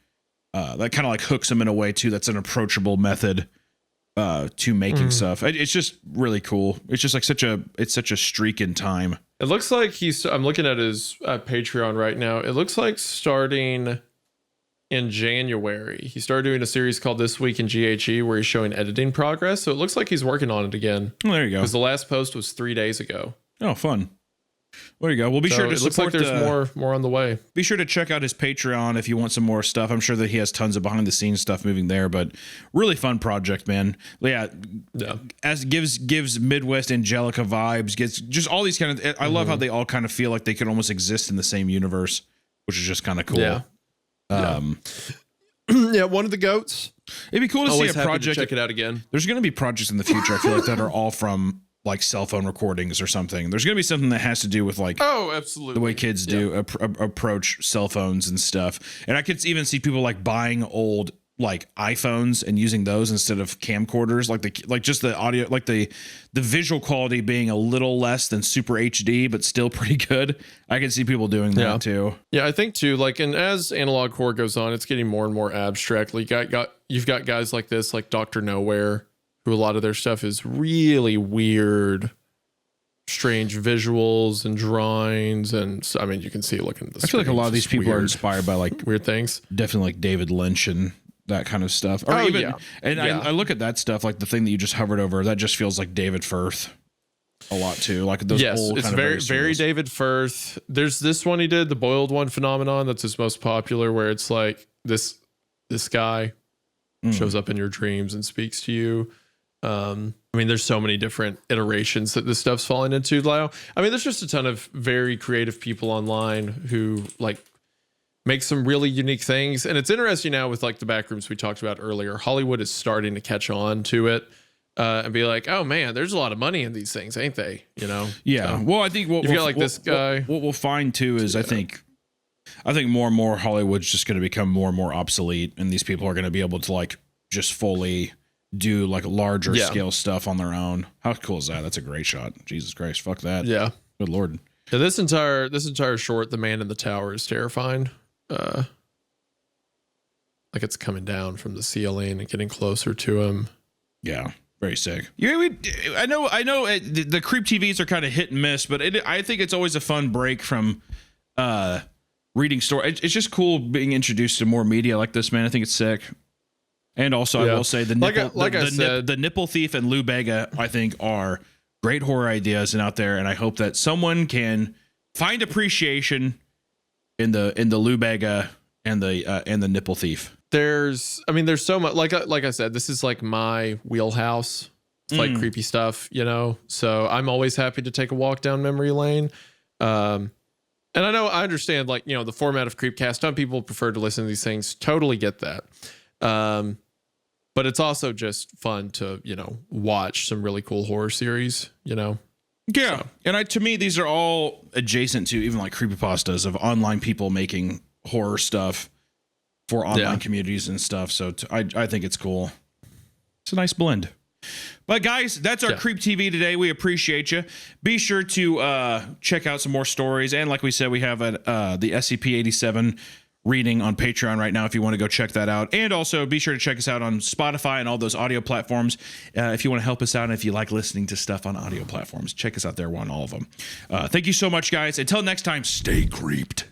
Speaker 1: that kind of like hooks them in a way too that's an approachable method to making stuff. It's just really cool. It's just like such a streak in time.
Speaker 2: It looks like I'm looking at his Patreon right now. It looks like starting in January, he started doing a series called This Week in GHE, where he's showing editing progress. So it looks like he's working on it again.
Speaker 1: Oh, there you go.
Speaker 2: Because the last post was 3 days ago.
Speaker 1: Oh, fun. There you go. Well, be sure to
Speaker 2: it looks like
Speaker 1: support.
Speaker 2: There's more on the way.
Speaker 1: Be sure to check out his Patreon if you want some more stuff. I'm sure that he has tons of behind the scenes stuff moving there, but really fun project, man. Yeah. As gives Midwest Angelica vibes, gets just all these kind of, I love how they all kind of feel like they could almost exist in the same universe, which is just kind of cool.
Speaker 2: Yeah. Yeah, one of the goats.
Speaker 1: It'd be cool to see a project.
Speaker 2: To check it out again.
Speaker 1: There's going to be projects in the future, I feel like, that are all from like cell phone recordings or something. There's going to be something that has to do with like,
Speaker 2: oh, absolutely,
Speaker 1: the way kids do approach cell phones and stuff. And I could even see people like buying old like iPhones and using those instead of camcorders, like just the audio, like the visual quality being a little less than super HD, but still pretty good. I can see people doing that too.
Speaker 2: Yeah, I think too. Like, and as analog horror goes on, it's getting more and more abstract. Like, you've got guys like this, like Dr. Nowhere, who a lot of their stuff is really weird, strange visuals and drawings, and I mean, you can see looking at this.
Speaker 1: I feel like a lot of these people are inspired by like
Speaker 2: weird things.
Speaker 1: Definitely like David Lynch and that kind of stuff. Or I look at that stuff, like the thing that you just hovered over, that just feels like David Firth a lot too. Like those old
Speaker 2: it's
Speaker 1: kind
Speaker 2: very,
Speaker 1: of
Speaker 2: very David Firth. There's this one he did, the Boiled One Phenomenon. That's his most popular, where it's like this guy shows up in your dreams and speaks to you. I mean, there's so many different iterations that this stuff's falling into now. I mean, there's just a ton of very creative people online who like make some really unique things. And it's interesting now with like the backrooms we talked about earlier. Hollywood is starting to catch on to it and be like, oh man, there's a lot of money in these things, ain't they? You know?
Speaker 1: Yeah.
Speaker 2: So,
Speaker 1: well, I think
Speaker 2: you've got like this guy.
Speaker 1: What we'll find too is I think more and more Hollywood's just going to become more and more obsolete, and these people are going to be able to like just fully do like larger scale stuff on their own. How cool is that? That's a great shot. Jesus Christ. Fuck that.
Speaker 2: Yeah.
Speaker 1: Good Lord.
Speaker 2: Yeah, this entire short, The Man in the Tower, is terrifying. Like it's coming down from the ceiling and getting closer to him.
Speaker 1: Yeah, very sick. I know. The creep TVs are kind of hit and miss, but I think it's always a fun break from reading story. It's just cool being introduced to more media like this, man. I think it's sick. And also, I will say the Nipple Thief and Lou Bega, I think, are great horror ideas and out there. And I hope that someone can find appreciation in the Lou Bega and the Nipple Thief.
Speaker 2: There's so much. Like I said, this is like my wheelhouse. It's like creepy stuff, you know. So I'm always happy to take a walk down memory lane. And I understand, like, you know, the format of Creepcast. Some people prefer to listen to these things. Totally get that. But it's also just fun to, you know, watch some really cool horror series, you know.
Speaker 1: Yeah. So. And to me, these are all adjacent to even like creepypastas of online people making horror stuff for online communities and stuff. So I think it's cool. It's a nice blend. But guys, that's our Creep TV today. We appreciate you. Be sure to check out some more stories. And like we said, we have the SCP-87 reading on Patreon right now if you want to go check that out. And also be sure to check us out on Spotify and all those audio platforms if you want to help us out, and if you like listening to stuff on audio platforms, check us out there on all of them. Thank you so much, guys. Until next time, stay creeped.